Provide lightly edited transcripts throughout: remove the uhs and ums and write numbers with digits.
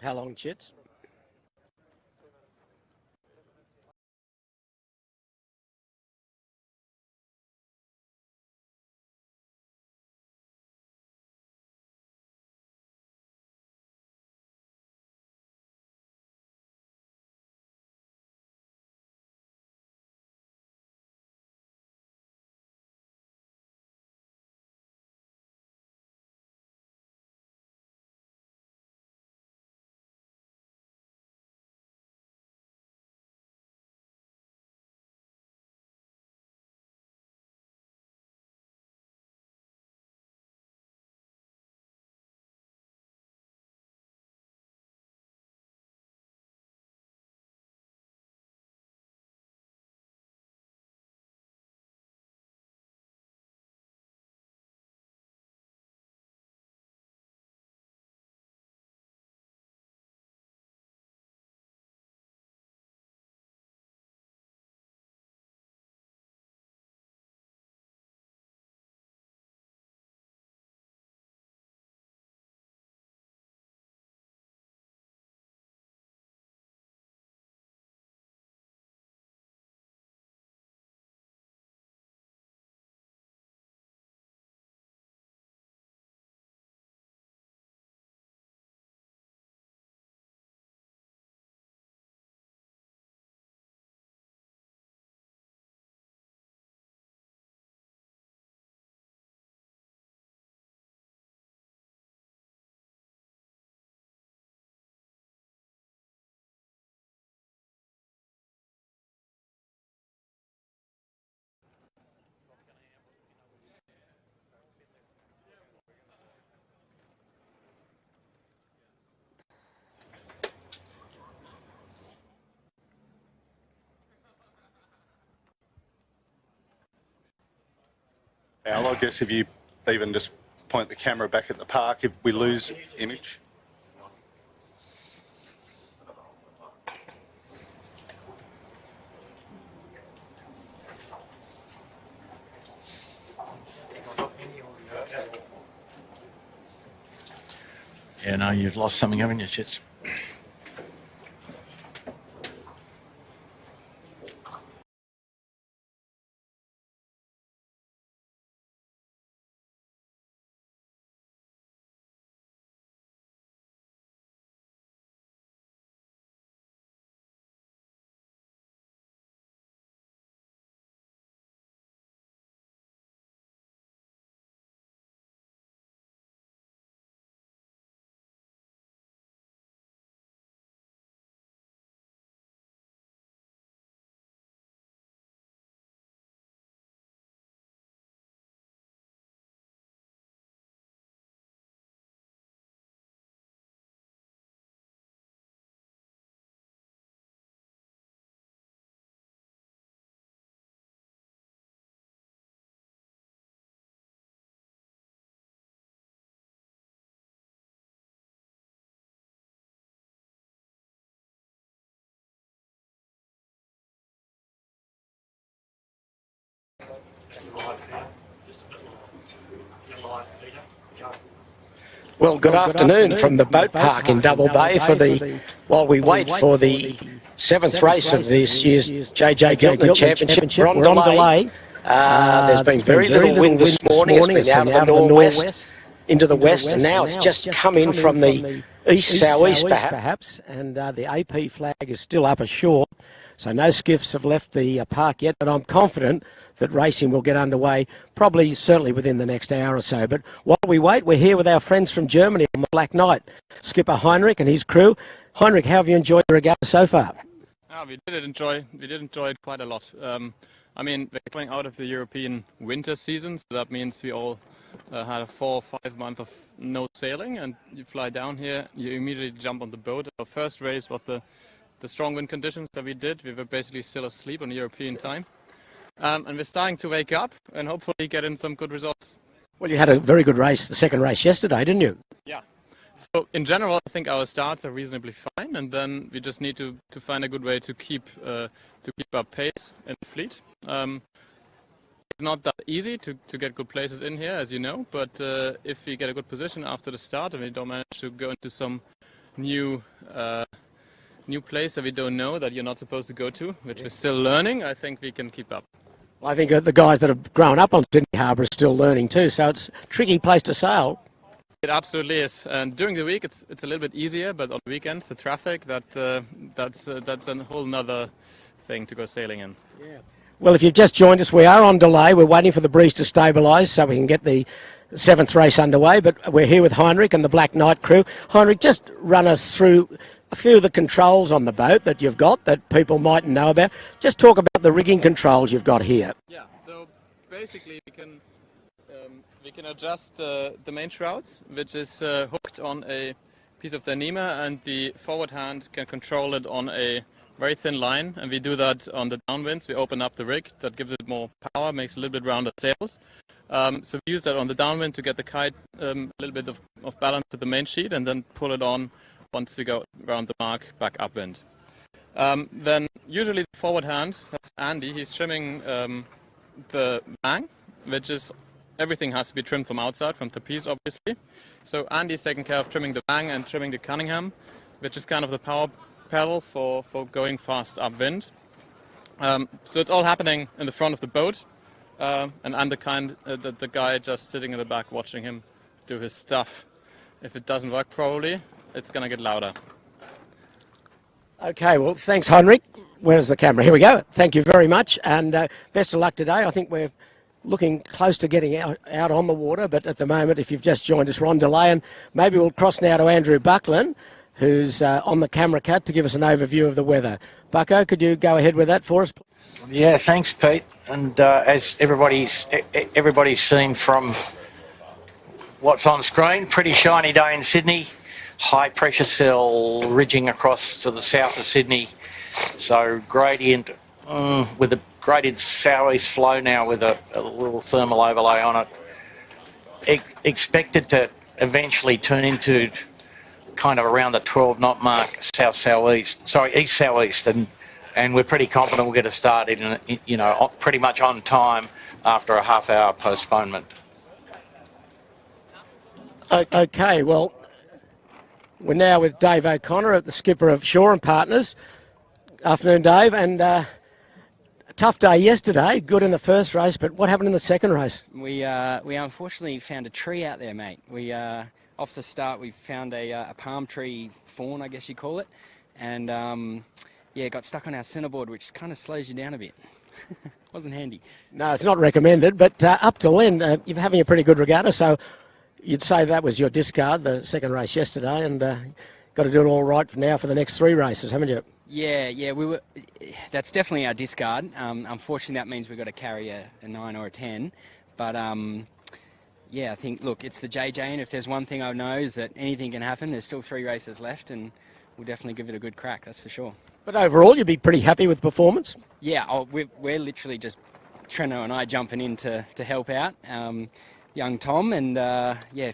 How long, Chits? Al, I guess if you even just point the camera back at the park, if we lose image. Yeah, no, you've lost something, haven't you, Chits? Well, good afternoon from the boat park in Double Bay while we wait for the 7th race of this year's JJ Giltinan Championship. We're on delay. There's been very little wind this morning. It's been out of the northwest into the west, and now it's just come in from the east-southeast perhaps, and the AP flag is still up ashore. So no skiffs have left the park yet, but I'm confident that racing will get underway certainly within the next hour or so. But while we wait, we're here with our friends from Germany on the Black Knight, skipper Heinrich and his crew. Heinrich, how have you enjoyed the regatta so far? We did enjoy it quite a lot. I mean, we're coming out of the European winter season, so that means we all had a 4 or 5 months of no sailing, and you fly down here, you immediately jump on the boat. Our first race was the strong wind conditions that we did. We were basically still asleep on European time. And we're starting to wake up and hopefully get in some good results. Well, you had a very good race, the second race yesterday, didn't you? Yeah. So in general, I think our starts are reasonably fine, and then we just need to find a good way to keep our pace in the fleet. It's not that easy to get good places in here, as you know, but if we get a good position after the start and we don't manage to go into some new new place that we don't know, that you're not supposed to go to, which we're still learning. I think we can keep up. Well, I think the guys that have grown up on Sydney Harbour are still learning too, so it's a tricky place to sail. It absolutely is. And during the week, it's a little bit easier, but on weekends, the traffic, that's a whole nother thing to go sailing in. Yeah. Well, if you've just joined us, we are on delay. We're waiting for the breeze to stabilise so we can get the 7th race underway, but we're here with Heinrich and the Black Knight crew. Heinrich, just run us through a few of the controls on the boat that you've got that people mightn't know about. Just talk about the rigging controls you've got here. Yeah, so basically we can adjust the main shrouds, which is hooked on a piece of the Nima, and the forward hand can control it on a very thin line, and we do that on the downwinds. We open up the rig, that gives it more power, makes a little bit rounder sails. So we use that on the downwind to get the kite a little bit of balance with the main sheet, and then pull it on once we go around the mark back upwind. Then usually the forward hand, that's Andy, he's trimming the bang, which is everything has to be trimmed from outside, from trapeze obviously. So Andy's taking care of trimming the bang and trimming the Cunningham, which is kind of the power pedal for going fast upwind. So it's all happening in the front of the boat, and I'm the guy just sitting in the back watching him do his stuff. If it doesn't work properly, it's going to get louder. Okay, well, thanks, Heinrich. Where's the camera? Here we go. Thank you very much, and best of luck today. I think we're looking close to getting out on the water, but at the moment, if you've just joined us, we're on delay, and maybe we'll cross now to Andrew Buckland, who's on the camera cut to give us an overview of the weather. Bucko, could you go ahead with that for us? Yeah, thanks, Pete. And as everybody's seen from what's on screen, pretty shiny day in Sydney. High pressure cell ridging across to the south of Sydney. So gradient with a gradient southeast flow now with a little thermal overlay on it. Expected to eventually turn into kind of around the 12 knot mark, east southeast, and we're pretty confident we'll get a start in, pretty much on time after a half-hour postponement. Okay, well, we're now with Dave O'Connor, the skipper of Shaw and Partners. Afternoon, Dave, and a tough day yesterday. Good in the first race, but what happened in the second race? We unfortunately found a tree out there, mate. We off the start we found a palm tree fawn, I guess you call it, and got stuck on our centerboard, which kind of slows you down a bit. Wasn't handy. No, it's not recommended, but up till then, you're having a pretty good regatta, so you'd say that was your discard, the second race yesterday, and got to do it all right now for the next 3 races, haven't you? Yeah, we were. That's definitely our discard. Unfortunately, that means we've got to carry a 9 or a 10, but I think, look, it's the JJ, and if there's one thing I know is that anything can happen. There's still 3 races left, and we'll definitely give it a good crack, that's for sure. But overall, you'd be pretty happy with the performance? Yeah, we're literally just Treno and I jumping in to help out. Young Tom and,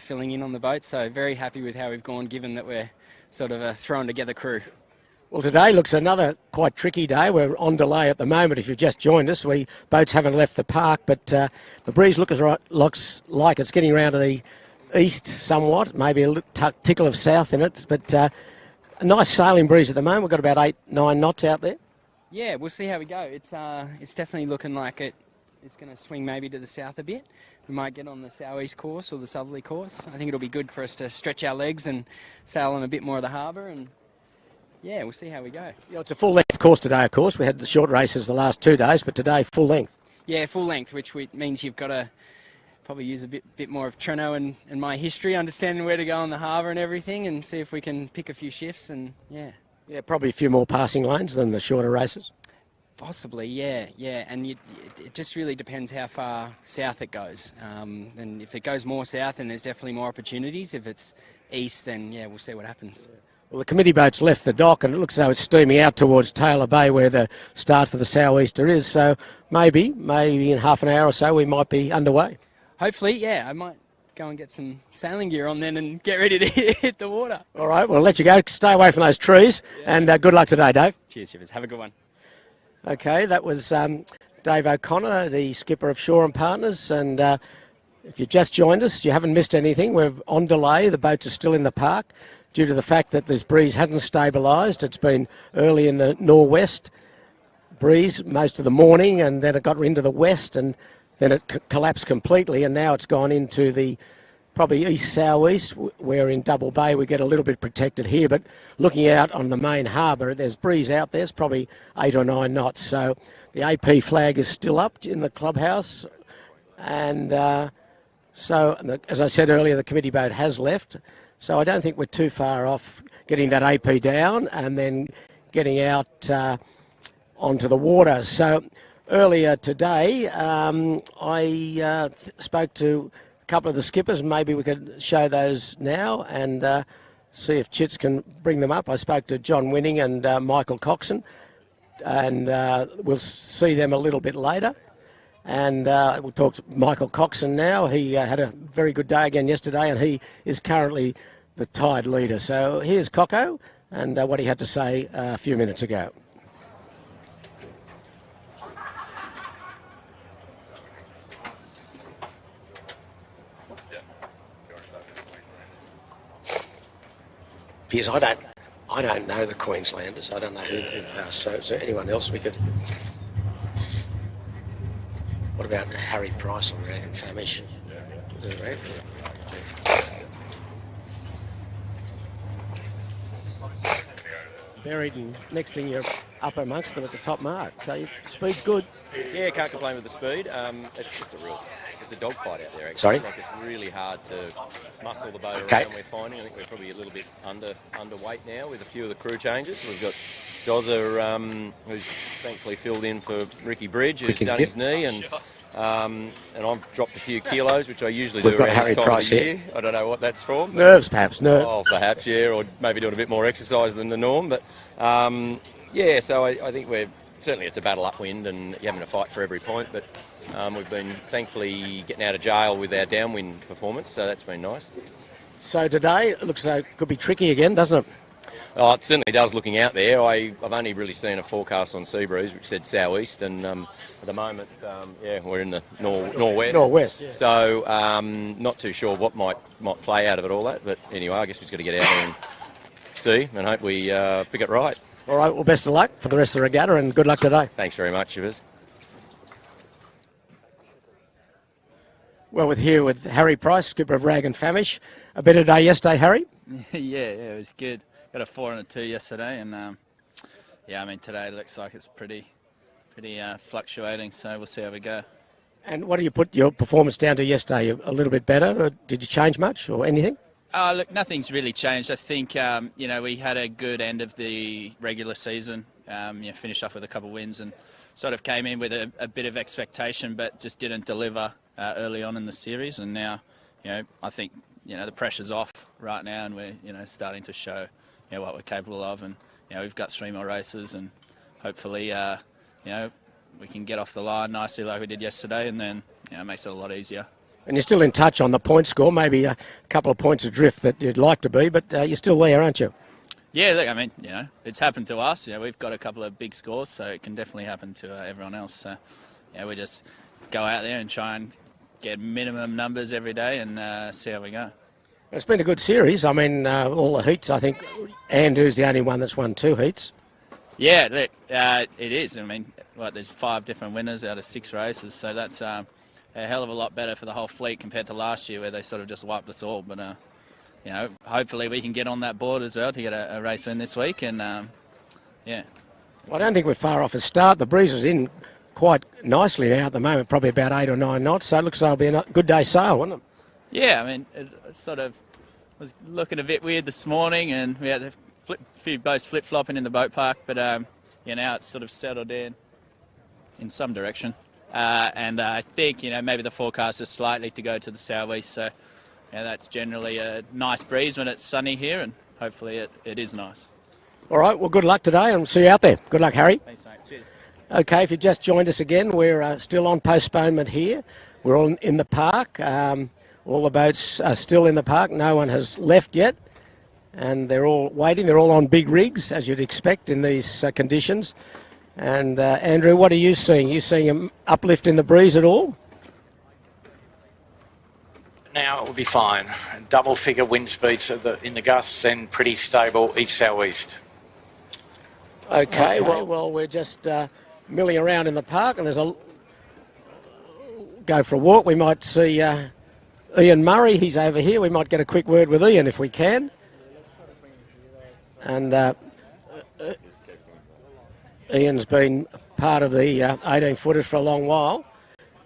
filling in on the boat, so very happy with how we've gone, given that we're sort of a thrown-together crew. Well, today looks another quite tricky day. We're on delay at the moment. If you've just joined us, boats haven't left the park, but the breeze looks like it's getting around to the east somewhat, maybe a tickle of south in it, but a nice sailing breeze at the moment. We've got about 8-9 knots out there. Yeah, we'll see how we go. It's definitely looking like it's going to swing maybe to the south a bit. We might get on the southeast course or the southerly course. I think it'll be good for us to stretch our legs and sail on a bit more of the harbour, and yeah, we'll see how we go. Yeah, it's a full-length course today, of course. We had the short races the last 2 days, but today full length. Yeah, full length, which means you've got to probably use a bit more of Treno and my history, understanding where to go on the harbour and everything, and see if we can pick a few shifts, and yeah. Yeah, probably a few more passing lanes than the shorter races. Possibly, yeah, and it just really depends how far south it goes. And if it goes more south, then there's definitely more opportunities. If it's east, then yeah, we'll see what happens. Well, the committee boat's left the dock, and it looks as though it's steaming out towards Taylor Bay, where the start for the southeaster is. So maybe in half an hour or so, we might be underway. Hopefully, yeah. I might go and get some sailing gear on then and get ready to hit the water. All right, we'll let you go. Stay away from those trees, and good luck today, Dave. Cheers, Shivers. Have a good one. Okay, that was Dave O'Connor, the skipper of Shaw and Partners, and if you just joined us, you haven't missed anything. We're on delay. The boats are still in the park. due to the fact that this breeze hasn't stabilised. It's been early in the northwest breeze most of the morning, and then it got into the west, and then it collapsed completely, and now it's gone into the probably east-southeast, where in Double Bay we get a little bit protected here, but looking out on the main harbour, there's breeze out there. It's probably 8 or 9 knots, so the AP flag is still up in the clubhouse, and so, as I said earlier, the committee boat has left, so I don't think we're too far off getting that AP down and then getting out onto the water. So earlier today, I spoke to a couple of the skippers. Maybe we could show those now and see if Chits can bring them up. I spoke to John Winning and Michael Coxon, and we'll see them a little bit later. And we'll talk to Michael Coxon now. He had a very good day again yesterday, and he is currently the tide leader. So here's Coco and what he had to say a few minutes ago. Piers, I don't know the Queenslanders. I don't know who they are. So is there anyone else we could? What about Harry Price or Rag and Famish? Buried, and next thing you're up amongst them at the top mark. So your speed's good. Yeah, can't complain with the speed. It's just it's a dogfight out there. Actually. Sorry? Like it's really hard to muscle the boat Okay. around. We're finding. I think we're probably a little bit underweight now with a few of the crew changes. We've got Jozza, who's thankfully filled in for Ricky Bridge, who's done his knee, and I've dropped a few kilos, which I usually do around this time of year. I don't know what that's from. Nerves, perhaps, nerves. Oh, perhaps, yeah, or maybe doing a bit more exercise than the norm. But, yeah, so I think certainly it's a battle upwind and you're having to fight for every point. But we've been thankfully getting out of jail with our downwind performance, so that's been nice. So today, it looks like it could be tricky again, doesn't it? Oh, it certainly does looking out there. I've only really seen a forecast on sea breeze which said southeast, and at the moment, yeah, we're in the northwest. Northwest, yeah. So not too sure what might play out of it all that, but anyway, I guess we've just got to get out there and see and hope we pick it right. All right, well, best of luck for the rest of the regatta and good luck today. Thanks very much, Shivers. Well, we're here with Harry Price, skipper of Rag and Famish. A better day yesterday, Harry? Yeah, it was good. Got a 4 and a 2 yesterday, and yeah, I mean today looks like it's pretty fluctuating. So we'll see how we go. And what do you put your performance down to yesterday? A little bit better? Or did you change much or anything? Look, nothing's really changed. I think we had a good end of the regular season. Finished off with a couple of wins and sort of came in with a bit of expectation, but just didn't deliver early on in the series. And now, I think the pressure's off right now, and we're starting to show what we're capable of. And we've got 3 more races, and hopefully we can get off the line nicely like we did yesterday, and then it makes it a lot easier. And you're still in touch on the point score, maybe a couple of points adrift that you'd like to be, but you're still there, aren't you? Yeah, look, I mean, it's happened to us. We've got a couple of big scores, so it can definitely happen to everyone else. So, we just go out there and try and get minimum numbers every day and see how we go. It's been a good series. I mean, all the heats, I think Andrew's the only one that's won 2 heats. Yeah, look, it is. I mean, there's 5 different winners out of 6 races, so that's a hell of a lot better for the whole fleet compared to last year where they sort of just wiped us all. But, hopefully we can get on that board as well to get a race win this week. And, yeah. Well, I don't think we're far off a start. The breeze is in quite nicely now at the moment, probably about 8 or 9 knots, so it looks like it'll be a good day's sail, wouldn't it? Yeah, I mean, it sort of was looking a bit weird this morning, and we had a few boats flip-flopping in the boat park, but now it's sort of settled in some direction. And I think, maybe the forecast is slightly to go to the southeast, so that's generally a nice breeze when it's sunny here, and hopefully it is nice. All right, well, good luck today, and see you out there. Good luck, Harry. Thanks, mate. Cheers. Okay, if you just joined us again, we're still on postponement here. We're all in the park. All the boats are still in the park. No one has left yet, and they're all waiting. They're all on big rigs, as you'd expect in these conditions. And Andrew, what are you seeing? You seeing an uplift in the breeze at all? now, it will be fine. Double-figure wind speeds in the gusts and pretty stable east-south-east. Okay, well, we're just milling around in the park, and there's go for a walk. We might see Ian Murray. He's over here. We might get a quick word with Ian if we can. And Ian's been part of the 18-footers for a long while,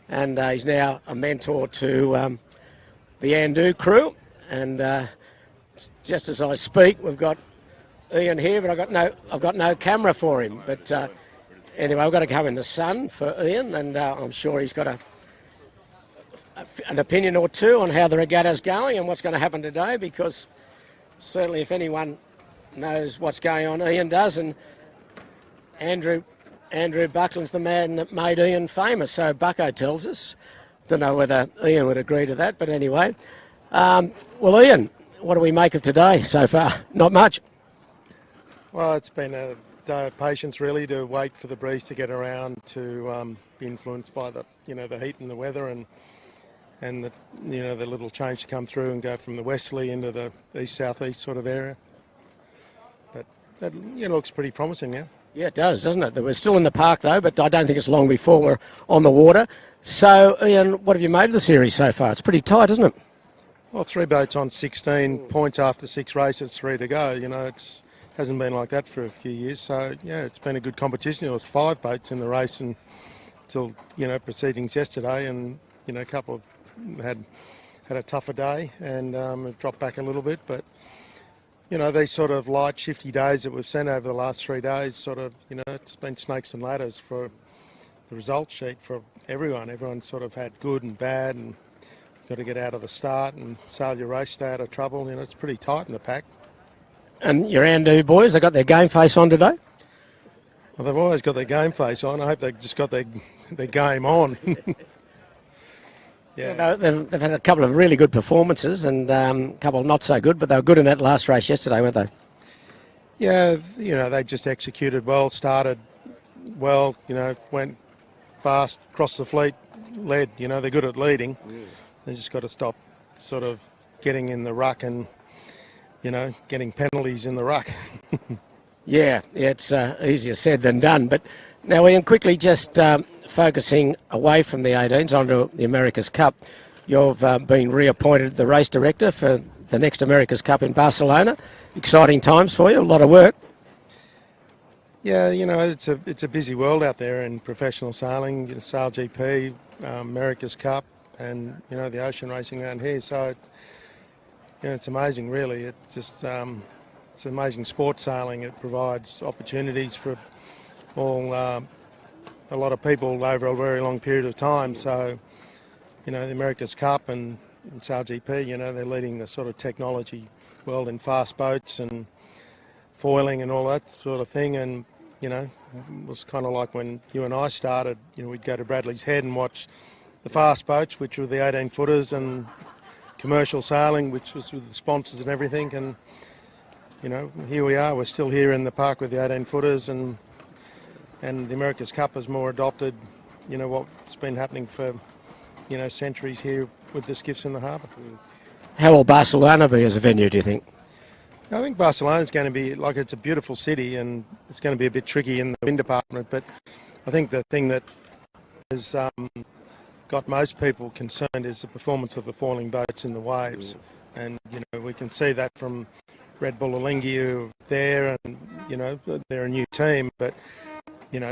and he's now a mentor to the Andu crew. And just as I speak, we've got Ian here, but I've got no camera for him. But anyway, I've got to go in the sun for Ian, and I'm sure he's got an opinion or two on how the regatta's going and what's going to happen today, because certainly if anyone knows what's going on, Ian does. And Andrew Buckland's the man that made Ian famous, so Bucko tells us. Don't know whether Ian would agree to that, but anyway. Well, Ian, what do we make of today so far? Not much. Well, it's been a day of patience, really, to wait for the breeze to get around, to be influenced by the heat and the weather, and the the little change to come through and go from the westerly into the east-southeast sort of area. But that looks pretty promising now. Yeah, it does, doesn't it? We're still in the park though, but I don't think it's long before we're on the water. So, Ian, what have you made of the series so far? It's pretty tight, isn't it? Well, 3 boats on 16 points after 6 races, 3 to go. It hasn't been like that for a few years. So, yeah, it's been a good competition. There was 5 boats in the race until proceedings yesterday, and a couple of had a tougher day and have dropped back a little bit. But these sort of light, shifty days that we've seen over the last 3 days, it's been snakes and ladders for the result sheet for everyone. Everyone's sort of had good and bad, and got to get out of the start and sail your race, stay out of trouble. It's pretty tight in the pack. And your Andu boys, they got their game face on today? Well, they've always got their game face on. I hope they've just got their game on. Yeah, they've had a couple of really good performances and a couple not so good, but they were good in that last race yesterday, weren't they? Yeah, they just executed well, started well, went fast, crossed the fleet, led. They're good at leading. They just got to stop sort of getting in the ruck and, getting penalties in the ruck. Yeah, it's easier said than done. But now, Ian, quickly just focusing away from the 18s onto the America's Cup. You've been reappointed the race director for the next America's Cup in Barcelona. Exciting times for you, a lot of work. Yeah, it's a busy world out there in professional sailing, Sail GP, America's Cup, and, the ocean racing around here. So, it's amazing, really. It's just it's amazing sport sailing. It provides opportunities for a lot of people over a very long period of time. So, the America's Cup and Sail GP, they're leading the sort of technology world in fast boats and foiling and all that sort of thing. And, it was kind of like when you and I started, we'd go to Bradley's Head and watch the fast boats, which were the 18-footers, and commercial sailing, which was with the sponsors and everything. And, here we are. We're still here in the park with the 18-footers, and the America's Cup has more adopted, what's been happening for, centuries here with the skiffs in the harbour. How will Barcelona be as a venue, do you think? I think Barcelona's going to be, it's a beautiful city, and it's going to be a bit tricky in the wind department, but I think the thing that has got most people concerned is the performance of the foiling boats in the waves. And, we can see that from Red Bull Alinghi, who are there, and, they're a new team, but,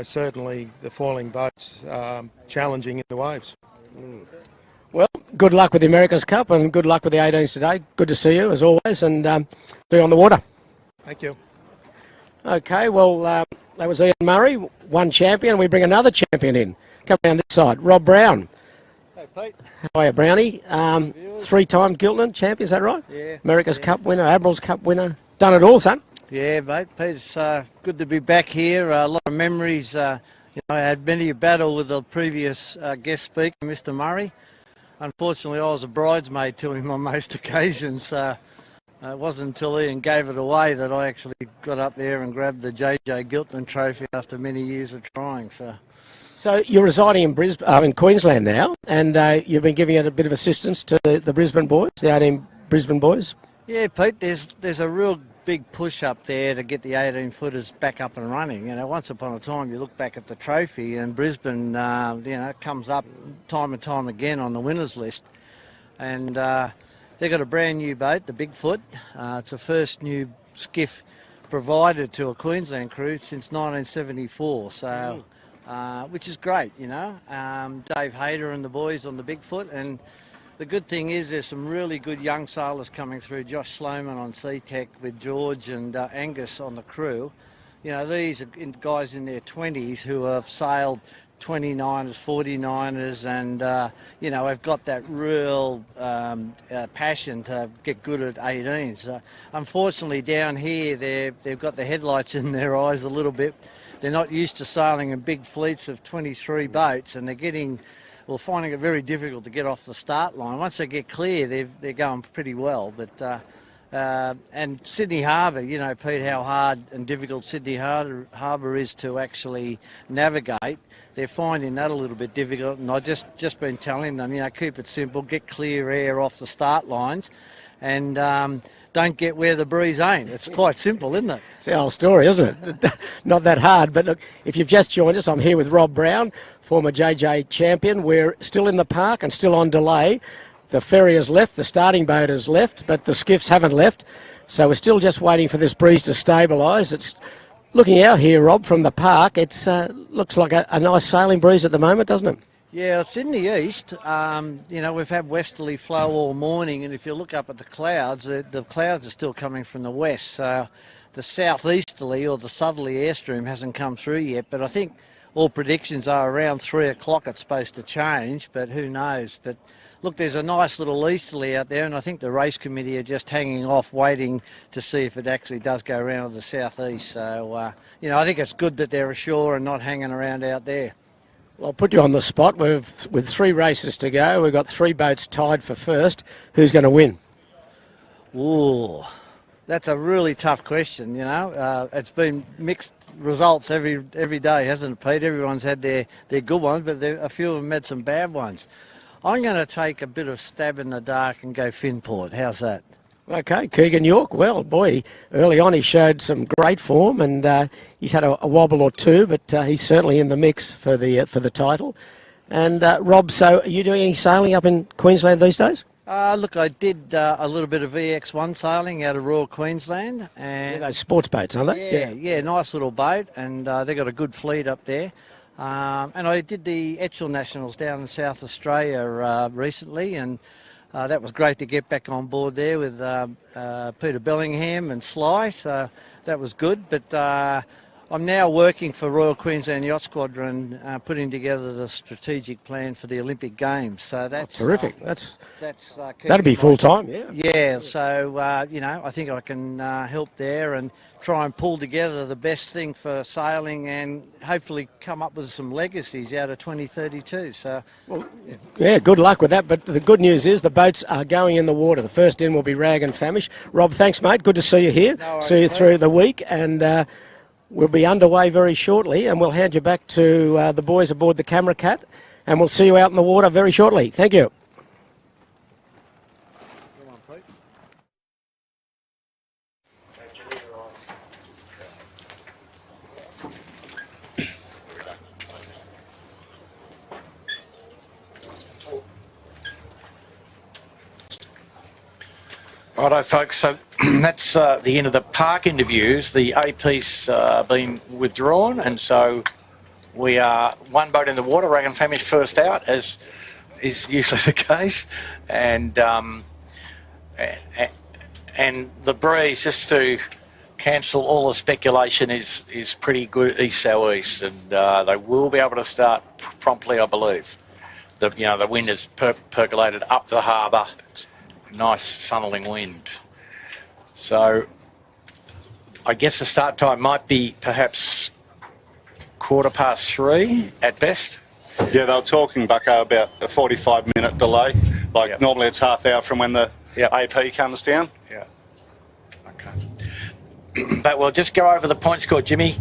certainly the foiling boats are challenging in the waves. Well, good luck with the America's Cup and good luck with the 18s today. Good to see you, as always, and be on the water. Thank you. Okay, well, that was Ian Murray, one champion. We bring another champion in. Come down this side, Rob Brown. Hey, Pete. How are you, Brownie? 3-time Giltinan champion, is that right? Yeah. America's Cup winner, Admiral's Cup winner. Done it all, son. Yeah, mate. Pete, it's good to be back here. A lot of memories. I had many a battle with the previous guest speaker, Mr. Murray. Unfortunately, I was a bridesmaid to him on most occasions. It wasn't until Ian gave it away that I actually got up there and grabbed the JJ Giltinan trophy after many years of trying. So So you're residing in Brisbane, in Queensland now, and you've been giving it a bit of assistance to the Brisbane boys, the 18 Brisbane boys. Yeah, Pete, there's a real big push up there to get the 18-footers back up and running. You know, once upon a time, you look back at the trophy, and Brisbane, you know, comes up time and time again on the winners list. And they've got a brand new boat, the Bigfoot. It's the first new skiff provided to a Queensland crew since 1974. So. Which is great, you know. Dave Hayter and the boys on the Bigfoot, and the good thing is there's some really good young sailors coming through. Josh Sloman on SeaTech with George and Angus on the crew. You know, these are guys in their 20s who have sailed 29ers, 49ers, and, you know, have got that real passion to get good at 18s. Unfortunately, down here, they've got the headlights in their eyes a little bit. They're not used to sailing in big fleets of 23 boats, and they're finding it very difficult to get off the start line. Once they get clear, they're going pretty well. But and Sydney Harbour, you know, Pete, how hard and difficult Sydney Harbour is to actually navigate. They're finding that a little bit difficult, and I've just been telling them, you know, keep it simple, get clear air off the start lines, and don't get where the breeze ain't. It's quite simple, isn't it? It's the old story, isn't it? Not that hard. But look, if you've just joined us, I'm here with Rob Brown, former JJ champion. We're still in the park and still on delay. The ferry has left, the starting boat has left, but the skiffs haven't left. So we're still just waiting for this breeze to stabilise. It's looking out here, Rob, from the park. It looks like a nice sailing breeze at the moment, doesn't it? Yeah, it's in the east. You know, we've had westerly flow all morning, and if you look up at the clouds, the clouds are still coming from the west. So the southeasterly or the southerly airstream hasn't come through yet, but I think all predictions are around 3 o'clock it's supposed to change, but who knows. But look, there's a nice little easterly out there, and I think the race committee are just hanging off, waiting to see if it actually does go around to the southeast. So, you know, I think it's good that they're ashore and not hanging around out there. Well, I'll put you on the spot. With 3 races to go, we've got 3 boats tied for first. Who's going to win? Ooh, that's a really tough question, you know. It's been mixed results every day, hasn't it, Pete? Everyone's had their good ones, but a few of them had some bad ones. I'm going to take a bit of stab in the dark and go Finport. How's that? Okay, Keegan York. Well, boy, early on he showed some great form, and he's had a wobble or two, but he's certainly in the mix for the title. And Rob, so are you doing any sailing up in Queensland these days? Look, I did a little bit of VX1 sailing out of Royal Queensland, and those sports boats, aren't they? Yeah, nice little boat, and they've got a good fleet up there. And I did the Etchell Nationals down in South Australia recently, and that was great to get back on board there with Peter Bellingham and Sly, so that was good. But I'm now working for Royal Queensland Yacht Squadron, putting together the strategic plan for the Olympic Games. So that's terrific. That'll be full time. Yeah. So you know, I think I can help there and try and pull together the best thing for sailing and hopefully come up with some legacies out of 2032. So, yeah, good luck with that. But the good news is the boats are going in the water. The first in will be Rag and Famish. Rob, thanks, mate. Good to see you here. See you through the week, and we'll be underway very shortly, and we'll hand you back to the boys aboard the Camera Cat, and we'll see you out in the water very shortly. Thank you. Righto, folks, so that's the end of the park interviews. The AP's been withdrawn, and so we are 1 boat in the water, Rag and Famish first out, as is usually the case. And the breeze, just to cancel all the speculation, is pretty good east-south-east, and they will be able to start promptly, I believe. The wind has percolated up the harbour. Nice funneling wind. So I guess the start time might be perhaps 3:15 at best. Yeah, they were talking, Bucko, about a 45-minute delay. Normally it's half hour from when the AP comes down. Yeah. Okay. But we'll just go over the point score, Jimmy.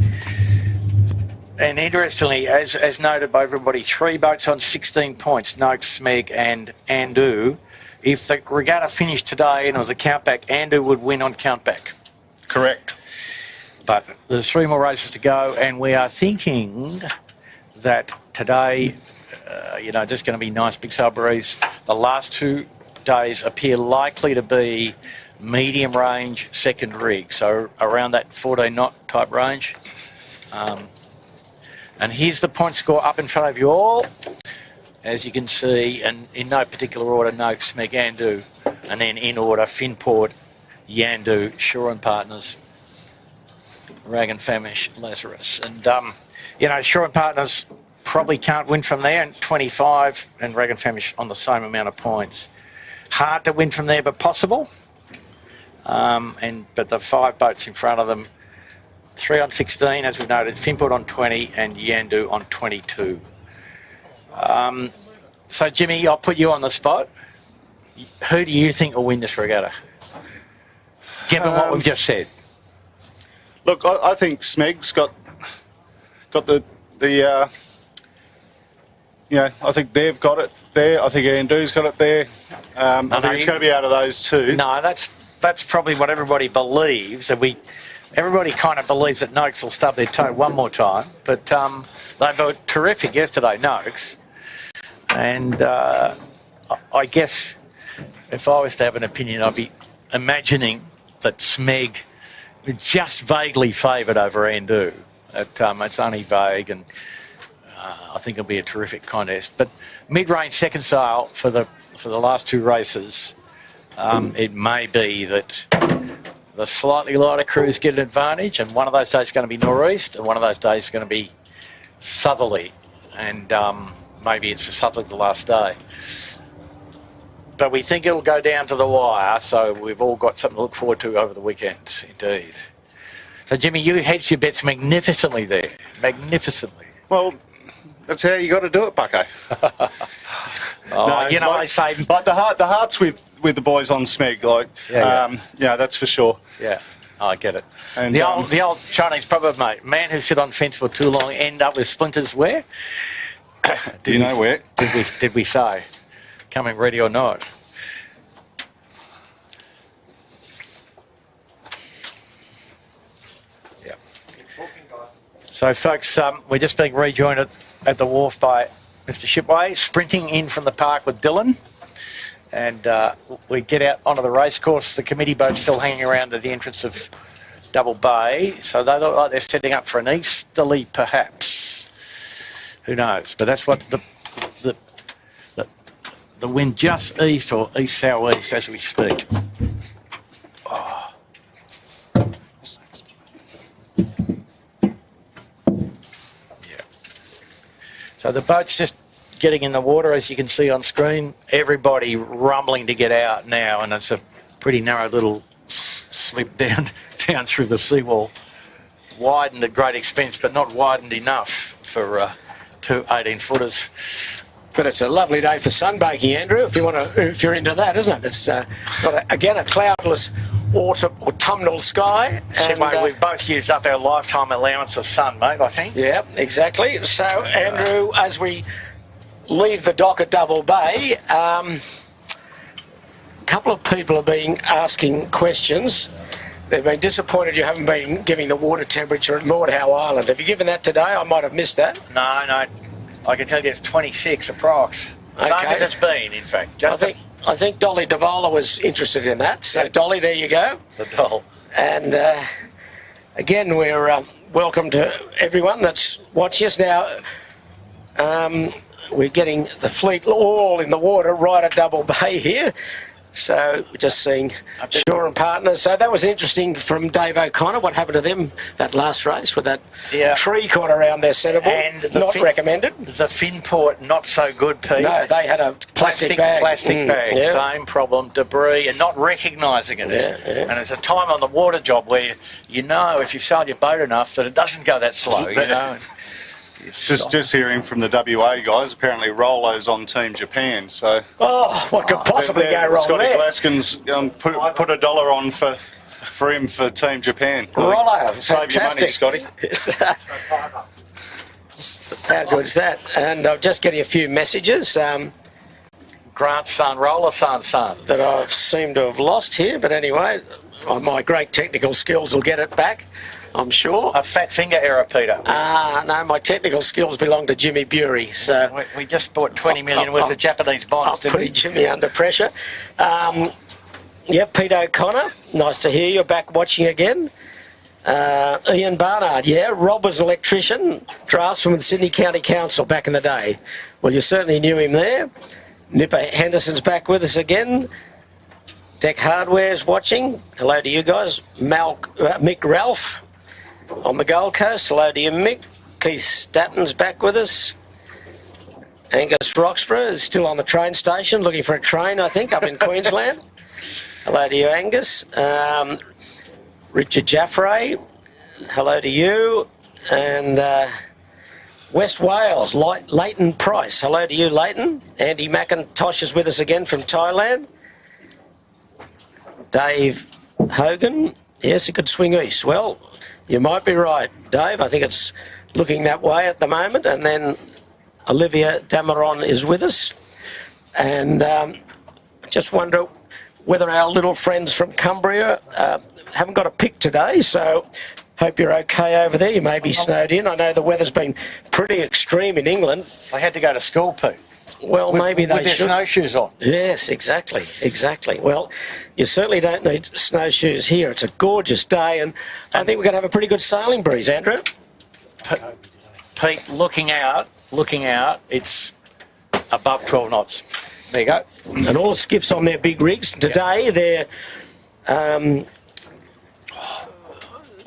And interestingly, as noted by everybody, 3 boats on 16 points, Noakes, Smeg and Andu. If the regatta finished today and it was a countback, Andu would win on countback. Correct. But there's 3 more races to go, and we are thinking that today, just going to be nice big sail breeze. The last 2 days appear likely to be medium range second rig, so around that 14 knot type range. And here's the point score up in front of you all. As you can see, and in no particular order, Noakes, Smeg, Andu, and then in order, Finport, Yandu, Shaw and Partners, Rag and Famish, Lazarus. And, Shaw and Partners probably can't win from there, and 25, and Rag and Famish on the same amount of points. Hard to win from there, but possible. But the 5 boats in front of them, 3 on 16, as we've noted, Finport on 20 and Yandu on 22. So, Jimmy, I'll put you on the spot. Who do you think will win this regatta, given what we've just said? Look, I think Smeg's got the I think they've got it there. I think Andu's got it there. I think it's going to be out of those 2. No, that's probably what everybody believes. Everybody kind of believes that Noakes will stub their toe one more time, but they were terrific yesterday, Noakes. And I guess if I was to have an opinion, I'd be imagining that Smeg is just vaguely favoured over Andu. It's only vague, and I think it'll be a terrific contest. But mid-range second sail for the last 2 races, it may be that the slightly lighter crews get an advantage, and one of those days is going to be northeast, and one of those days is going to be southerly, and maybe it's a southerly the last day. But we think it'll go down to the wire, so we've all got something to look forward to over the weekend, indeed. So, Jimmy, you hedged your bets magnificently there, magnificently. Well, that's how you got to do it, Bucko. I say... Like the heart's with the boys on Smeg, that's for sure. Yeah, I get it. And the old Chinese proverb, mate, man who sit on fence for too long end up with splinters where? Do you know where? Did we say? Coming ready or not? Yeah. So, folks, we're just being rejoined at the wharf by Mr. Shipway, sprinting in from the park with Dylan. And we get out onto the racecourse. The committee boat's still hanging around at the entrance of Double Bay. So they look like they're setting up for an easterly, perhaps. Who knows? But that's what the wind just east or east-southeast as we speak. Oh. Yeah. So the boat's just getting in the water, as you can see on screen. Everybody rumbling to get out now, and it's a pretty narrow little slip down through the seawall. Widened at great expense, but not widened enough for 2 18-footers. But it's a lovely day for sunbaking, Andrew, if you're into that, isn't it? It's again a cloudless autumnal sky. And, we've both used up our lifetime allowance of sun, mate, I think. Yeah, exactly. So, Andrew, as we leave the dock at Double Bay, a couple of people have been asking questions. They've been disappointed you haven't been giving the water temperature at Lord Howe Island. Have you given that today? I might have missed that. No. I can tell you it's 26 approx. Same as it's been, in fact. I think Dolly Davola was interested in that. So, Dolly, there you go. The doll. And again, we're welcome to everyone that's watching us now. We're getting the fleet all in the water right at Double Bay here. So we're just seeing Shaw and Partners. So that was interesting from Dave O'Connor. What happened to them that last race with that tree caught around their centreboard? And not recommended. The Finport, not so good, Pete. No, they had a plastic bag. Yeah. Same problem, debris, and not recognising it. And there's a time on the water job where you know if you've sailed your boat enough that it doesn't go that slow, you know. Just hearing from the WA guys, apparently Rolo's on Team Japan, so... Oh, what could possibly go wrong Scotty there? Glaskin's put $1 on for him for Team Japan. Rollo, Save your money, fantastic. Scotty. How good's that? And I'm just getting a few messages Grant's son, Roller son. that I've seemed to have lost here. But anyway, my great technical skills will get it back, I'm sure. A fat finger error, Peter. No, my technical skills belong to Jimmy Bury. So We just bought 20 million worth of Japanese bonds, I'm didn't putting we? Jimmy under pressure. Pete O'Connor, nice to hear you back watching again. Ian Barnard, Rob was an electrician, draftsman with Sydney County Council back in the day. Well, you certainly knew him there. Nipper Henderson's back with us again. Tech Hardware's watching. Hello to you guys. Mick Ralph on the Gold Coast. Hello to you, Mick. Keith Statton's back with us. Angus Roxburgh is still on the train station looking for a train, I think, up in Queensland. Hello to you, Angus. Richard Jaffray, hello to you. And West Wales, Leighton Price, hello to you, Leighton. Andy McIntosh is with us again from Thailand. Dave Hogan, yes, he could swing east. Well, you might be right, Dave. I think it's looking that way at the moment. And then Olivia Dameron is with us. And I just wonder whether our little friends from Cumbria haven't got a pick today, so hope you're okay over there. You may be snowed in. I know the weather's been pretty extreme in England. They had to go to school, Pete. Well, maybe they with their should. snowshoes on. Yes, exactly. Well, you certainly don't need snowshoes here. It's a gorgeous day, and I think we're going to have a pretty good sailing breeze, Andrew. Pete, looking out, it's above 12 knots. There you go. And all skiffs on their big rigs. Today, their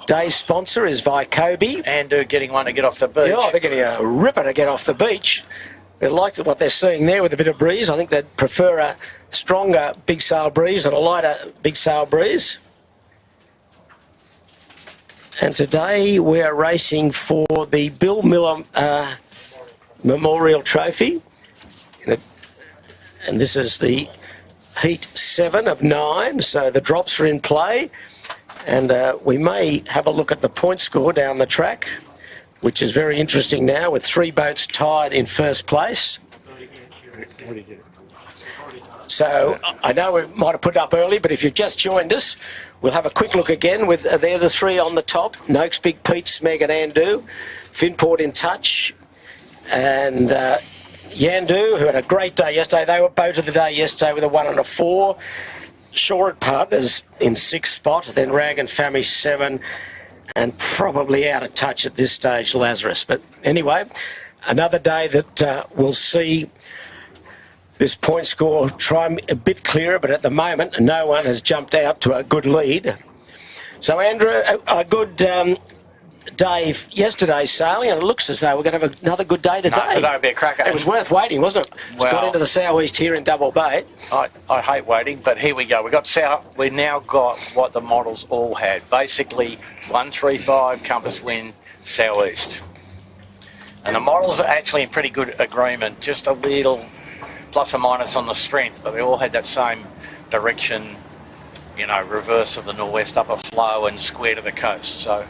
day sponsor is Vycobi. And they're getting one to get off the beach. Yeah, they're getting a ripper to get off the beach. They like what they're seeing there with a bit of breeze. I think they'd prefer a stronger big sail breeze than a lighter big sail breeze. And today we're racing for the Bill Miller Memorial Trophy. And this is the heat 7 of 9, so the drops are in play. And we may have a look at the point score down the track, which is very interesting now, with 3 boats tied in first place. So I know we might have put it up early, but if you've just joined us, we'll have a quick look again with they're the 3 on the top: Noakes, Big Pete, Smeg and Andu. Finport in touch. And Yandu, who had a great day yesterday. They were boat of the day yesterday with a 1 and a 4. Short Partners in 6th spot, then Rag and Famish 7, and probably out of touch at this stage, Lazarus. But anyway, another day that we'll see this point score try a bit clearer, but at the moment, no one has jumped out to a good lead. So, Andrew, a good day yesterday sailing, and it looks as though we're going to have another good day today. No, today will be a cracker. It was worth waiting, wasn't it? It's got into the southeast here in Double Bay. I hate waiting, but here we go. We now got what the models all had. Basically, 135 compass wind southeast. And the models are actually in pretty good agreement, just a little plus or minus on the strength, but they all had that same direction, reverse of the northwest upper flow and square to the coast. So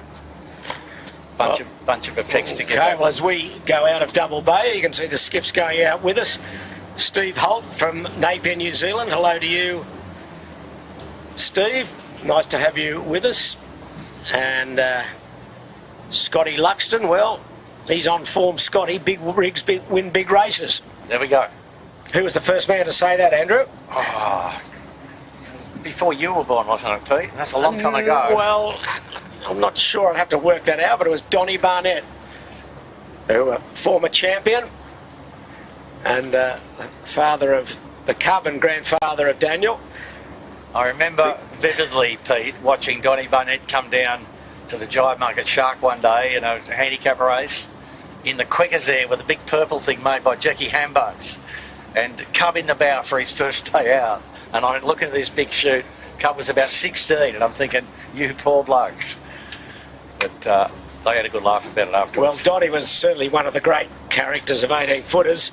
bunch of effects to get Okay, well, as we go out of Double Bay, you can see the skiffs going out with us. Steve Holt from Napier, New Zealand. Hello to you, Steve. Nice to have you with us. And Scotty Luxton, well, he's on form, Scotty. Big rigs, win big races. There we go. Who was the first man to say that, Andrew? Before you were born, wasn't it, Pete? That's a long time ago. Well, I'm not sure. I'd have to work that out, but it was Donnie Barnett, who was a former champion and father of the cub and grandfather of Daniel. I remember vividly, Pete, watching Donnie Barnett come down to the Jive Market Shark one day in a handicap race in the Quickers there with a big purple thing made by Jackie Hambos, and Cub in the bow for his first day out. And I'm looking at this big chute. Cub was about 16, and I'm thinking, you poor bloke. But they had a good laugh about it afterwards. Well, Donnie was certainly one of the great characters of 18-footers.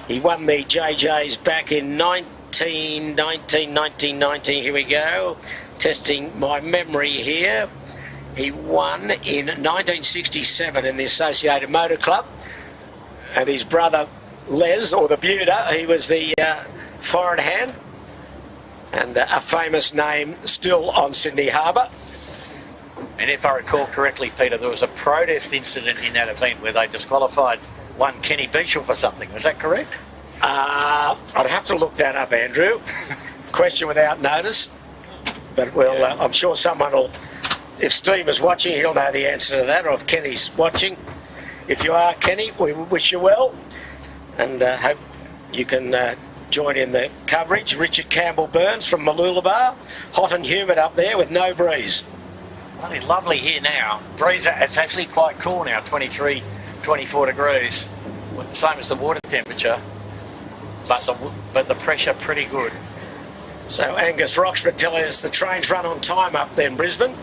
He won the JJs back in 1919. Here we go. Testing my memory here. He won in 1967 in the Associated Motor Club. and his brother Les, or the Buda, he was the foreign hand, and a famous name still on Sydney Harbour. And if I recall correctly, Peter, there was a protest incident in that event where they disqualified one Kenny Beechel for something. Was that correct? I'd have to look that up, Andrew. Question without notice. But I'm sure someone will, if Steve is watching, he'll know the answer to that, or if Kenny's watching. If you are, Kenny, we wish you well, and hope you can join in the coverage. Richard Campbell Burns from Mooloolaba. Hot and humid up there with no breeze. Bloody lovely here now. Breeze, it's actually quite cool now, 23, 24 degrees. Same as the water temperature, but the pressure pretty good. So Angus Roxburgh telling us the trains run on time up there in Brisbane.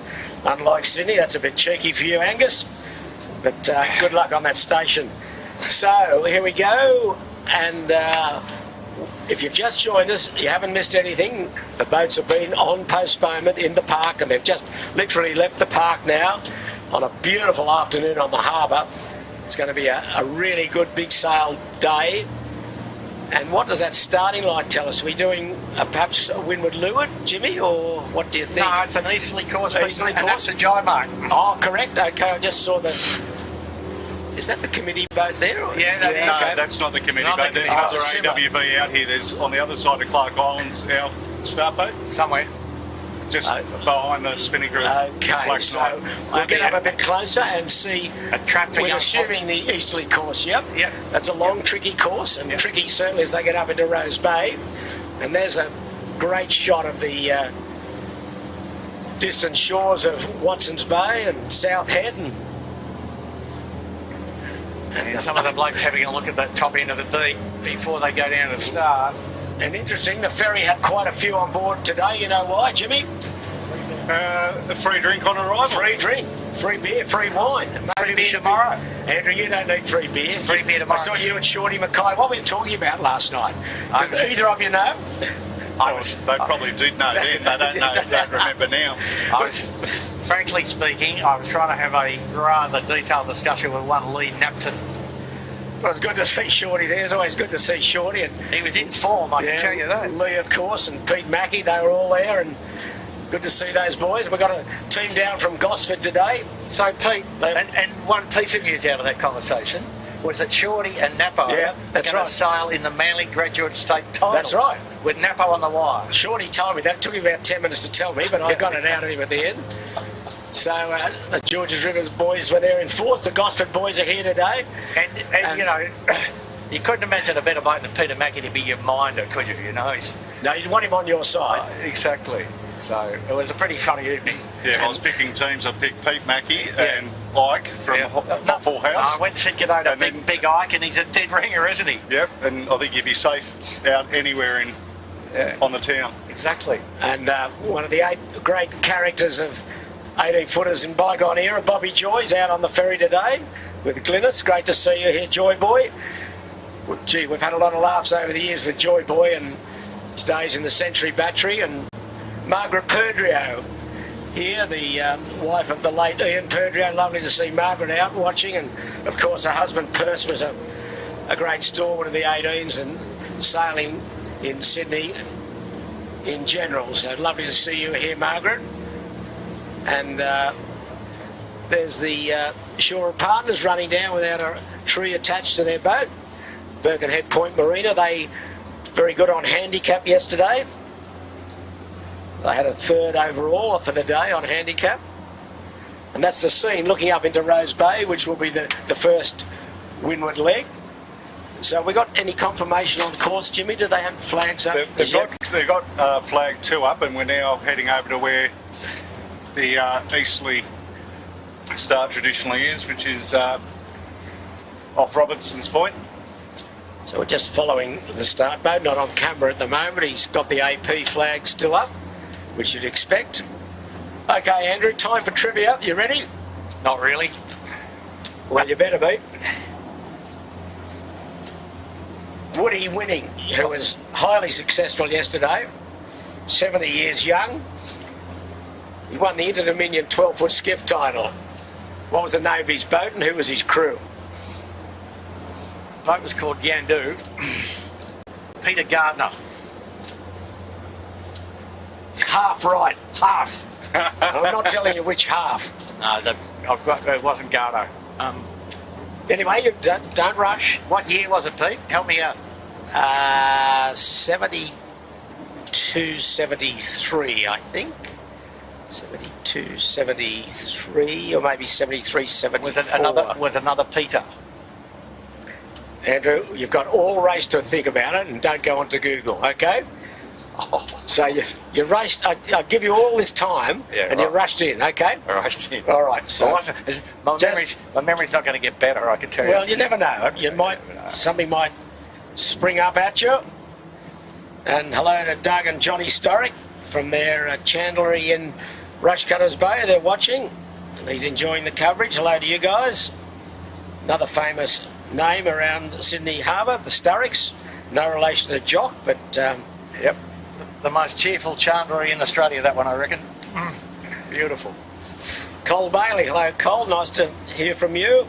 Unlike Sydney, that's a bit cheeky for you, Angus. But good luck on that station. So here we go, and if you've just joined us, you haven't missed anything. The boats have been on postponement in the park, and they've just literally left the park now on a beautiful afternoon on the harbour. It's going to be a really good big sail day. And what does that starting line tell us? Are we doing perhaps a windward leeward, Jimmy, or what do you think? No, it's an easterly course. Easterly and course? that's the Jai mark. Oh, correct. Okay, I just saw the... Is that the committee boat there? Or? Yeah, no, No, that's not the committee boat. There's another AWB out here. There's on the other side of Clark Islands, our start boat. Somewhere. Just behind the spinning group. Okay, so we'll get up a bit closer and see. We're assuming the easterly course, yep. That's a long, tricky course, and tricky certainly as they get up into Rose Bay. And there's a great shot of the distant shores of Watson's Bay and South Head. And some of the blokes having a look at that top end of the deep before they go down to start. And interesting, the ferry had quite a few on board today. You know why, Jimmy? A free drink on arrival. Free drink, free beer, free wine. Free beer tomorrow. Andrew, you don't need free beer. Free beer tomorrow. I saw you and Shorty Mackay. What were you talking about last night? Did either of you know? They probably did know then. They don't remember now. Frankly speaking, I was trying to have a rather detailed discussion with one Lee Napton. Well, it's good to see Shorty there. It's always good to see Shorty. And he was in form, I can tell you that. Lee, of course, and Pete Mackey, they were all there, and good to see those boys. We've got a team down from Gosford today. So, Pete, and one piece of news out of that conversation was that Shorty and Napo are going to sail in the Manly Graduate State title. That's right. With Napo on the wire. Shorty told me that. It took him about 10 minutes to tell me, but I got it out of him at the end. So the Georges Rivers boys were there in force. The Gosford boys are here today. And you know, you couldn't imagine a better bloke than Peter Mackey to be your minder, could you? You know, no, you'd want him on your side. Exactly. So it was a pretty funny evening. Yeah, I was picking teams. I picked Pete Mackey and Ike from Full House. I went and said g'day to big Ike, and he's a dead ringer, isn't he? Yep, and I think you'd be safe out anywhere on the town. Exactly. And one of the 8 great characters of 18-footers in bygone era, Bobby Joy's out on the ferry today with Glynis. Great to see you here, Joy Boy. Gee, we've had a lot of laughs over the years with Joy Boy, and stays in the Century Battery. And Margaret Perdrio here, the wife of the late Ian Perdrio. Lovely to see Margaret out watching, and of course her husband Perce was a great stalwart of the 18s and sailing in Sydney in general. So lovely to see you here, Margaret. And there's the Shore Partners running down without a tree attached to their boat. Birkenhead Point Marina, they very good on handicap yesterday. They had a 3rd overall for the day on handicap. And that's the scene looking up into Rose Bay, which will be the first windward leg. So we got any confirmation on course, Jimmy? Do they have flags up? They've got flag 2 up, and we're now heading over to where the easterly start traditionally is, which is off Robertson's Point. So we're just following the start boat, not on camera at the moment. He's got the AP flag still up, which you'd expect. Okay, Andrew, time for trivia. You ready? Not really. Well, you better be. Woody Winning, who was highly successful yesterday, 70 years young. He won the Inter-Dominion 12-foot skiff title. What was the name of his boat and who was his crew? bloke was called Yandu. Peter Gardner. Half right. Half. I'm not telling you which half. No, it wasn't Gardner. Anyway, you don't rush. What year was it, Pete? Help me out. 72, 73, I think. 72, 73, or maybe 73, 74. With another Peter. Andrew, you've got all race to think about it, and don't go onto Google, okay? So you raced. I give you all this time, and you rushed in, okay? Rushed in. All right. So my memory's not going to get better, I can tell you. Well, you never know. Something might spring up at you. And hello to Doug and Johnny Storick from their chandlery in Rushcutters Bay. They're watching, and he's enjoying the coverage. Hello to you guys. Another famous name around Sydney Harbour, the Sturrocks. No relation to Jock, but yep, the most cheerful chandlery in Australia, that one, I reckon. Beautiful. Cole Bailey. Hello, Cole. Nice to hear from you.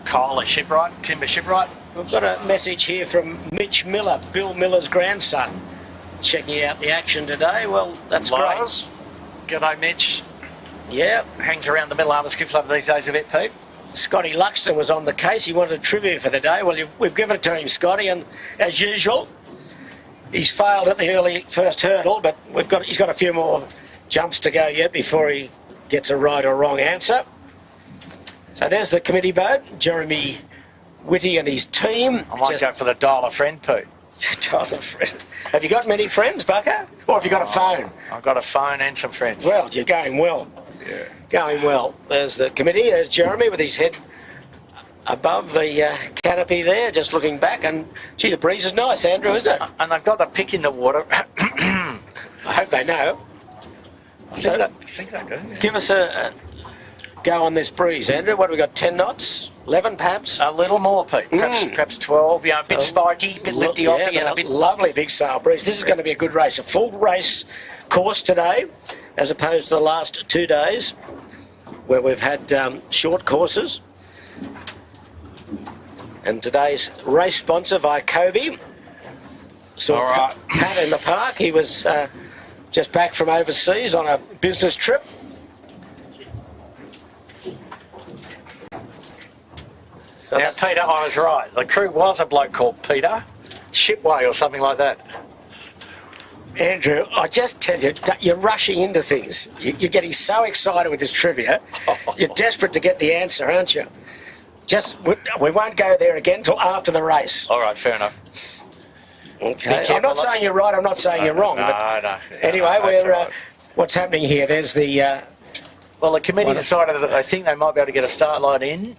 Cole, a shipwright, timber shipwright. We've got a message here from Mitch Miller, Bill Miller's grandson, checking out the action today. Well, that's Lars. Great. G'day, Mitch. Yeah. Hangs around the Middle Harbour Skiff Club these days a bit, Pete. Scotty Luxton was on the case. He wanted a trivia for the day. Well, we've given it to him, Scotty, and as usual, he's failed at the early first hurdle, but he's got a few more jumps to go yet before he gets a right or wrong answer. So there's the committee boat, Jeremy Whitty and his team. I might go for the dial a friend, Pete. Dial a friend. Have you got many friends, Bucko? Or have you got a phone? I've got a phone and some friends. Well, you're going well. Yeah. Going well. There's the committee. There's Jeremy with his head above the canopy there, just looking back. And, gee, the breeze is nice, Andrew, isn't it? And they've got the pick in the water. I hope they know. I think they do. Yeah. Give us a go on this breeze, Andrew. What have we got, 10 knots? 11 perhaps? A little more, Pete. Perhaps 12. Yeah, a bit spiky, a bit lifty offy, and a bit lovely big sail breeze. This is going to be a good race. A full race course today, as opposed to the last 2 days, where we've had short courses. And today's race sponsor, Vycobi. Saw Pat in the park. He was just back from overseas on a business trip. So now, Peter, I was right. The crew was a bloke called Peter Shipway or something like that. Andrew, I just tell you, you're rushing into things. You're getting so excited with this trivia. You're desperate to get the answer, aren't you? We won't go there again until after the race. All right, fair enough. Okay. I'm not saying you're right. I'm not saying you're wrong. No. Anyway, what's happening here? There's the. Well, the committee decided that they think they might be able to get a start line in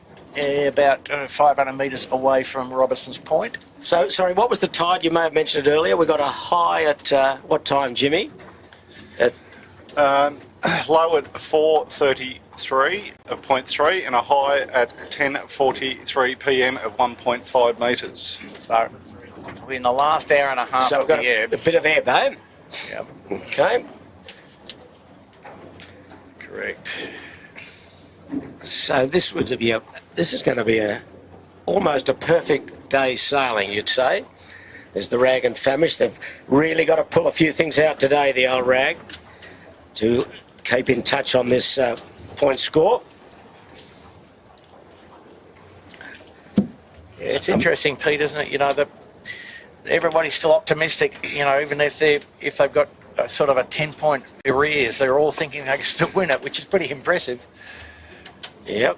about 500 metres away from Robertson's Point. So, sorry, what was the tide? You may have mentioned it earlier. We got a high at what time, Jimmy? Low at 4:33 of 0.3 and a high at 10:43 p.m. of 1.5 metres. So in the last hour and a half so of the ebb. a bit of ebb, eh? Yep. Okay. Correct. So this is going to be almost a perfect day's sailing, you'd say. There's the Rag and Famish. They've really got to pull a few things out today, the old Rag, to keep in touch on this point score. Yeah, it's interesting, Pete, isn't it? You know, everybody's still optimistic. You know, even if they've got a sort of a 10-point arrears, they're all thinking they can still win it, which is pretty impressive. Yep.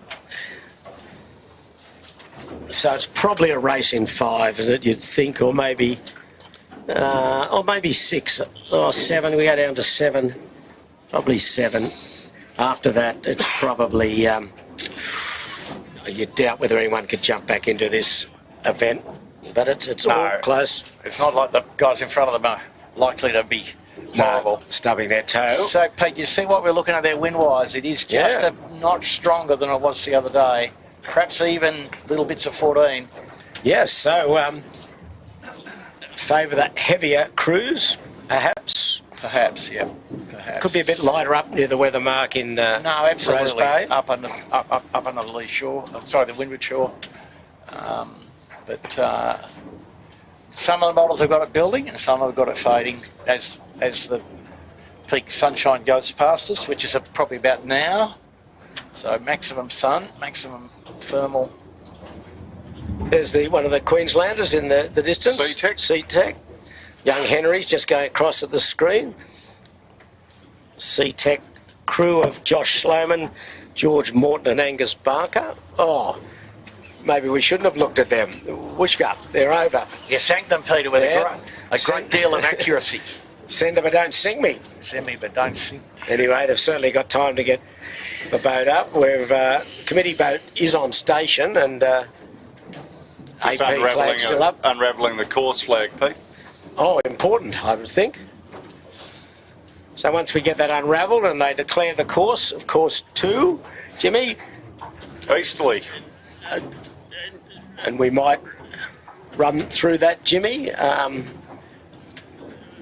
So it's probably a race in 5, isn't it? You'd think, or maybe 6 or 7. We go down to 7, probably 7. After that, it's probably you doubt whether anyone could jump back into this event, but it's all close. It's not like the guys in front of them are likely to be horrible. Stubbing their toe. So, Pete, you see what we're looking at there wind-wise. It is just a notch stronger than it was the other day. Perhaps even little bits of 14. Yes, so favour the heavier cruise. perhaps. Perhaps, yeah. Perhaps. Could be a bit lighter up near the weather mark in No, absolutely. Rose Bay. Up on the lee shore. Sorry, the windward shore. But some of the models have got it building and some have got it fading as the peak sunshine goes past us, which is probably about now. So maximum sun, maximum thermal. There's one of the Queenslanders in the distance. SeaTech. Young Henry's just going across at the screen. SeaTech crew of Josh Sloman, George Morton and Angus Barker. Oh, maybe we shouldn't have looked at them. Whooshka, they're over. You sank them, Peter, with a great deal of accuracy. Send them but don't sing me. Send me but don't sing. Anyway, they've certainly got time to get the boat up. Committee boat is on station and AP flag still up. Unravelling the course flag, Pete. Oh, important, I would think. So once we get that unravelled and they declare the course, of course, 2, Jimmy. Easterly. And we might run through that, Jimmy.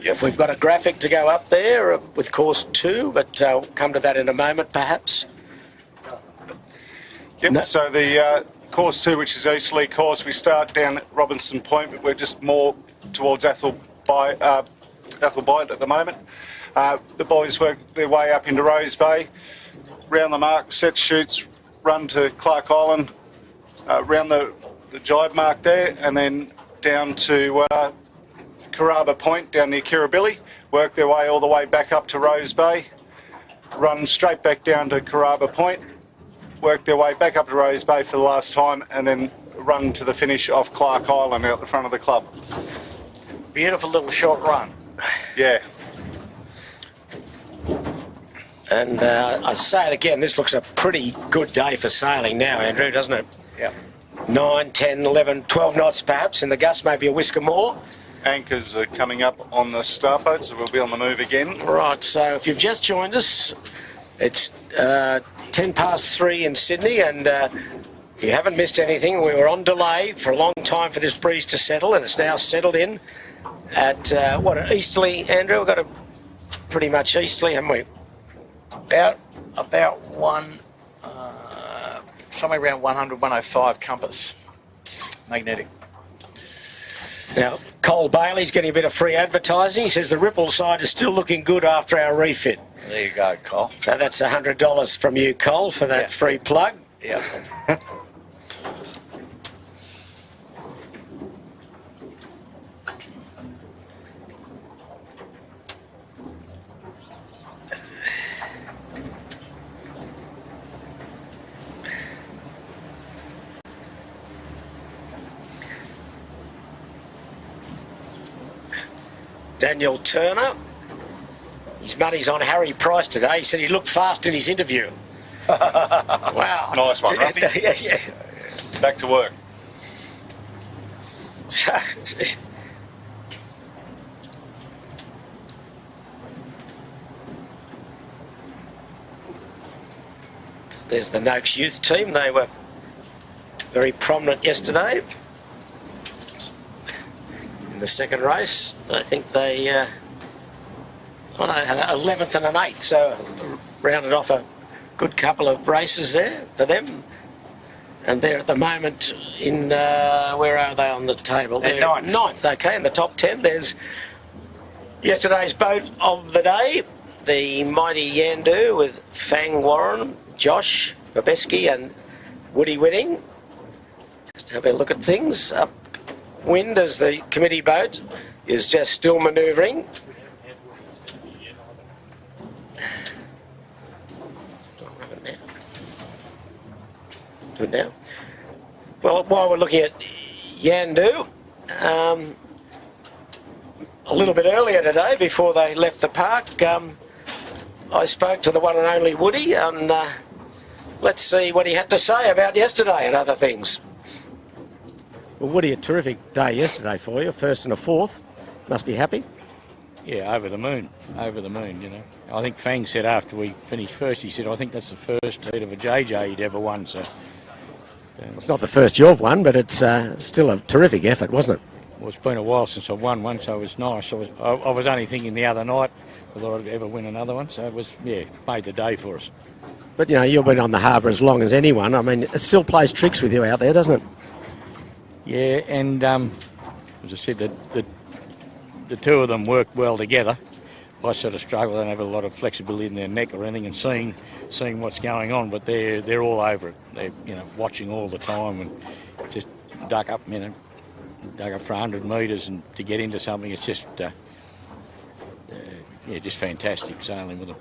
If we've got a graphic to go up there with course 2, but I'll come to that in a moment, perhaps. Yep, no. So the course 2, which is Easterly course, we start down at Robinson Point, but we're just more towards Athelby at the moment. The boys work their way up into Rose Bay, round the mark, set shoots, run to Clark Island, round the jibe mark there, and then down to Carraba Point down near Kirribilli, work their way all the way back up to Rose Bay, run straight back down to Carraba Point, work their way back up to Rose Bay for the last time, and then run to the finish off Clark Island out the front of the club. Beautiful little short run. Yeah. And I say it again, this looks a pretty good day for sailing now, Andrew, doesn't it? Yeah. 9, 10, 11, 12 knots perhaps, in the gust maybe a whisker more. Anchors are coming up on the starboat, so we'll be on the move again. Right, so if you've just joined us, it's 10 past 3 in Sydney, and you haven't missed anything. We were on delay for a long time for this breeze to settle, and it's now settled in at, at easterly, Andrew? We've got a pretty much easterly, haven't we? About somewhere around 100, 105 compass, magnetic. Now, Cole Bailey's getting a bit of free advertising. He says the Ripple side is still looking good after our refit. There you go, Cole. So that's $100 from you, Cole, for that free plug. Yeah. Daniel Turner, his money's on Harry Price today. He said he looked fast in his interview. Wow. Nice one, Ruffy. Yeah. Back to work. There's the Noakes youth team. They were very prominent yesterday. In the second race, I think they had 11th and an 8th, so rounded off a good couple of races there for them. And they're at the moment in, where are they on the table? They're ninth. Okay, in the top 10. There's yesterday's boat of the day, the mighty Yandu with Fang Warren, Josh Babeski and Woody Winning. Just have a look at things. Upwind as the committee boat is just still manoeuvring. Good now. Well, while we're looking at Yandu, a little bit earlier today, before they left the park, I spoke to the one and only Woody, and let's see what he had to say about yesterday and other things. Well, Woody, a terrific day yesterday for you, 1st and a 4th. Must be happy. Yeah, over the moon, you know. I think Fang said after we finished first, he said, I think that's the first heat of a JJ he'd ever won, so... It's not the first you've won, but it's still a terrific effort, wasn't it? Well, it's been a while since I've won one, so it was nice. I was only thinking the other night whether I'd ever win another one, so it was, yeah, made the day for us. But, you know, you've been on the harbour as long as anyone. I mean, it still plays tricks with you out there, doesn't it? Yeah, and as I said, the two of them work well together. I sort of struggle. They don't have a lot of flexibility in their neck or anything, and seeing what's going on. But they're all over it. They're, you know, watching all the time and just dug up for 100 metres and to get into something. It's just just fantastic sailing with them.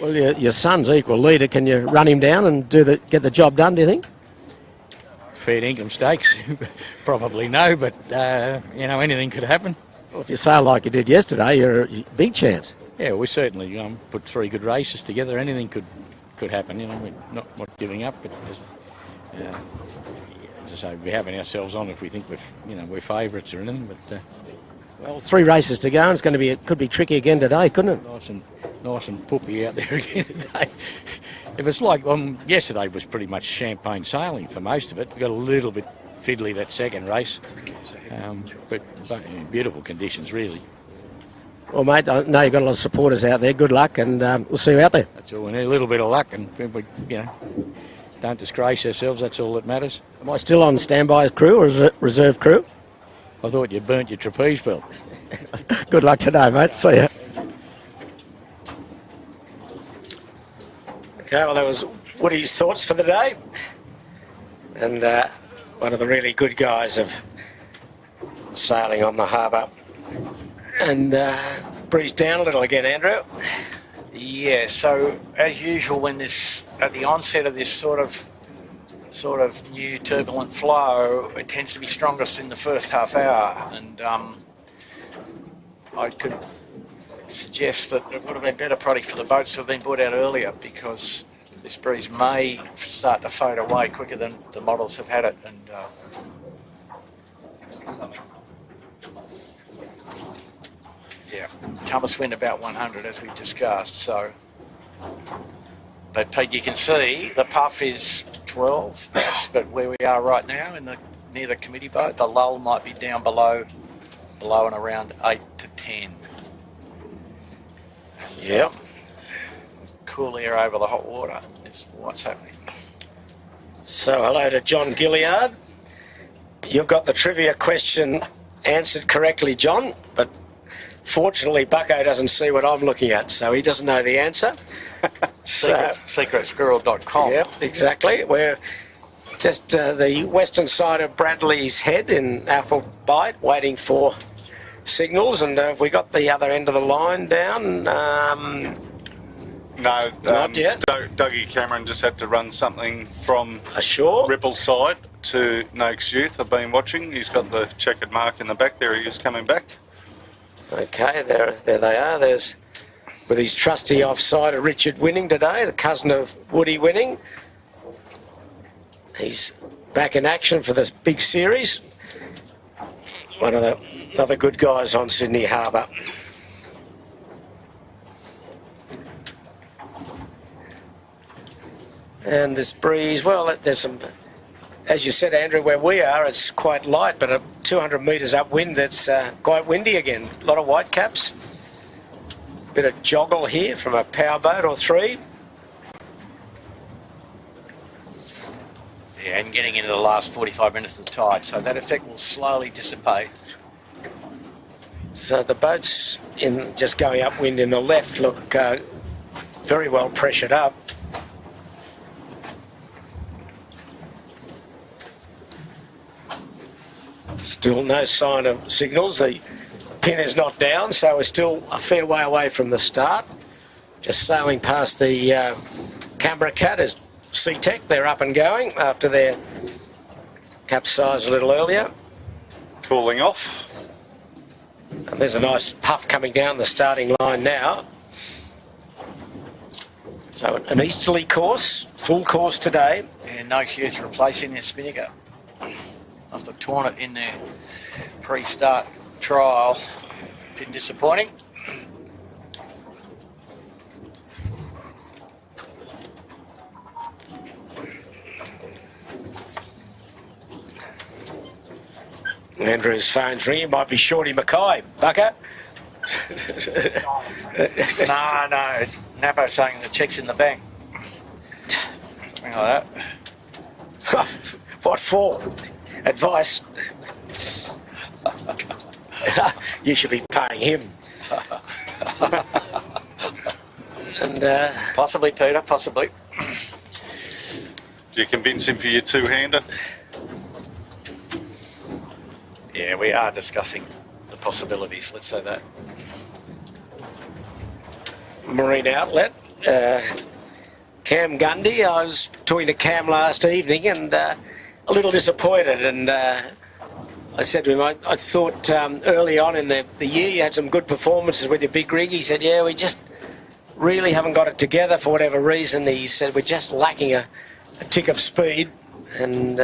Well, your son's equal leader. Can you run him down and get the job done, do you think? Fair income stakes? Probably no, but, anything could happen. Well, if you sail like you did yesterday, you're a big chance. Yeah, we certainly put 3 good races together. Anything could happen. You know, we're not giving up, but as I say, we're having ourselves on if we think we're favourites or anything. But well, 3 races to go, and it's going to be could be tricky again today, couldn't it? Nice and poopy out there again today. It was like yesterday was pretty much champagne sailing for most of it. We got a little bit fiddly that second race, but beautiful conditions really. Well, mate, I know you've got a lot of supporters out there. Good luck, and we'll see you out there. That's all we need, a little bit of luck, and if we don't disgrace ourselves, that's all that matters. Am I still on standby crew or reserve crew? I thought you burnt your trapeze belt. Good luck today, mate. See ya. Okay, well, that was Woody's thoughts for the day. And one of the really good guys of sailing on the harbour. And breeze down a little again, Andrew. Yeah, so as usual, when at the onset of this sort of new turbulent flow, it tends to be strongest in the first half hour, and I could suggest that it would have been better probably for the boats to have been brought out earlier, because this breeze may start to fade away quicker than the models have had it. And yeah, compass wind about 100 as we've discussed. So, but Pete, you can see the puff is 12, but where we are right now near the committee boat, the lull might be down below and around 8 to 10. Yep. Cool air over the hot water is what's happening. So hello to John Gilliard. You've got the trivia question answered correctly, John, but fortunately Bucko doesn't see what I'm looking at, so he doesn't know the answer. Secretsquirrel.com. Yep, exactly. We're just the western side of Bradley's Head in Athelbite, waiting for signals. And have we got the other end of the line down? No, not yet. Dougie Cameron just had to run something from ashore, Ripple side to Noakes Youth. I've been watching. He's got the checkered mark in the back there. He is coming back. Okay, there they are. There's with his trusty offside of Richard winning today, the cousin of Woody winning. He's back in action for this big series. One of the other good guys on Sydney Harbour. And this breeze, well, there's some, as you said, Andrew, where we are, it's quite light, but at 200 metres upwind, it's quite windy again. A lot of white caps. Bit of joggle here from a powerboat or 3. Yeah, and getting into the last 45 minutes of the tide, so that effect will slowly dissipate. So the boats just going upwind in the left look very well pressured up. Still no sign of signals. The pin is not down, so we're still a fair way away from the start. Just sailing past the Canberra Cat is SeaTech. They're up and going after their capsize a little earlier. Cooling off. And there's a nice puff coming down the starting line now. So an easterly course, full course today. And Noakes Youth replacing their spinnaker. Must have torn it in their pre-start trial. A bit disappointing. Andrew's phone's ringing. Might be Shorty Mackay. Bucker? No, it's Napo saying the check's in the bank. Something like that. What for? Advice? You should be paying him. And possibly, Peter, possibly. Do you convince him for your two-hander? Yeah, we are discussing the possibilities, let's say that. Marine outlet. Cam Gundy. I was talking to Cam last evening and a little disappointed. And I said to him, I thought early on in the year you had some good performances with your big rig. He said, yeah, we just really haven't got it together for whatever reason. He said, we're just lacking a tick of speed. And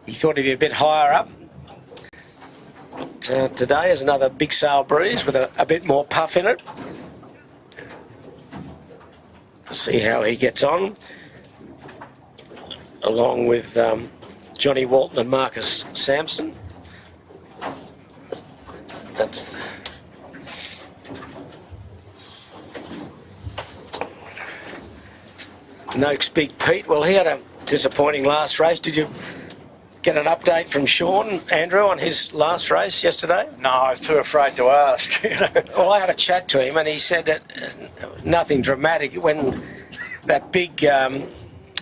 he thought he'd be a bit higher up. But today is another big sail breeze with a bit more puff in it. See how he gets on, along with Johnny Walton and Marcus Sampson. That's Noakes Big Pete. Well, he had a disappointing last race. Did you get an update from Sean, Andrew, on his last race yesterday? No, I was too afraid to ask. Well, I had a chat to him and he said that nothing dramatic. When that big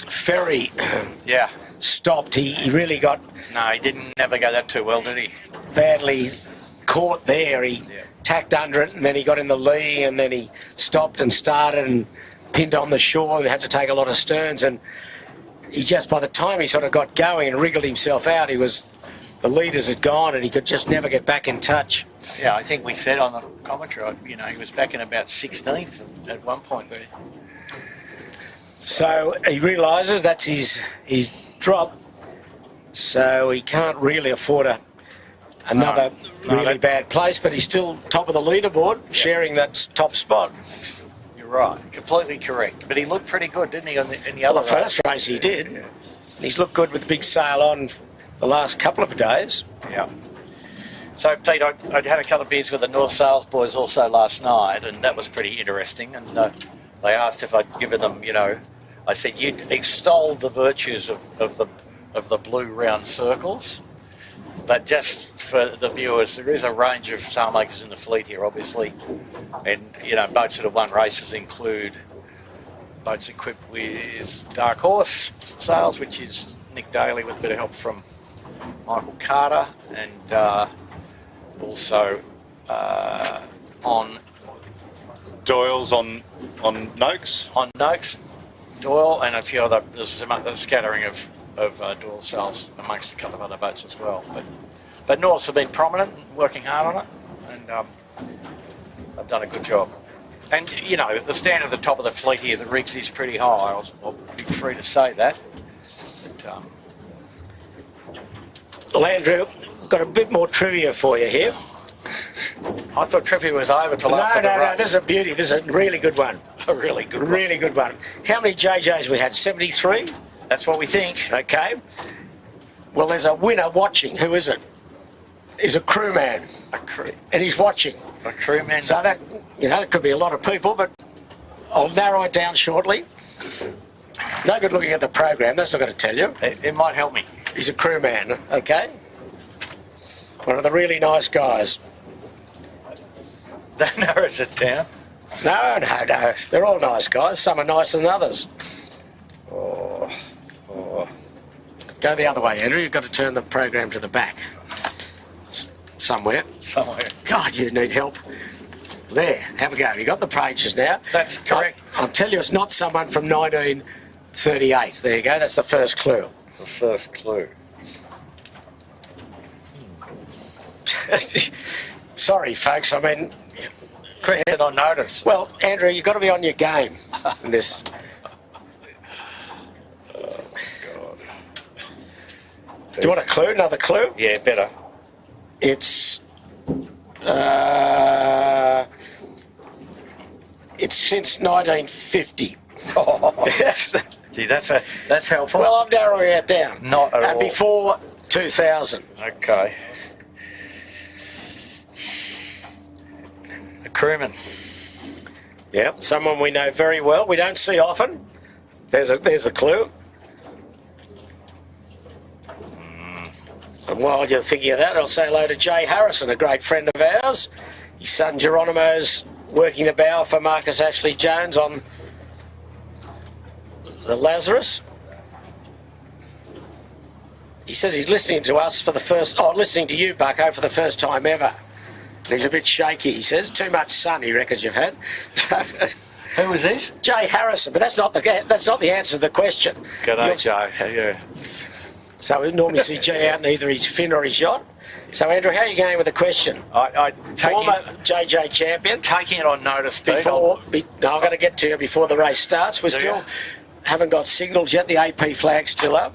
ferry stopped, he really got... No, he didn't never go that too well, did he? Badly caught there. He tacked under it and then he got in the lee and then he stopped and started and pinned on the shore and had to take a lot of sterns, and he just, by the time he sort of got going and wriggled himself out, the leaders had gone and he could just never get back in touch. Yeah, I think we said on the commentary, he was back in about 16th at one point there. So he realises that's his drop, so he can't really afford another really bad place, but he's still top of the leaderboard, sharing that top spot. You're right, completely correct. But he looked pretty good, didn't he, in the other race? First race he did. Yeah. He's looked good with the big sail on the last couple of days. Yeah. So, Pete, I'd had a couple of beers with the North Sales boys also last night, and that was pretty interesting. And they asked if I'd given them, I said you'd extolled the virtues of the blue round circles. But just for the viewers, there is a range of sailmakers in the fleet here, obviously. And, boats that have won races include boats equipped with Dark Horse sails, which is Nick Daly with a bit of help from Michael Carter, and also on Doyle's on Noakes. On Noakes, Doyle, and a few other. There's some other scattering of Doyle sails amongst a couple of other boats as well. But Norths have been prominent, working hard on it, and they've done a good job. And the standard at the top of the fleet here, the rigs is pretty high. I'll be free to say that. But, well, Andrew, got a bit more trivia for you here. I thought trivia was over till after the race. No, this is a beauty. This is a really good one. A really good one. Really good one. How many JJs we had? 73? That's what we think. Okay. Well, there's a winner watching. Who is it? He's a crewman. And he's watching. A crewman. So that, it could be a lot of people, but I'll narrow it down shortly. No good looking at the program. That's not going to tell you. It might help me. He's a crewman, okay? One of the really nice guys. That narrows it down. No. They're all nice guys. Some are nicer than others. Go the other way, Andrew. You've got to turn the program to the back. Somewhere. God, you need help. There, have a go. You got the pages now. That's correct. I'll tell you, it's not someone from 1938. There you go. That's the first clue. The first clue. Sorry, folks. I mean, question on notice. Well, Andrew, you've got to be on your game in this. Oh, God. Do you want a clue? Another clue? Yeah, better. It's since 1950. Gee, that's helpful. Well, I'm narrowing it down. Not at all. And before 2,000. Okay. A crewman. Yep, someone we know very well. We don't see often. There's a clue. And while you're thinking of that, I'll say hello to Jay Harrison, a great friend of ours. His son Geronimo's working the bow for Marcus Ashley Jones on the Lazarus. He says he's listening to us for the first... Oh, listening to you, Bucko, for the first time ever. And he's a bit shaky, he says. Too much sun, he reckons you've had. Who was this? Jay Harrison, but that's not the answer to the question. G'day, Jay. Yeah. So we normally see Jay out in either his fin or his yacht. So, Andrew, how are you going with the question? Former JJ champion. Taking it on notice, Pete. No, I'm going to get to you before the race starts. We still haven't got signals yet. The AP flag's still up.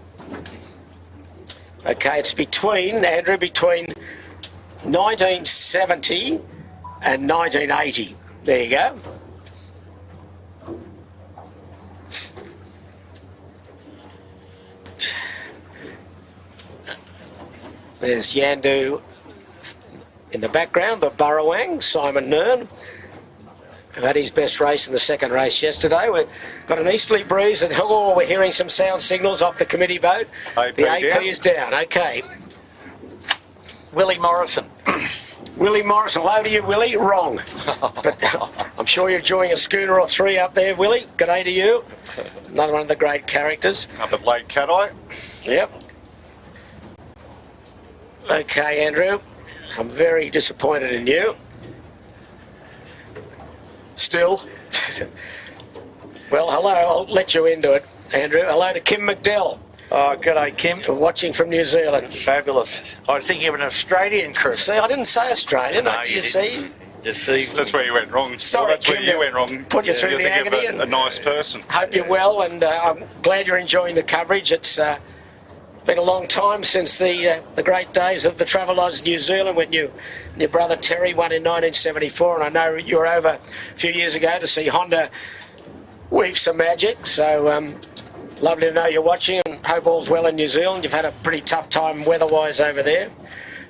Okay, it's between 1970 and 1980. There you go. There's Yandu in the background, the Burrowang, Simon Nern, who had his best race in the second race yesterday. We've got an easterly breeze and we're hearing some sound signals off the committee boat. The AP is down, okay. Willie Morrison. Willie Morrison, hello to you, Willie. Wrong. But I'm sure you're enjoying a schooner or three up there, Willie. G'day to you. Another one of the great characters. Up at Lake Cat-Eye. Yep. Okay, Andrew, I'm very disappointed in you. Still. Well, hello, I'll let you into it, Andrew. Hello to Kim McDell. Oh, g'day, Kim. Watching from New Zealand. Fabulous. I was thinking of an Australian crew. See, I didn't say Australian. No, you see? Deceived. That's where you went wrong. Sorry, that's where you went wrong. Put you through the agony. A nice person. Hope you're well, and I'm glad you're enjoying the coverage. It's been a long time since the great days of the Travelodge New Zealand when you and your brother Terry won in 1974, and I know you were over a few years ago to see Honda weave some magic. So lovely to know you're watching, and hope all's well in New Zealand. You've had a pretty tough time weather-wise over there.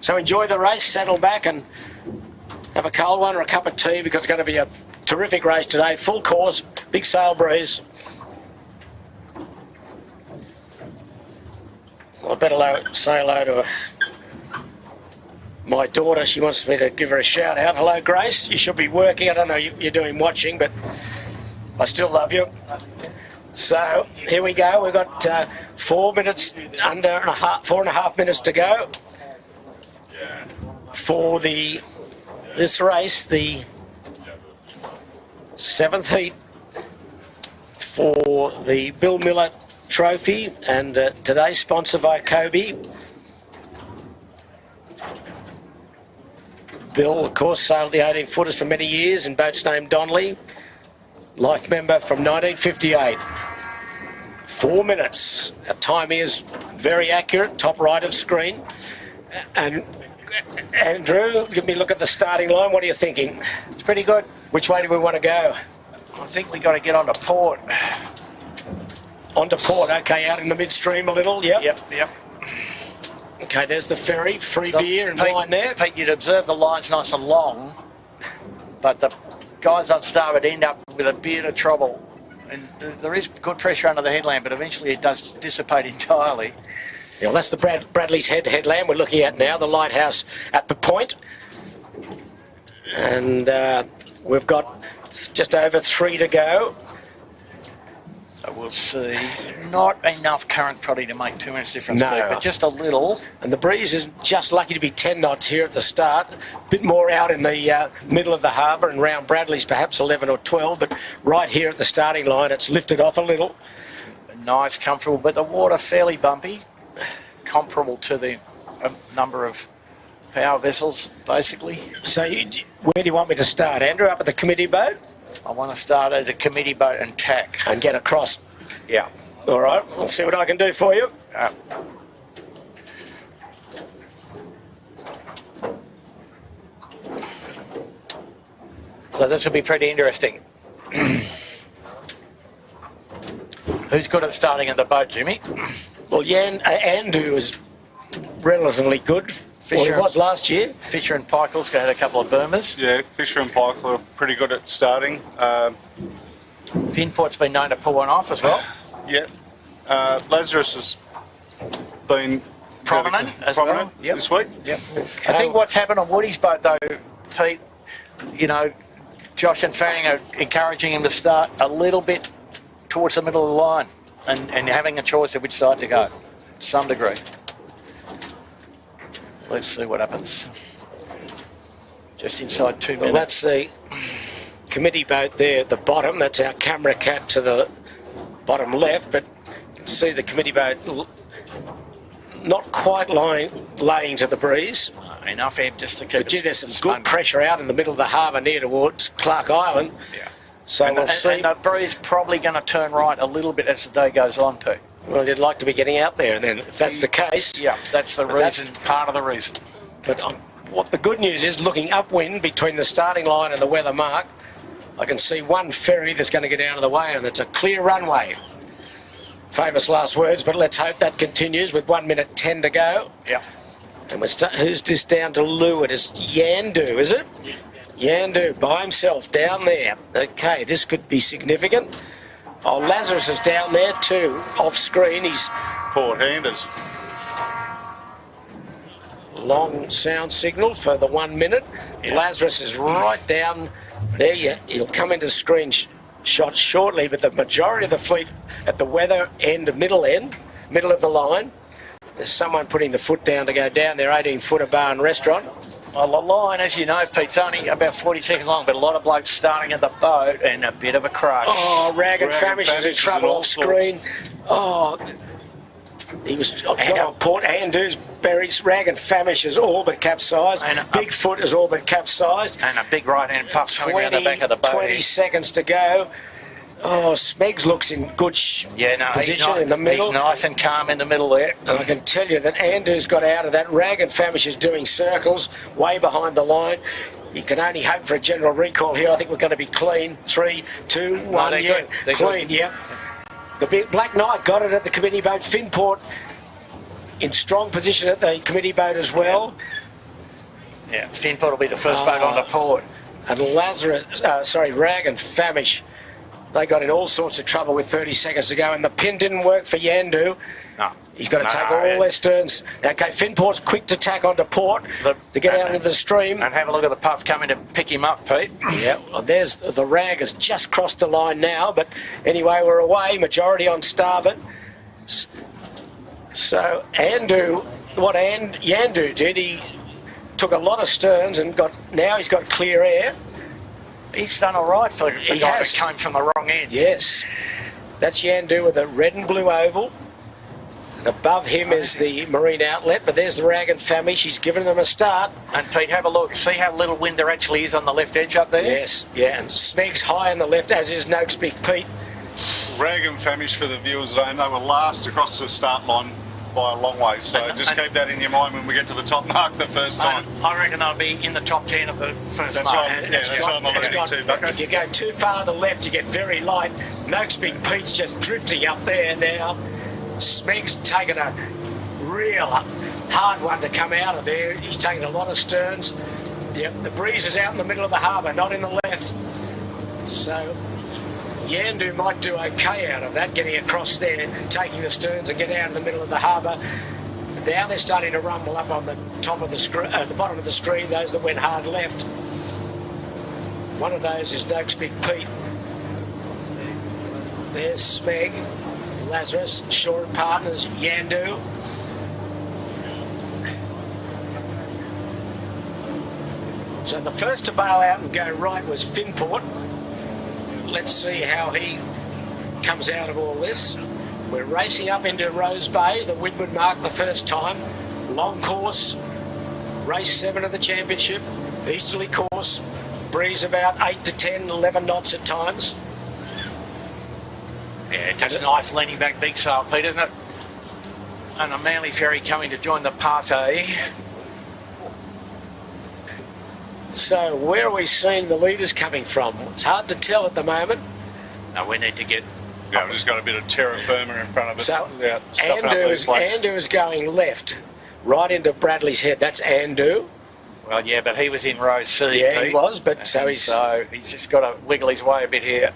So enjoy the race, settle back and have a cold one or a cup of tea, because it's going to be a terrific race today. Full course, big sail breeze. I better say hello to my daughter. She wants me to give her a shout out. Hello, Grace. You should be working. I don't know you're doing watching, but I still love you. So here we go. We've got 4 minutes, 4.5 minutes to go for this race, the 7th heat for the Bill Miller Trophy, and today sponsored by Kobe. Bill, of course, sailed the 18-footers for many years in boats named Donnelly. Life member from 1958. 4 minutes. Our time is very accurate, top right of screen. And Andrew, give me a look at the starting line. What are you thinking? It's pretty good. Which way do we want to go? I think we got to get onto port. Onto port, okay, out in the midstream a little, yep. Yep. Okay, there's the ferry, free beer and wine there. Pete, you'd observe the line's nice and long, but the guys on starboard end up with a bit of trouble. And there is good pressure under the headland, but eventually it does dissipate entirely. Yeah, well, that's the Bradley's headland we're looking at now, the lighthouse at the point. And we've got just over 3 to go. So we'll see. Not enough current probably to make too much difference. No. But just a little. And the breeze is just lucky to be 10 knots here at the start. A bit more out in the middle of the harbour, and round Bradley's perhaps 11 or 12. But right here at the starting line, it's lifted off a little. Nice, comfortable, but the water fairly bumpy. Comparable to the number of power vessels, basically. So where do you want me to start, Andrew? Up at the committee boat? I want to start at the committee boat and tack. And get across. Yeah. All right, I'll see what I can do for you. So this will be pretty interesting. Who's good at starting in the boat, Jimmy? Well, Andrew is relatively good. What it was last year. Fisher and Pike's had a couple of boomers. Yeah, Fisher and Pike are pretty good at starting. Finport's been known to pull one off as well. Yeah. Lazarus has been Prominent as well. Yep. This week. Yep. I think what's happened on Woody's boat though, Pete, you know, Josh and Fanning are encouraging him to start a little bit towards the middle of the line and having a choice of which side to go, to some degree. Let's see what happens. Just inside 2 minutes. Well, that's the committee boat there at the bottom. That's our camera cat to the bottom left, but you can see the committee boat not quite laying to the breeze. Enough ebb just to keep but gee, there's some good pressure out in the middle of the harbour near towards Clark Island. Yeah. So we'll see. And the breeze probably going to turn right a little bit as the day goes on, Pete. Well, you'd like to be getting out there, and then if that's the case... Yeah, that's the reason, part of the reason. But what the good news is, looking upwind between the starting line and the weather mark, I can see one ferry that's going to get out of the way, and it's a clear runway. Famous last words, but let's hope that continues with 1 minute 10 to go. Yeah. And who's this down to leeward? It's Yandu, is it? Yeah. Yandu by himself down there. Okay, this could be significant. Oh, Lazarus is down there too, off screen. He's Port Handers. Long sound signal for the 1 minute. Yeah. Lazarus is right down there. Yeah, he'll come into screen shot shortly, but the majority of the fleet at the weather end, middle of the line. There's someone putting the foot down to go down there, 18-footer bar and restaurant. Well, the line, as you know, Pete's only about 40 seconds long, but a lot of blokes starting at the boat and a bit of a crush. Oh, Rag Famish is in trouble off screen. Oh, he was on port. Andrews, Berries, Rag Famish is all but capsized. And Bigfoot is all but capsized. And a big right-hand puff coming around the back of the boat. 20 seconds to go. Oh, Smegs looks in good position in the middle. He's nice and calm in the middle there. And I can tell you that Andrews got out of that. Rag Famish is doing circles way behind the line. You can only hope for a general recall here. I think we're going to be clean. 3, 2, 1. Yeah, clean. Yep. The big Black Knight got it at the committee boat. Finport in strong position at the committee boat as well. Yeah, Finport will be the first boat on the port. And Rag Famish. They got in all sorts of trouble with 30 seconds to go, and the pin didn't work for Yandu. No. He's got to take all their sterns. Okay, Finport's quick to tack onto port to get out into the stream. And have a look at the puff coming to pick him up, Pete. Yeah, well, there's the Rag has just crossed the line now, but anyway, we're away, majority on starboard. So Yandu did, he took a lot of sterns and now he's got clear air. He's done all right for the guy that came from the wrong end. Yes. That's Yandu with a red and blue oval. And above him is the marine outlet, but there's the Rag Famish. She's given them a start. And Pete, have a look. See how little wind there actually is on the left edge up there? Yes, yeah. And Smeg's high on the left, as is Noakes Big Pete. Rag Famish, for the viewers at home, they were last across the start line by a long way, so just keep that in your mind when we get to the top mark the first time. I reckon they'll be in the top 10 of the first mark. If you go too far to the left, you get very light. Noakes Big Pete's just drifting up there now. Smeg's taken a real hard one to come out of there. He's taken a lot of sterns. Yep, the breeze is out in the middle of the harbour, not in the left. So Yandu might do okay out of that, getting across there, taking the sterns and get out in the middle of the harbour. Now they're starting to rumble up on the top of the screen, the bottom of the screen, those that went hard left. One of those is Noakes Big Pete. There's Smeg, Lazarus, Shore and Partners, Yandu. So the first to bail out and go right was Finport. Let's see how he comes out of all this. We're racing up into Rose Bay, the windward mark the first time. Long course, race 7 of the championship, easterly course, breeze about 8 to 10, 11 knots at times. Yeah, just nice leaning back big sail, Pete, isn't it? And a Manly ferry coming to join the party. So where are we seeing the leaders coming from? It's hard to tell at the moment. No, we need to get... Yeah, we've just got a bit of terra firma in front of us. So Andrew is going left. right into Bradley's head. That's Andu. Well, yeah, but he was in row C. Yeah, Pete. he was, but so he's just got to wiggle his way a bit here.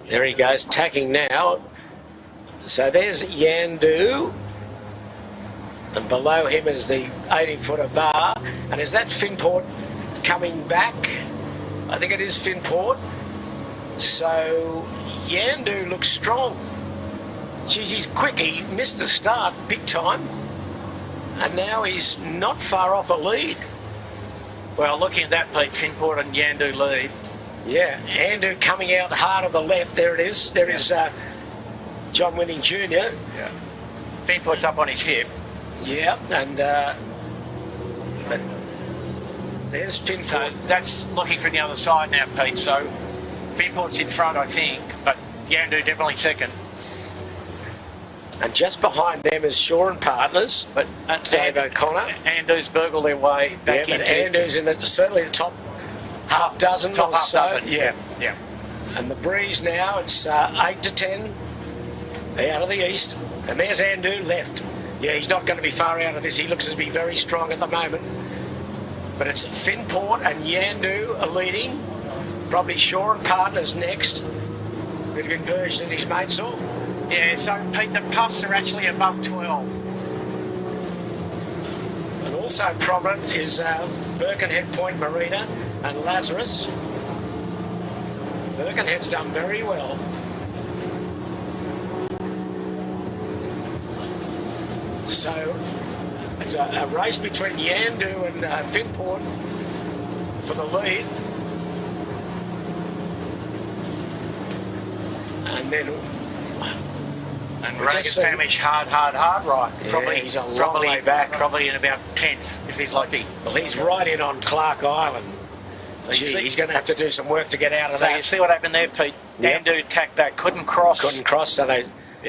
There he goes, tacking now. So there's Yandu. And below him is the 80-footer bar. And is that Finport coming back? I think it is Finport. So Yandu looks strong. Geez, he's quick. He missed the start big time. And now he's not far off a lead. Well, looking at that, Pete, Finport and Yandu lead. Yeah, Yandu coming out hard of the left. There it is. There is John Winning Jr. Yeah. Finport's up on his hip. Yeah, and but there's Finport. So that's looking from the other side now, Pete. So Finport's in front, I think, but Yandu definitely second. And just behind them is Shaw and Partners, but Dave O'Connor. Andu's burgled their way back in. into... Andu's in certainly the top half dozen top or half so. dozen, yeah. And the breeze now, it's 8 to 10 out of the east. And there's Andu left. Yeah, he's not going to be far out of this. He looks to be very strong at the moment. But it's Finport and Yandu are leading. Probably Shaw and Partners next. Bit of inversion in his mainsail. Yeah, so Pete, the puffs are actually above 12. And also prominent is Birkenhead Point Marina and Lazarus. Birkenhead's done very well. So it's a race between Yandu and Finport for the lead. And then Reagan Famish hard right. Yeah, Probably he's a long way back. Probably in about 10th if he's lucky. Well, he's right in on Clark Island. Gee, he's going to have to do some work to get out of that. So you see what happened there, Pete? Yep. Yandu tacked back, couldn't cross, so they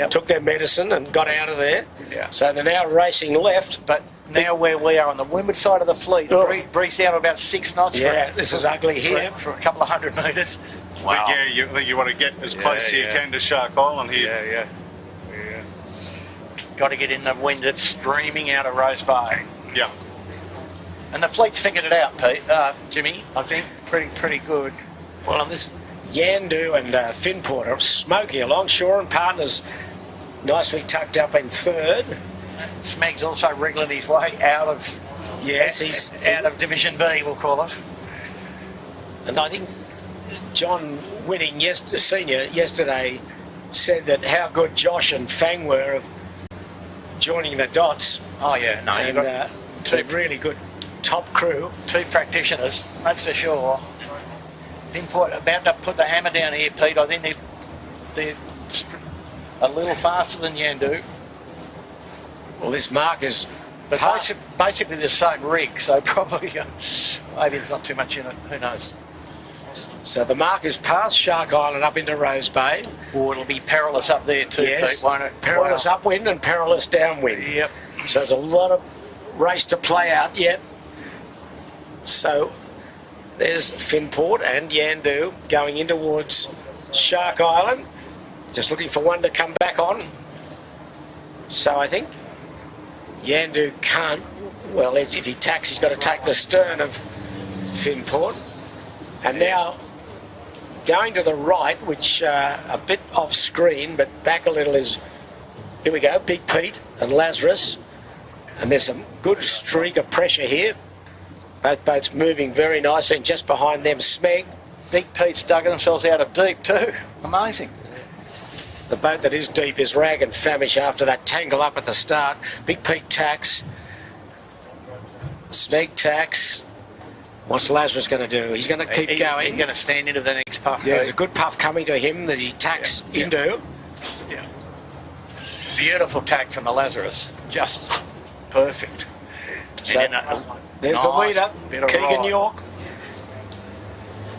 took their medicine and got out of there. Yeah. So they're now racing left. But now where we are on the windward side of the fleet, breeze down to about 6 knots. Yeah, this is ugly here. For a couple of 100 metres. Wow. But yeah, you want to get as close as you can to Shark Island here. Yeah. Got to get in the wind that's streaming out of Rose Bay. Yeah. And the fleet's figured it out, Pete. Jimmy, I think pretty good. Well, this Yandu and Finport are smoking along. Shaw and Partners nicely tucked up in third. Smeg's also wriggling his way out of he's out of Division B, we'll call it. And I think John Winning, Senior, yesterday said that how good Josh and Fang were of joining the dots. Oh yeah, no, and, you've got two really good top crew. 2 practitioners, that's for sure. Finport about to put the hammer down here, Pete. I think they're a little faster than Yandu. Well, this mark is basically the same rig, so probably maybe there's not too much in it. Who knows? So the mark is past Shark Island up into Rose Bay. Oh, it'll be perilous up there too, yes, Pete, won't it? Perilous upwind and perilous downwind. Yep. So there's a lot of race to play out yet. So there's Finport and Yandu going in towards Shark Island. Just looking for one to come back on. So I think Yandu can't. Well, if he tacks, he's got to take the stern of Finport. And now going to the right, which a bit off screen, but back a little is, here we go, Big Pete and Lazarus. And there's some good streak of pressure here. Both boats moving very nicely, and just behind them, Smeg. Big Pete's dug themselves out of deep too. Amazing. The boat that is deep is Rag and Famish after that tangle up at the start. Big Pete tacks. Smeg tacks. What's Lazarus going to do? He's going to keep going. He's going to stand into the next puff. Yeah, there's a good puff coming to him that he tacks into. Yeah. Beautiful tack from the Lazarus. Just perfect. So there's the leader, Keegan York.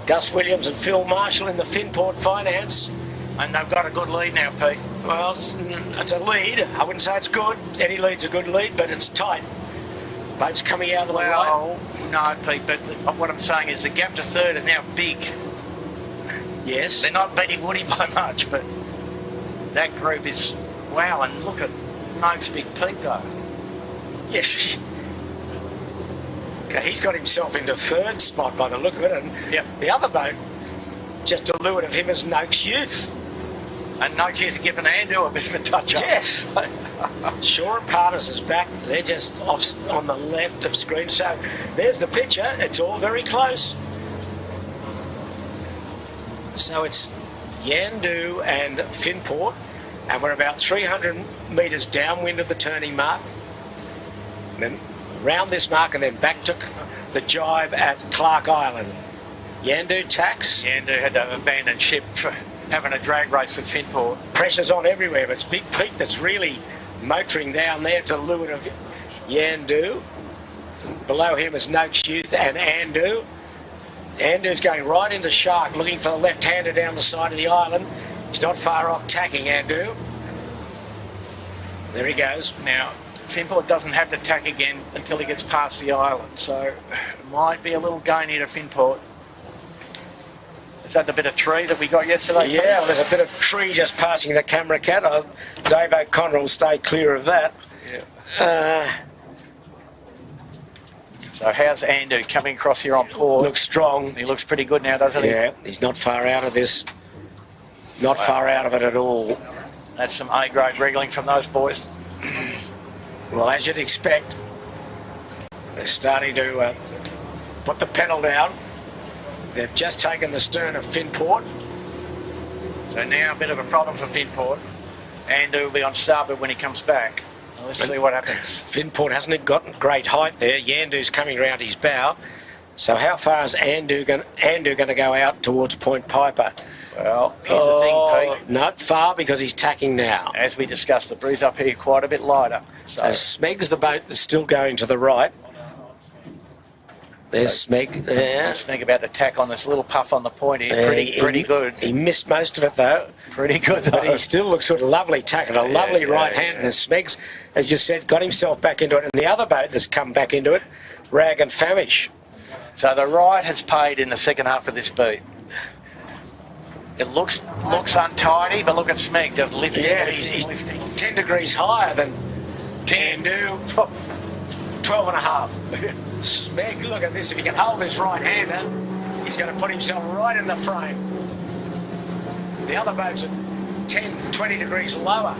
Gus Williams and Phil Marshall in the Finport Finance. And they've got a good lead now, Pete. Well, it's a lead. I wouldn't say it's good. Any lead's a good lead, but it's tight. Boats coming out of the right. No, Pete, but what I'm saying is the gap to third is now big. Yes. They're not beating Woody by much, but that group is... Wow, and look at Noakes Big Pete, though. Yes. Okay, he's got himself into third spot by the look of it, and the other boat, just to leeward of him, is Noakes Youth. And Noakes Youth given Andrew a bit of a touch up. Yes. Shaw and Partners is back. They're just off on the left of screen. So there's the picture. It's all very close. So it's Yandu and Finport, and we're about 300 metres downwind of the turning mark. And then around this mark and then back to the jibe at Clark Island. Yandu tacks. Yandu had to abandon ship for having a drag race with Finport. Pressure's on everywhere, but it's Big Peak that's really motoring down there to leeward of Yandu. Below him is Noakes Youth and Andu. Andu's going right into Shark, looking for the left-hander down the side of the island. He's not far off tacking Andu. There he goes. Now, Finport doesn't have to tack again until he gets past the island, so it might be a little gain here to Finport. Is that the bit of tree that we got yesterday? Yeah, well, there's a bit of tree just passing the camera cat. Dave O'Connor will stay clear of that. Yeah. So how's Andu coming across here on port? Looks strong. He looks pretty good now, doesn't he? Yeah, he's not far out of this. Not far out of it at all. That's some A-grade wriggling from those boys. Well, as you'd expect, they're starting to put the pedal down. They've just taken the stern of Finport. So now a bit of a problem for Finport. Andu will be on starboard when he comes back. Let's see what happens. Finport hasn't got great height there. Yandu's coming around his bow. So how far is Andu going to go out towards Point Piper? Well, here's the thing, Pete. Not far because he's tacking now. As we discussed, the breeze up here quite a bit lighter. So Smeg's the boat that's still going to the right. There's Smeg there. Smeg about to tack on this little puff on the point here. Pretty good. He missed most of it though. Pretty good though. But he still looks good. A lovely tack and a lovely right hand. And Smeg's, as you said, got himself back into it. And the other boat that's come back into it, Rag and Famish. So the right has paid in the second half of this beat. It looks untidy, but look at Smeg just lifting. Yeah, he's lifting. 10 degrees higher than Andu. 12 and a half. Smeg, look at this. If he can hold this right-hander, he's going to put himself right in the frame. The other boats are 10, 20 degrees lower.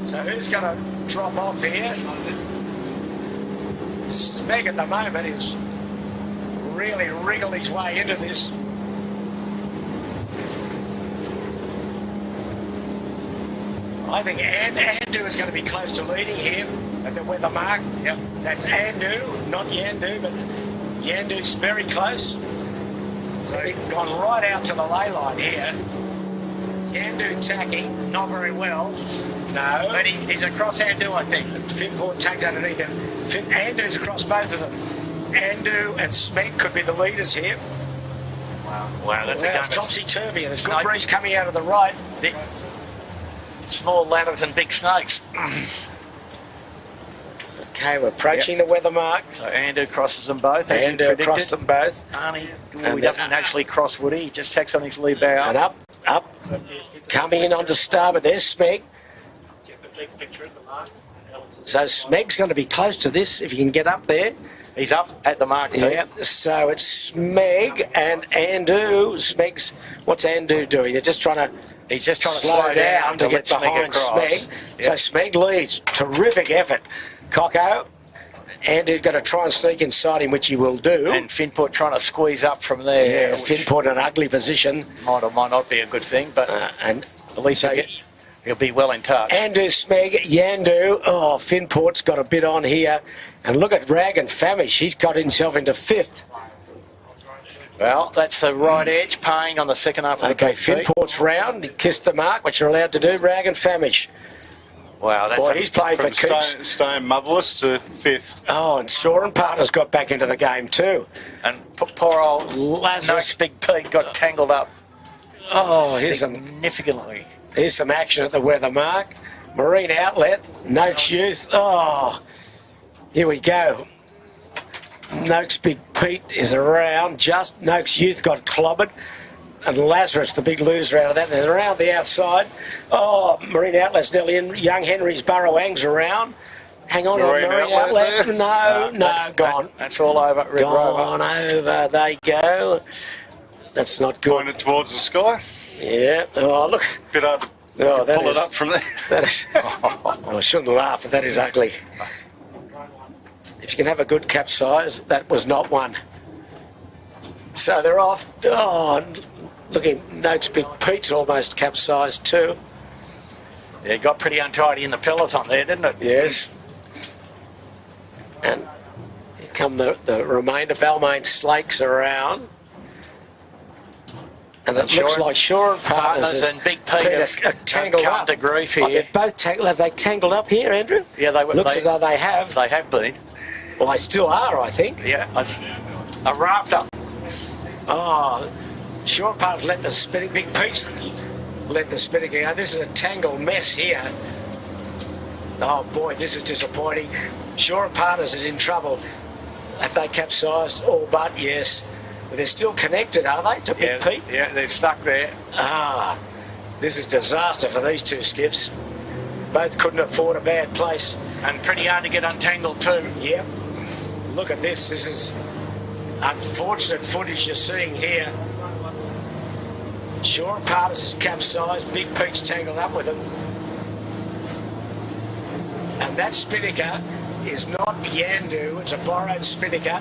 So who's going to drop off here? Smeg at the moment is really wriggled his way into this. I think Andu is going to be close to leading here at the weather mark. Yep. That's Andu, not Yandu, but Yandu's very close. So he's gone right out to the ley line here. Yandu tacking, not very well. No. But he's across Andu, I think. Finport tags underneath him. Andu's across both of them. Andu and Smeg could be the leaders here. Wow, that's a game. It's topsy-turvy, and there's good breeze coming out of the right. Small ladders and big snakes. Okay, we're approaching the weather mark. So Andu crosses them both. Andu across them both. Arnie, he doesn't actually cross, would he? He just tacks on his lee bow. And up. Coming in onto starboard. There's Smeg. So Smeg's going to be close to this if he can get up there. He's up at the mark. Yeah, so it's Smeg and Andu. Smeg's, what's Andu doing? They're just trying to... He's just trying to slow down to get behind Smeg. Yep. So Smeg leads. Terrific effort. Cocko. Andu's going to try and sneak inside him, which he will do. And Finport trying to squeeze up from there. Yeah, Finport in an ugly position. Might or might not be a good thing, but and at least he'll be well in touch. Andu, Smeg, Yandu. Oh, Finport's got a bit on here. And look at Rag and Famish. He's got himself into fifth. Well, that's the right edge paying on the second half of the beat. Finport's round. He kissed the mark, which you're allowed to do. Rag and Famish. Wow, that's he's playing for keeps. Stone motherless to fifth. Oh, and Shaw and Partners got back into the game too. And poor old Lazarus Big Pete got tangled up. Oh, significantly. Here's some action at the weather mark. Marine Outlet, Noakes Youth. Oh, here we go. Noakes Big Pete is around. Just Noakes Youth got clobbered. And Lazarus, the big loser out of that. They're around the outside. Oh, Marine Outlet's nearly in. Young Henry's Burrowang's around. Hang on to a Marine marine outlet outlet. there. No, gone. That's all over. Red Gone Rover. over. They go. That's not good. Pointed towards the sky. Yeah. Oh, look. Bit hard to Oh, that pull is. it up from there. That is. Oh, I shouldn't laugh, but that is ugly. If you can have a good capsize, that was not one. So they're off. Oh, looking. Noakes Big Pete's almost capsized too. Yeah, it got pretty untidy in the peloton there, didn't it? Yes. And here come the remainder. Balmain Slakes around. And it looks like Shaw and Partners and Big Pete have tangled come up. to grief Oh, here. they've both tangled. Have they tangled up here, Andrew? Yeah, they were. Looks as though they have. They have been. Well, they still are, I think. Yeah, a raft up. Oh, Shaw and Partners let the spinning. Big Pete let the spinning go. This is a tangled mess here. Oh boy, this is disappointing. Shaw and Partners is in trouble. Have they capsized? All but yes. But they're still connected, are they, to Big Pete? Yeah, they're stuck there. Ah, this is disaster for these two skiffs. Both couldn't afford a bad place. And pretty hard to get untangled too. Yep. Look at this. This is unfortunate footage you're seeing here. Shaw and Partners is capsized. Big Pete's tangled up with him. And that spinnaker is not Yandu. It's a borrowed spinnaker.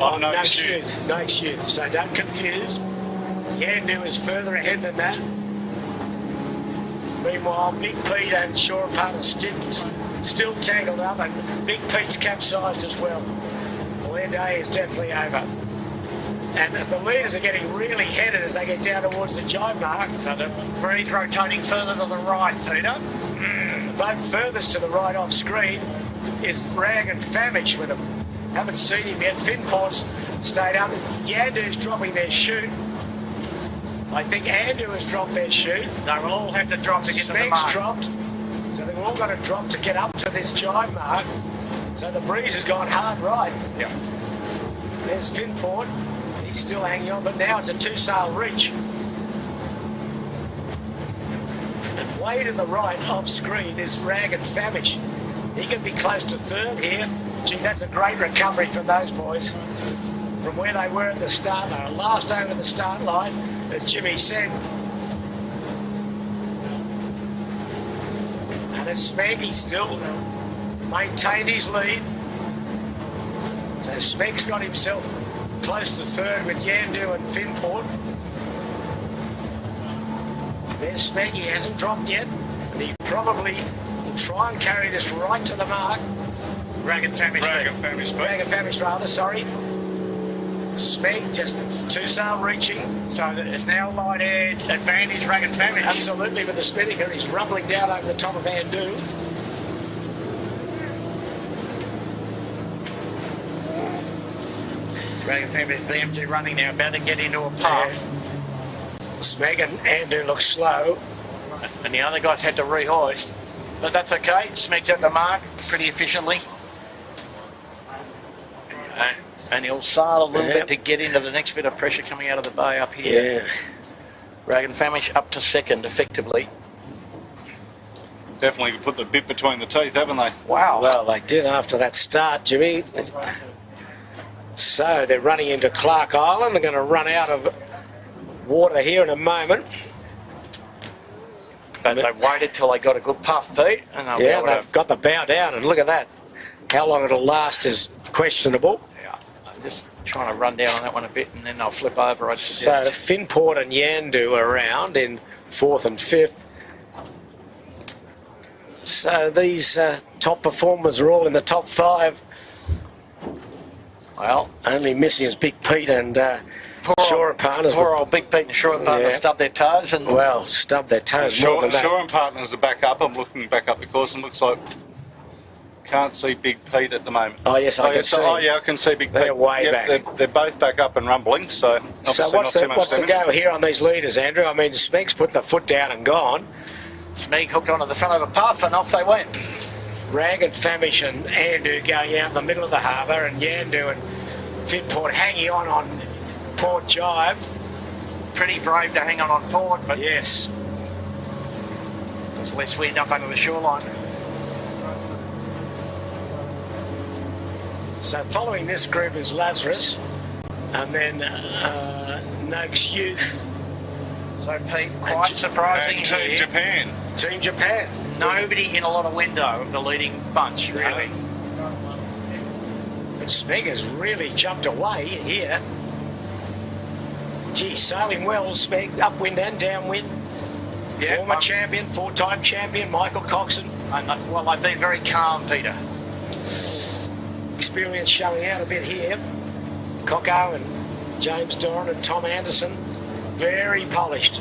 Oh, no, Noakes Youth. Noakes Youth. So don't confuse. Yandu is further ahead than that. Meanwhile, Big Pete and Shaw and Partners still tangled up, and Big Pete's capsized as well. Well, their day is definitely over. And the leaders are getting really headed as they get down towards the jibe mark. So the breeze rotating further to the right, Peter. The boat furthest to the right off screen is Rag and Famish with them. Haven't seen him yet. Finport's stayed up. Yandu's dropping their chute. I think Andu has dropped their chute. They will all have to drop to get to the Smeg's mark. dropped. So they've all got to drop to get up to this jibe mark. So the breeze has gone hard right. Yeah. There's Finport. He's still hanging on, but now it's a two-sail reach. And way to the right, off screen, is Rag and Famish. He can be close to third here. Gee, that's a great recovery from those boys. From where they were at the start. They were last over the start line, as Jimmy said. And it's Smeggy still maintained his lead. So Smeg's got himself close to third with Yandu and Finport. There's Smeggy, he hasn't dropped yet, and he probably will try and carry this right to the mark. Rag and Famish. Rag and Famish, Rag and Famish rather, sorry. Smeg just two-sail reaching. So it's now light air advantage, Rag and Famish. Absolutely, with the spinnaker, he's rumbling down over the top of Andu. Rag and Famish, VMG running now, about to get into a path. Smeg and Andu look slow. And the other guys had to rehoist. But that's okay. Smeg's at the mark pretty efficiently. And he'll sail a little bit to get into the next bit of pressure coming out of the bay up here. Yeah. Rag and Famish up to second, effectively. Definitely put the bit between the teeth, haven't they? Wow. Well, they did after that start, Jimmy. So they're running into Clark Island. They're going to run out of water here in a moment. But they waited till they got a good puff, Pete. And they'll be Yeah, able to... they've got the bow down, and look at that. How long it'll last is questionable. Yeah, I'm just trying to run down on that one a bit, and then they'll flip over, I So suggest. Finport and Yandu are around in 4th and 5th. So these top performers are all in the top 5. Well, only missing is Big Pete and Shaw and Partners. Poor old Big Pete and Shaw and Partners stubbed their toes. And well, stubbed their toes more than that. Shaw and Partners are back up. I'm looking back up the course and looks like can't see Big Pete at the moment. Oh yes, I can see. Oh yeah, I can see Big Pete. They're way back. They're both back up and rumbling. So what's the go here on these leaders, Andrew? I mean, Smeg's put the foot down and gone. Smeg hooked onto the front of a puff and off they went. Rag and Famish and Andu going out in the middle of the harbour, and Yandu and Finport hanging on Port Jibe. Pretty brave to hang on port, but yes, there's less wind up under the shoreline. So following this group is Lazarus, and then Noakes Youth. So Pete, quite surprising And here. Team Japan. Team Japan. Nobody in a lot of window of the leading bunch, really. But Smeg has really jumped away here. Gee, sailing well, Smeg, upwind and downwind. Yeah, Former champion, 4-time champion, Michael Coxon. Well, they've been very calm, Peter. Experience showing out a bit here. Coco and James Doran and Tom Anderson. Very polished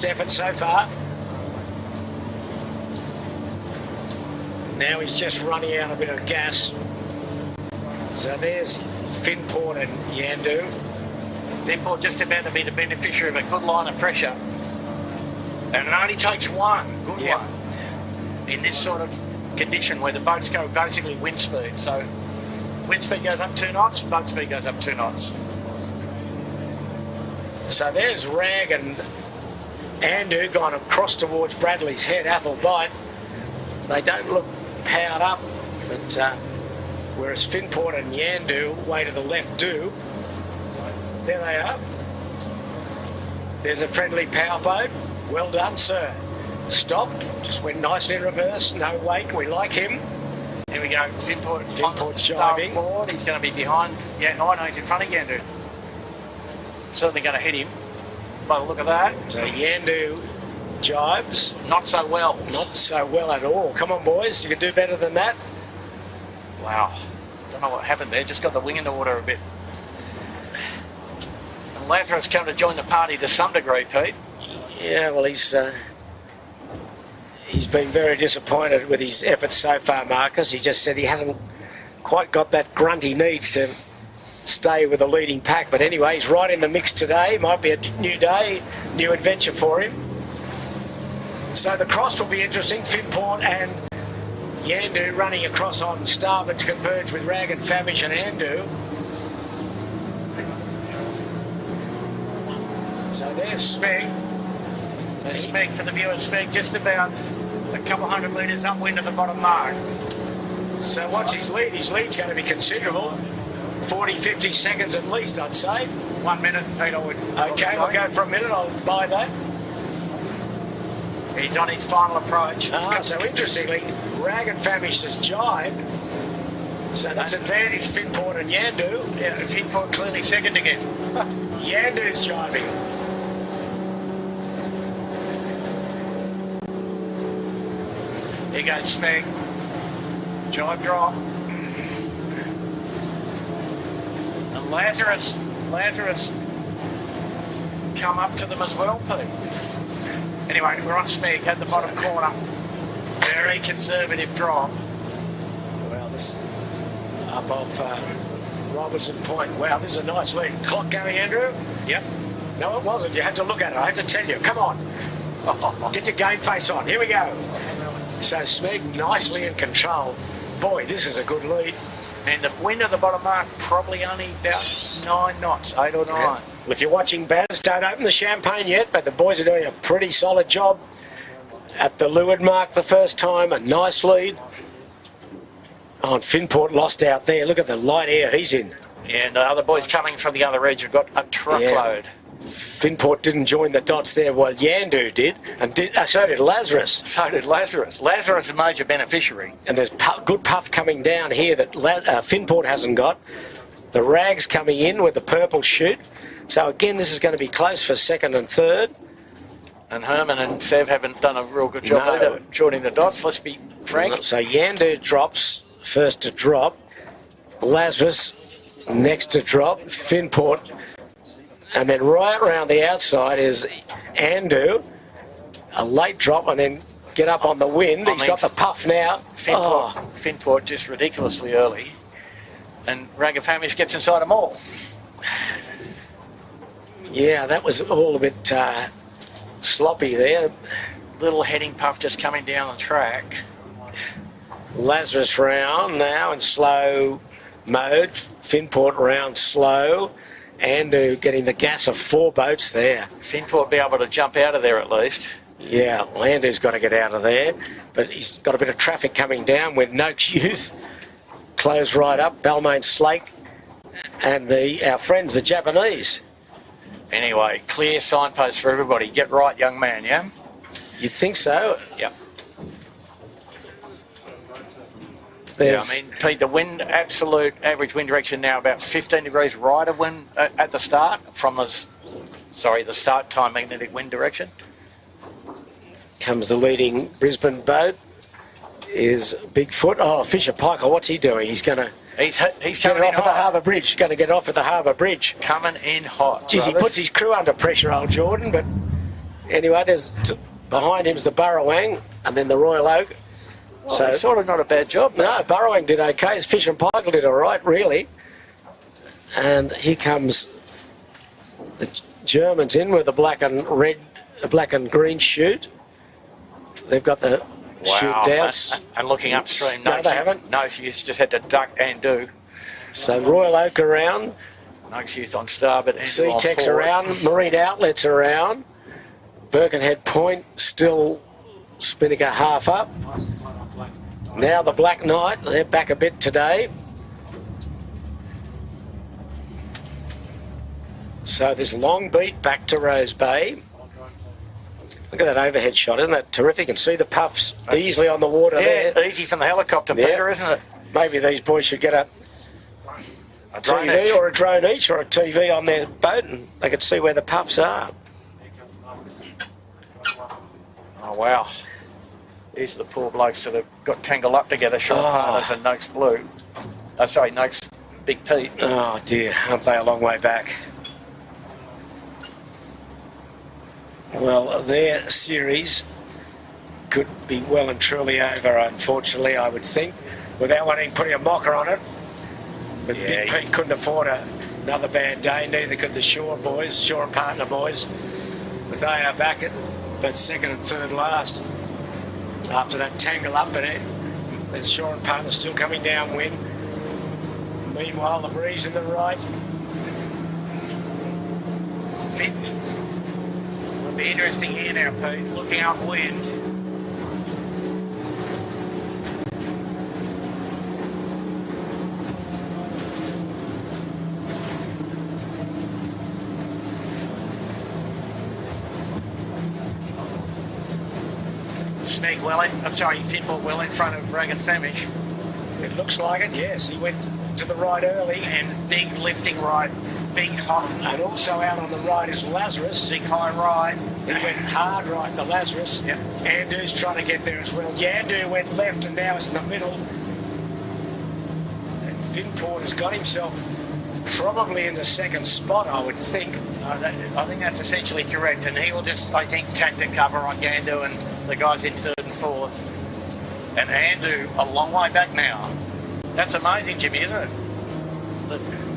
effort so far. Now he's just running out a bit of gas. So there's Finport and Yandu. Finport just about to be the beneficiary of a good line of pressure. And it only takes one good one in this sort of condition where the boats go basically wind speed. So wind speed goes up 2 knots, boat speed goes up 2 knots. So there's Rag and Andu gone across towards Bradley's head, Athelbite. They don't look powered up, but whereas Finport and Yandu way to the left do. There they are. There's a friendly power boat. Well done, sir. Stopped, just went nicely in reverse, no wake, we like him. Here we go, Finport's jibing. Board. He's going to be behind. Yeah, no, he's in front of Yandu. Certainly going to hit him by the look of that. So Yandu jibes. Not so well. Not so well at all. Come on, boys, you can do better than that. Wow. Don't know what happened there. Just got the wing in the water a bit. And Lazarus come to join the party to some degree, Pete. Yeah, well, he's been very disappointed with his efforts so far, Marcus. He just said he hasn't quite got that grunt he needs to stay with the leading pack. But anyway, he's right in the mix today. Might be a new day, new adventure for him. So the cross will be interesting. Finport and Yandu running across on starboard to converge with Rag and Famish and Andu. So there's Smeg. Smeg for the viewers, Smeg just about a couple hundred metres upwind of the bottom mark. So what's his lead? His lead's going to be considerable. 40, 50 seconds at least, I'd say. 1 minute, Peter would. Okay, we'll go for a minute. I'll buy that. He's on his final approach. So interestingly, Rag and Famish has jibed. So that's advantage Finport and Yandu. Yeah, Finport clearly second again. Yandu's jibing. Here goes Smeg. Jibe drop. And Lazarus come up to them as well, Pete. Anyway, we're on Smeg at the bottom corner. Very conservative drop. Well, this up off Robertson Point. Wow, this is a nice lead. Clock going, Andrew? Yep. No, it wasn't. You had to look at it. I had to tell you. Come on. Get your game face on. Here we go. So Smeg nicely in control. Boy, this is a good lead. And the wind at the bottom mark probably only about 9 knots, 8 or 9. Yeah. Well, if you're watching Baz, don't open the champagne yet, but the boys are doing a pretty solid job at the leeward mark the first time. A nice lead. Oh, and Finport lost out there. Look at the light air he's in. Yeah, and the other boys coming from the other edge have got a truckload. Yeah. Finport didn't join the dots there while Yandu did, and so did Lazarus. So did Lazarus. Lazarus is a major beneficiary. And there's good puff coming down here that Finport hasn't got. The Rag's coming in with the purple chute. So again, this is going to be close for second and third. And Herman and Sev haven't done a real good job either joining the dots, let's be frank. So Yandu drops, first to drop. Lazarus next to drop. Finport. And then right around the outside is Andu. A late drop and then get up on the wind. He's got the puff now. Finport just ridiculously early. And Ragafamish gets inside them all. Yeah, that was all a bit sloppy there. Little heading puff just coming down the track. Lazarus round now in slow mode. Finport round slow. Andu getting the gas of 4 boats there. Finport be able to jump out of there at least. Yeah, Andu's got to get out of there. But he's got a bit of traffic coming down with Noakes Youth. close right up. Balmain Slake and our friends, the Japanese. Anyway, clear signpost for everybody. Get right, young man, yeah? You'd think so. Yep. Yeah, I mean, Pete, the wind, absolute average wind direction now about 15 degrees right of wind at the start from the start time magnetic wind direction. Comes the leading Brisbane boat. Is Bigfoot. Oh, Fisher Piker, what's he doing? He's going to... He's coming coming off in at the hot. Harbour Bridge. He's going to get off at the Harbour Bridge. Coming in hot. Geez, he puts his crew under pressure, old Jordan, but anyway, behind him's the Burrowang and then the Royal Oak. Well, so it's sort of not a bad job. No, Burrowang did okay. Fisher and Piker did all right, really. And here comes the Germans in with the black and green chute. They've got the chute down. And looking upstream. No, they haven't. No, she's just had to duck and do. So Royal Oak around. Noakes Youth on starboard. C-Tech's around. Marine Outlets around. Birkenhead Point still spinning a half up. Now the Black Knight, they're back a bit today. So this long beat back to Rose Bay. Look at that overhead shot, isn't that terrific? And see the puffs easily on the water there. Easy from the helicopter, Peter, isn't it? Maybe these boys should get a TV or a drone each or a TV on their boat and they could see where the puffs are. Oh, wow. These are the poor blokes that have got tangled up together, Sean Partners and Noakes Blue. Noakes Big Pete. Oh, dear. Aren't they a long way back? Well, their series could be well and truly over, unfortunately, I would think, without putting a mocker on it. But Big Pete couldn't afford another bad day, neither could the Shore and Partner boys. But they are back at second and third last. After that tangle up, but there's Shore and Partner still coming downwind. Meanwhile, the breeze in the right. It'll be interesting here now, Pete, looking upwind. Finport well in front of Ragan Samish. It looks like it, yes. He went to the right early. And big lifting right, big hot. And also out on the right is Lazarus. Big high right. He went hard right, the Lazarus. Yep. Yandu's trying to get there as well. Yandu went left and now is in the middle. And Finport has got himself probably in the second spot, I would think. I think that's essentially correct. And he will just, I think, tack to cover on Yandu and the guys in third and fourth. And Yandu a long way back now. That's amazing, Jimmy, isn't it?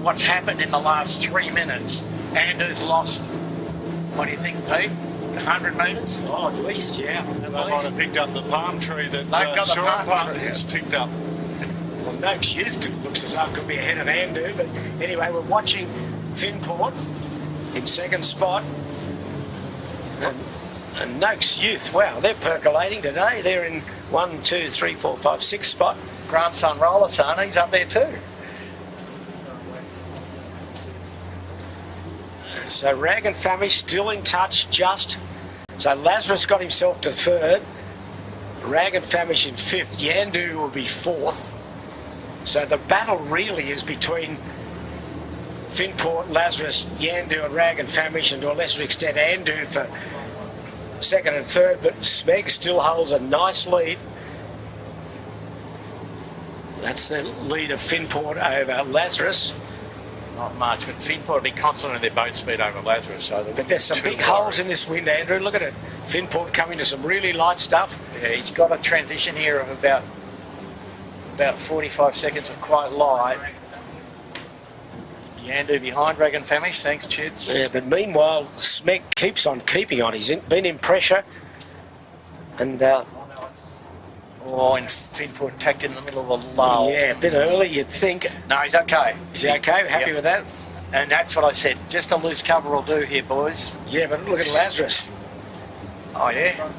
What's happened in the last 3 minutes. Yandu's lost, what do you think, Pete? 100 metres? Oh, at least, yeah. They might have picked up the palm tree that Shore Partners picked up. Well, Noakes Youth looks as though it could be ahead of Yandu, but anyway, we're watching Finport in second spot. And Noakes Youth, wow, they're percolating today. They're in 1, 2, 3, 4, 5, 6 spot. Grandson Roller Son, he's up there too. So Rag and Famish still in touch, just. So Lazarus got himself to third. Rag and Famish in fifth. Yandu will be fourth. So the battle really is between Finport, Lazarus, Yandu and Rag and Famish, and to a lesser extent Yandu for second and third, but Smeg still holds a nice lead. That's the lead of Finport over Lazarus. Not much, but Finport will be constant in their boat speed over Lazarus. So but there's some big holes in this wind, Andrew. Look at it. Finport coming to some really light stuff. Yeah, he's got a transition here of about 45 seconds of quite light. Yandu behind Rag and Famish. Thanks, Chids. Yeah, but meanwhile, Smeg keeps on keeping on. He's been in pressure. And and Finport tacked in the middle of a lull. Yeah, a bit early, you'd think. No, he's okay. Is he okay? Happy with that? And that's what I said. Just a loose cover will do here, boys. Yeah, but look at Lazarus. Oh, yeah?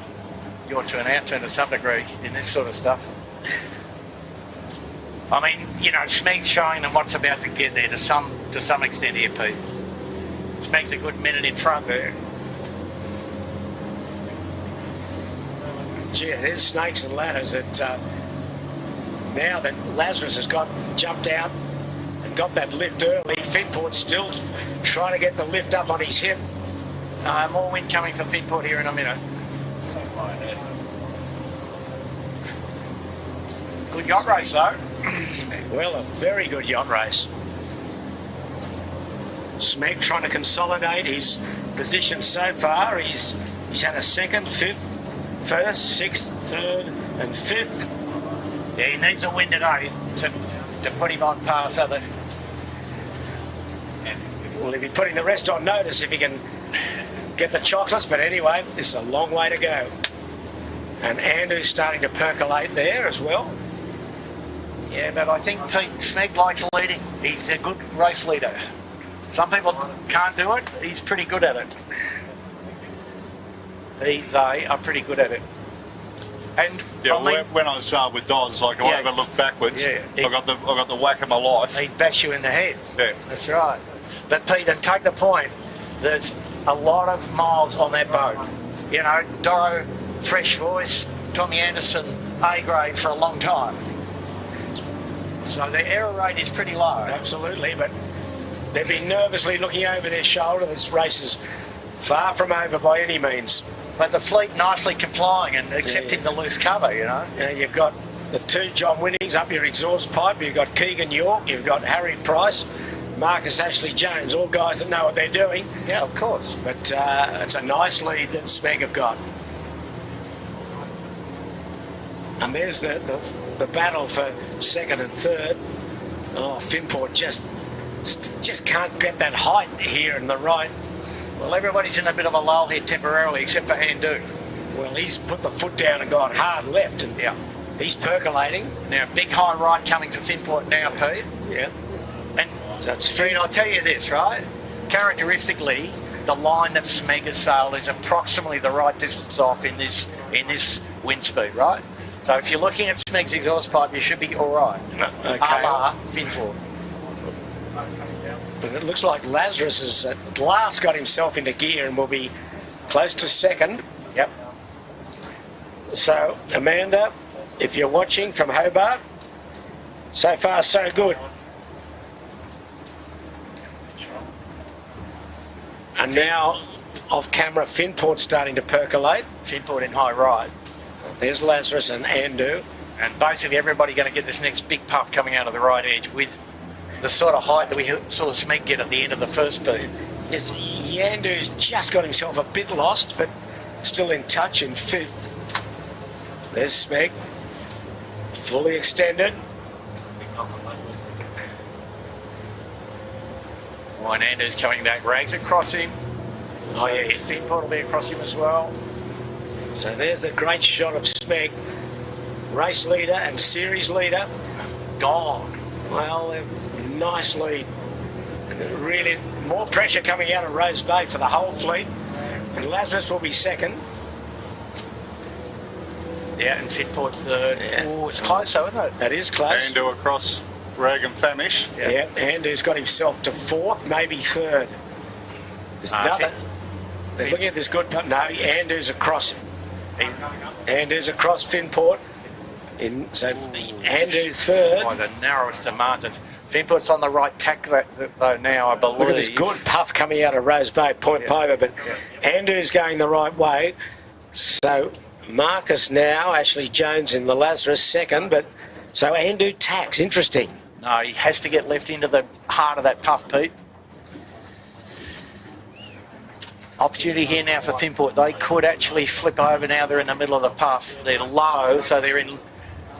You're to an outturn to some degree in this sort of stuff. I mean, you know, Smeg's showing them what's about to get there to some extent here, Pete. Smeg's a good minute in front there. Gee, there's snakes and ladders that now that Lazarus has jumped out and got that lift early, Finport's still trying to get the lift up on his hip. More wind coming for Finport here in a minute. Good yacht race though. Well, a very good yacht race. Smeg trying to consolidate his position so far. He's had a second, fifth, first, sixth, third and fifth. Yeah, he needs a win today to put him on par so that... Well, he'll be putting the rest on notice if he can get the chocolates, but anyway, it's a long way to go. And Andrew's starting to percolate there as well. Yeah, but I think Pete Smeg likes leading. He's a good race leader. Some people can't do it. He's pretty good at it. They are pretty good at it. And yeah, I mean, when I was with Doz, like I ever look backwards, yeah, I got the whack of my life. He'd bash you in the head. Yeah, that's right. But Pete, and take the point. There's a lot of miles on that boat. You know, Doro, fresh voice, Tommy Anderson, A grade for a long time. So the error rate is pretty low. Absolutely, but they've been nervously looking over their shoulder. This race is far from over by any means. But the fleet nicely complying and accepting the loose cover, you know. You've got the two John Winnings up your exhaust pipe. You've got Keegan York. You've got Harry Price, Marcus Ashley Jones, all guys that know what they're doing. Yeah, of course. But it's a nice lead that Smeg have got. And there's the battle for second and third. Oh, Finport just can't get that height here in the right. Well, everybody's in a bit of a lull here temporarily, except for Andu. Well, he's put the foot down and gone hard left, and he's percolating. Now, big high right coming to Finport now, Pete. Yeah. And so it's Fred, I'll tell you this, right? Characteristically, the line that Smeg has sailed is approximately the right distance off in this wind speed, right? So if you're looking at Smeg's exhaust pipe, you should be all right. Okay. A la Finport. But it looks like Lazarus has at last got himself into gear and will be close to second. Yep. So, Amanda, if you're watching from Hobart, so far so good. And now, off camera, Finport's starting to percolate. Finport in high right. There's Lazarus and Andu. And basically everybody going to get this next big puff coming out of the right edge with the sort of height that we saw Smeg get at the end of the first speed. Yes, Yandu's just got himself a bit lost, but still in touch in fifth. There's Smeg, fully extended. Oh, and Andu's coming back. Rags across him. Oh, yeah. Finport will be across him as well. So there's the great shot of Smeg, race leader and series leader, gone. Well, nice lead. And really more pressure coming out of Rose Bay for the whole fleet. And Lazarus will be second. Yeah, and Finport third. Yeah. Oh, it's close though, isn't it? That is close. Andu across Rag and Famish. Yeah, Andu's got himself to fourth, maybe third. There's another. They're looking at this good putt. No, Andu's across him. Andu's across Finport. So Andu third. By the narrowest of margins. Finport's on the right tack though now, I believe. Look at this good puff coming out of Rose Bay, Point Piper, but Andu's going the right way. So Marcus now, Ashley Jones in the Lazarus second, but so Andu tacks, interesting. No, he has to get left into the heart of that puff, Pete. Opportunity here now for Finport. They could actually flip over now. They're in the middle of the puff. They're low, so they're in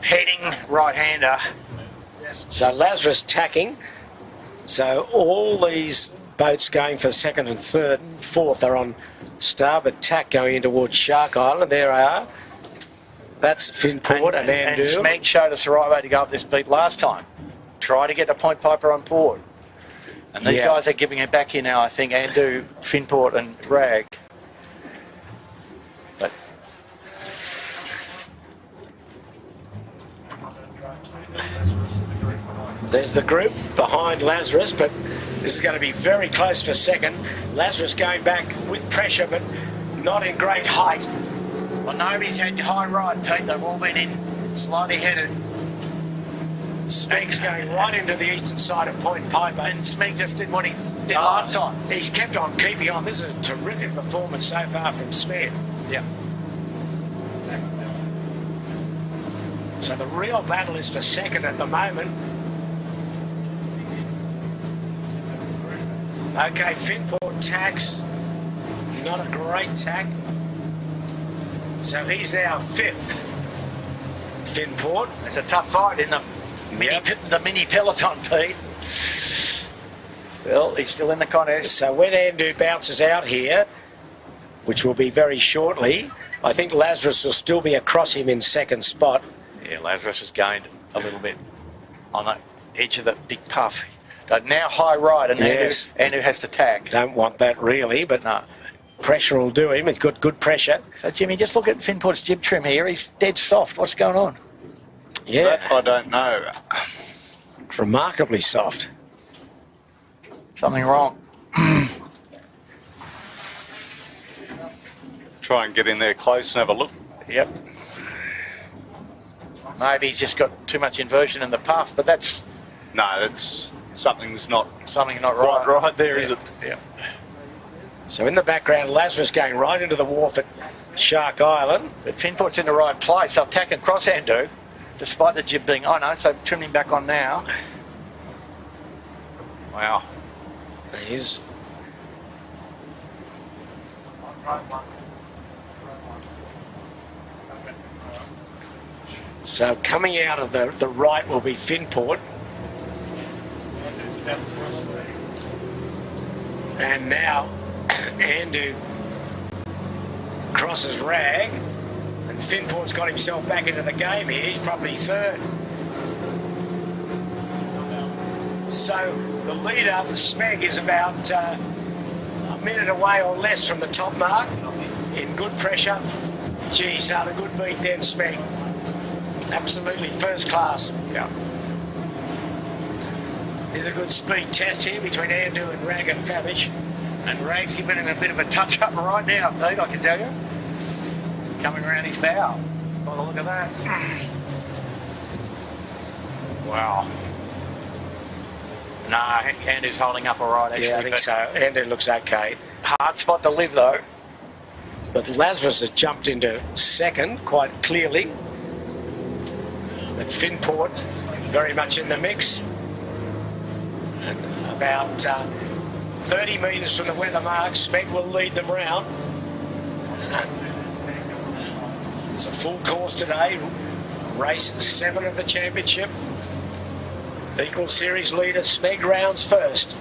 heading right-hander. So Lazarus tacking. So all these boats going for second and third and fourth are on starboard tack going in towards Shark Island. There they are. That's Finport and Andu. And Smeg showed us the right way to go up this beat last time. Try to get a Point Piper on board. And these guys are giving it back here now, I think, Andu, Finport and Rag. But There's the group behind Lazarus, but this is going to be very close for second. Lazarus going back with pressure, but not in great height. Well, nobody's had high ride, Pete. They've all been in slightly headed. Smeg's going right into the eastern side of Point Piper. And Smeg just did what he did last time. He's kept on keeping on. This is a terrific performance so far from Smeg. Yeah. So the real battle is for second at the moment. Okay, Finport tacks. Not a great tack. So he's now fifth. Finport. It's a tough fight in the mini peloton, Pete. Still, he's still in the contest. So when Andu bounces out here, which will be very shortly, I think Lazarus will still be across him in second spot. Yeah, Lazarus has gained a little bit on the edge of the big puff. But now high ride, and Yes. Andu has to tack. Don't want that really, but No. pressure will do him. He's got good pressure. So, Jimmy, just look at Finport's jib trim here. He's dead soft. What's going on? Yeah, That I don't know. remarkably soft. Something wrong. Try and get in there close and have a look. Yep. Maybe he's just got too much inversion in the puff, but that's No, that's something's not something not right, right. right there, is it? Yeah. So in the background, Lazarus going right into the wharf at Shark Island. But Finport's in the right place. They'll tack and cross Andu, despite the jib being on. No, so trim him back on now. Wow. He's so coming out of the right will be Finport. And now Andu crosses Rag, and Finport's got himself back into the game here. He's probably third. So the lead up, Smeg, is about a minute away or less from the top mark in good pressure. Geez, a good beat then, Smeg. Absolutely first class. Yeah. There's a good speed test here between Andu and Rag and Favish. And Rag's giving him a bit of a touch-up right now, Pete, I can tell you. Coming around his bow. By the look of that. Wow. No, Andu's holding up all right, actually. Yeah, I think so. Andu looks okay. Hard spot to live, though. But Lazarus has jumped into second quite clearly. But Finport very much in the mix. And about 30 metres from the weather mark, Smeg will lead them round. It's a full course today. Race 7 of the championship. Equal series leader, Smeg rounds first.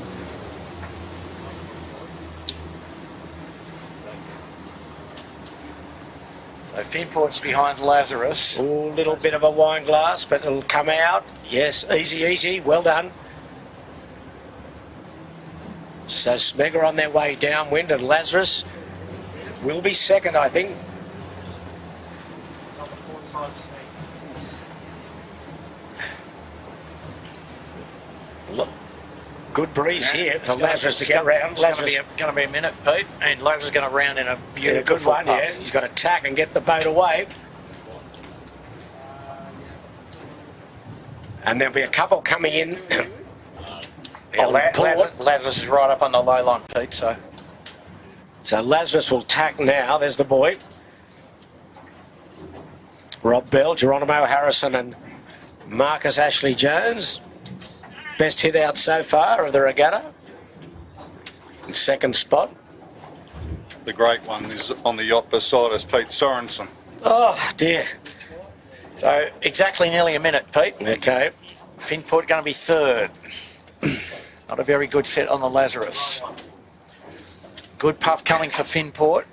So Finport's behind Lazarus. A little bit of a wine glass, but it'll come out. Yes, easy, easy. Well done. So Smeg are on their way downwind, and Lazarus will be second, I think. Look, good breeze here for Lazarus to get round. Lazarus going to be a minute, Pete, and Lazarus going to round in a beautiful good one. puff. Yeah, he's got to tack and get the boat away. And there'll be a couple coming in. Yeah, Lazarus is right up on the low line, Pete, so. So Lazarus will tack now. There's the boy. Rob Bell, Geronimo Harrison and Marcus Ashley Jones. Best hit out so far of the regatta. In second spot. The great one is on the yacht beside us, Pete Sorensen. Oh, dear. So exactly nearly a minute, Pete. Okay. Finport going to be third. Not a very good set on the Lazarus. Good puff coming for Finport.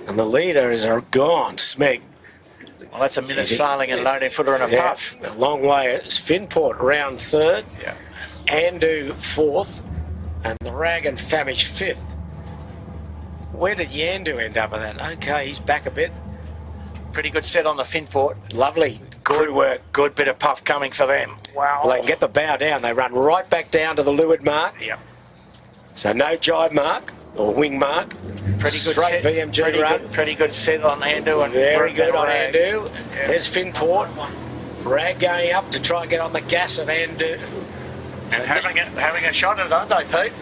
And the leader is gone, Smeg. Well, that's a minute sailing and an 18-footer and a puff. A long way. It's Finport round third. Yeah. Andu fourth. And the Rag and Famish fifth. Where did Yandu end up with that? Okay, he's back a bit. Pretty good set on the Finport. Lovely. crew work. Good bit of puff coming for them. Wow. Well, they can get the bow down. They run right back down to the leeward mark. Yep. So no jibe mark or wing mark. Pretty good straight set. VMG run. Pretty good set on Andu. And Very good on Rag. Andu. Yeah. There's Finport. Rag going up to try and get on the gas of Andu. And having a shot at it, aren't they, Pete?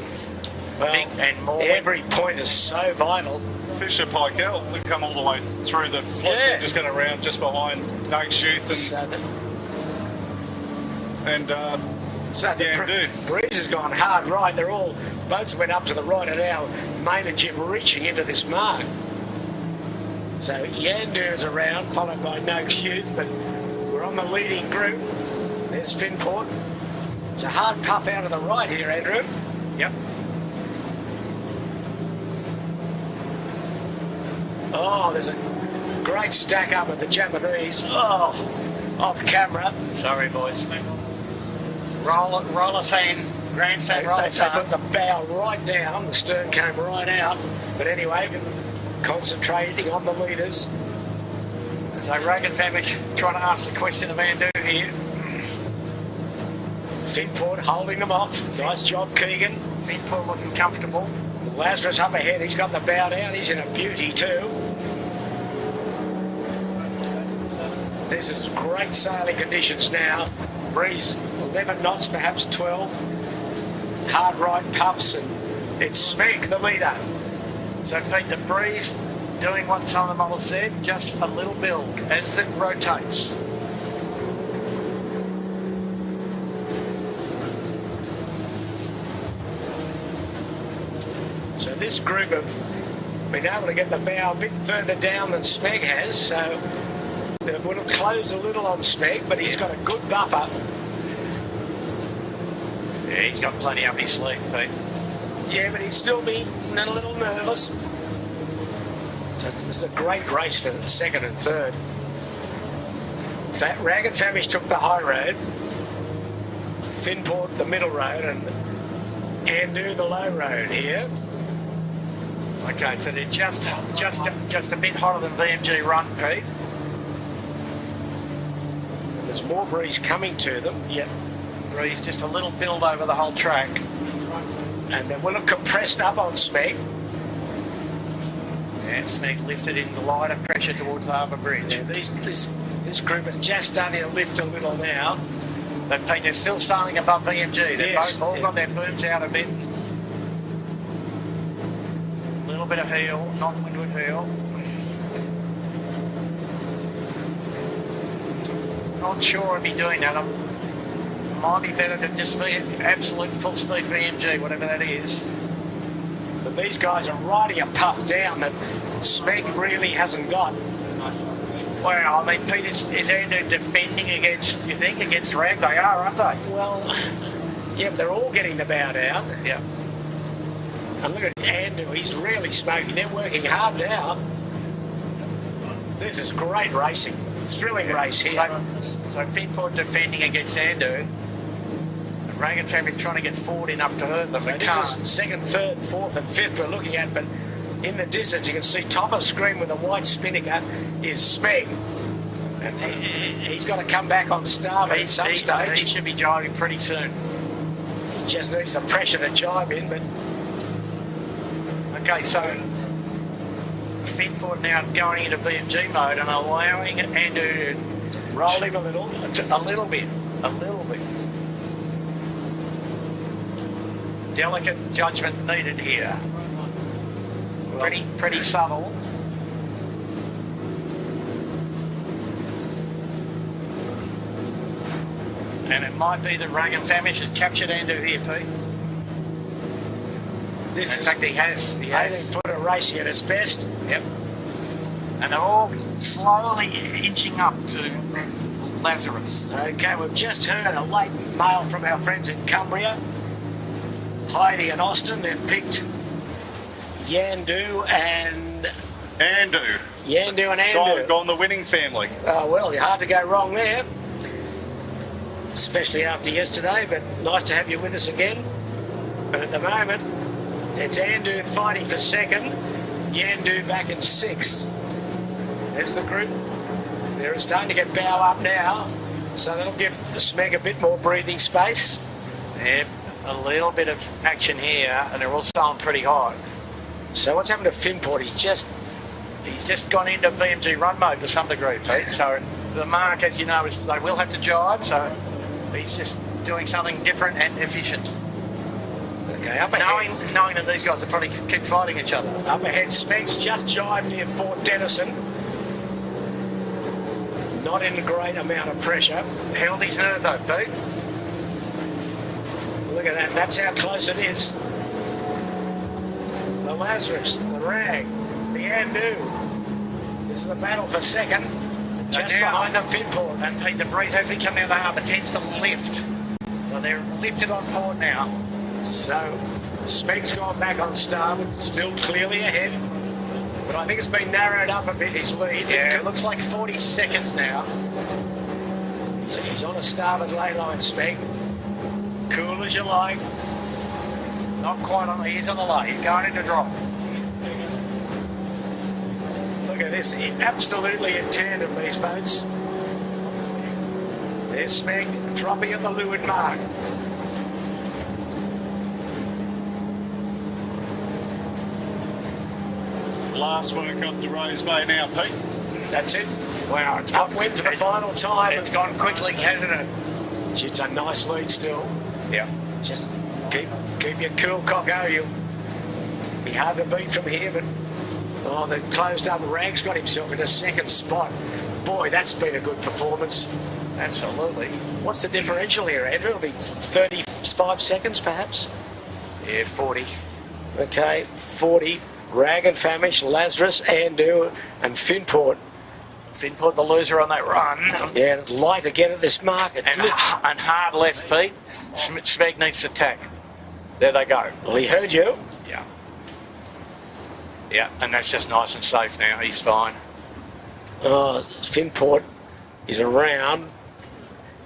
Well, Big and more. every point is so vital. Fisher Pikell, they come all the way through the fleet. Yeah. They're just going to round just behind Nate's Youth So the Yandu. breeze has gone hard right. They're all boats went up to the right, and now Main and Jim reaching into this mark. So Yandu is around, followed by Noakes Youth, but we're on the leading group. There's Finport. It's a hard puff out of the right here, Andrew. Yep. Oh, there's a great stack up of the Japanese. Oh, off camera. Sorry, boys. Roller sand, grandstand roller They sand. put the bow right down, the stern came right out. But anyway, concentrating on the leaders. So Rogan Famish trying to ask the question of Andu here. Finport holding them off. Nice job, Keegan. Finport looking comfortable. Lazarus up ahead. He's got the bow down. He's in a beauty too. This is great sailing conditions now. Breeze 11 knots, perhaps 12. Hard right puffs, and it's Smeg, the leader. So Pete, the breeze doing what some of the models said, just a little build as it rotates. So this group have been able to get the bow a bit further down than Smeg has, so they would have closed a little on Smeg, but he's got a good buffer. Yeah, he's got plenty up his sleeve, Pete. Yeah, but he'd still be a little nervous. So it's a great race for the second and third. Rag and Famish took the high road, Finport the middle road, and Andu the low road here. Okay, so they're just a bit hotter than VMG Run, Pete. There's more breeze coming to them. Yep. Breeze, just a little build over the whole track. And they will have compressed up on Smeg. And Smeg lifted in the lighter pressure towards the Harbour Bridge. Yeah, this group is just starting to lift a little now. But Pete, they're still sailing above VMG. They've Yes, both all got their booms out a bit. A little bit of heel, not windward heel. Not sure I'd be doing that. Might be better to just be absolute full speed VMG, whatever that is. But these guys are riding a puff down that Smeg really hasn't got. Well, I mean, Pete, is Andu defending against, you think, against Rag? They are, aren't they? Well, yeah, but they're all getting the bow down. Yeah. And look at Andu, he's really smoking. They're working hard now. This is great racing. Thrilling race here. So Finport defending against Andu. And Rag and Famish trying to get forward enough to hurt them. So this is second, third, fourth and fifth we're looking at, but in the distance you can see top of screen with a white spinnaker is Smeg. And he's got to come back on starboard at some stage. He should be driving pretty soon. He just needs the pressure to jibe in, but... Okay, so Finport now going into VMG mode and allowing Andu to roll him a little bit. Delicate judgment needed here. Pretty subtle. And it might be that Rag and Famish has captured Andu here, Pete. In fact, he has. 18-footer racing at its best. Yep. And they're all slowly inching up to Lazarus. Okay, we've just heard a late mail from our friends in Cumbria. Heidi and Austin, they've picked Yandu and... Andu. Yandu and Andu. Gone the winning family. Oh, well, you're hard to go wrong there. Especially after yesterday, but nice to have you with us again. But at the moment, it's Andu fighting for second, Yandu back in sixth. There's the group. They're starting to get bow up now, so that'll give the Smeg a bit more breathing space. Yep, a little bit of action here, and they're all staying pretty high. So what's happened to Finport? He's just gone into VMG run mode to some degree, Pete. So the mark, as you know, is they will have to jibe, so he's just doing something different and efficient. Okay, up ahead. Knowing that these guys will probably keep fighting each other. Up ahead, Smeg's just jibed near Fort Denison. Not in a great amount of pressure. Held his nerve though, Pete. Look at that, that's how close it is. The Lazarus, the Rag, the Andu. This is the battle for second. Just behind the Finport. And Pete, the breeze actually coming out of the harbour tends to lift. So they're lifted on port now. So Smeg's gone back on starboard, still clearly ahead. But I think it's been narrowed up a bit, his lead. Yeah, it looks like 40 seconds now. He's on a starboard ley line, Smeg. Cool as you like. Not quite on, he's on the lay. He's going into drop. Look at this, absolutely in tandem, these boats. There's Smeg dropping at the leeward mark. Last one to come to Rose Bay now, Pete. That's it. Wow, it's upwind for the final time. It's gone quickly, hasn't it? It's a nice lead still. Yeah. Just keep your cool, Cocko. You'll be hard to beat from here, but they've closed up. Rag's got himself in a second spot. Boy, that's been a good performance. Absolutely. What's the differential here, Andrew? It'll be 35 seconds, perhaps? Yeah, 40. Okay, 40. Rag and Famish, Lazarus, Andu, and Finport. Finport, the loser on that run. Yeah, light again at this market. And hard left, Pete. Smeg needs to tack. There they go. Well, he heard you. Yeah. Yeah, and that's just nice and safe now. He's fine. Finport is around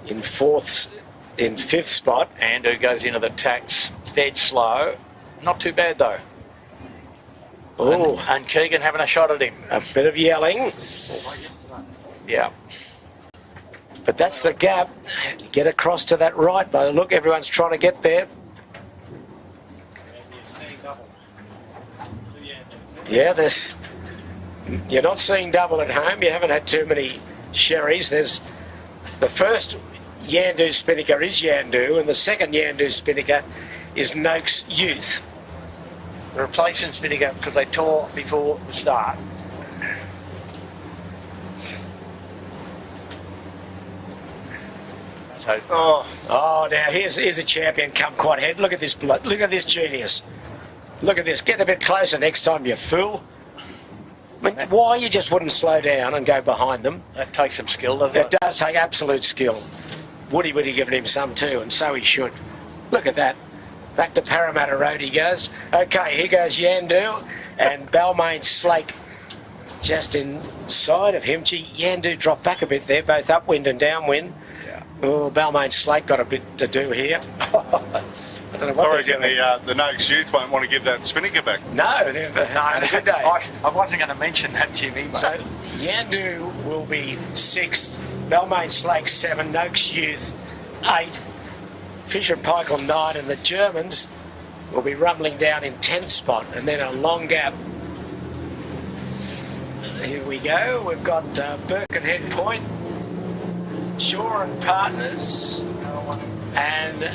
in fifth spot. Andu goes into the tacks dead slow. Not too bad though. Oh, and Keegan having a shot at him. A bit of yelling. Yeah. But that's the gap. Get across to that right, but look, everyone's trying to get there. Yeah, you're not seeing double at home. You haven't had too many sherries. There's the first Yandu Spinnaker is Yandu, and the second Yandu Spinnaker is Noakes Youth. The replacement Spinnaker because they tore before the start. So, now here's a champion come quite ahead. Look at this bloke. Look at this genius. Look at this. Get a bit closer next time, you fool. I mean, why you just wouldn't slow down and go behind them? That takes some skill, doesn't it? It does take absolute skill. Woody would have given him some too, and so he should. Look at that. Back to Parramatta Road he goes. Okay, here goes Yandu and Balmain Slake just inside of him. Gee, Yandu dropped back a bit there, both upwind and downwind. Yeah. Oh, Balmain Slake got a bit to do here. I don't know what I reckon the Noakes Youth won't want to give that Spinnaker back. No, they've had a good day. I wasn't going to mention that, Jimmy. But... So Yandu will be 6th, Balmain Slake 7, Noakes Youth 8, Fisher and Paykel 9, and the Germans will be rumbling down in 10th spot, and then a long gap. Here we go. We've got Birkenhead Point, Shaw and Partners, and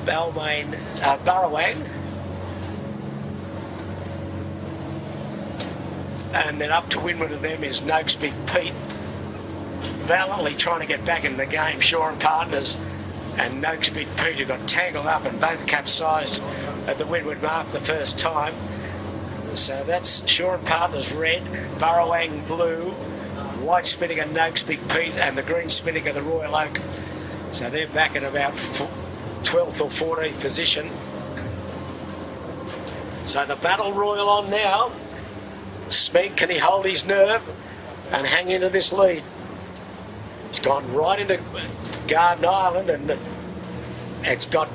Balmain Burrawang, and then up to windward of them is Noakes Big Pete, valiantly trying to get back in the game. Shaw and Partners and Noakes Big Pete, who got tangled up and both capsized at the windward mark the first time. So that's Shaw and Partners red, Burrawang blue, white Spinnaker Noakes Big Pete, and the green Spinnaker the Royal Oak. So they're back in about 12th or 14th position. So the battle royal on now. Smeg, can he hold his nerve and hang into this lead? He's gone right into Garden Island, and it's got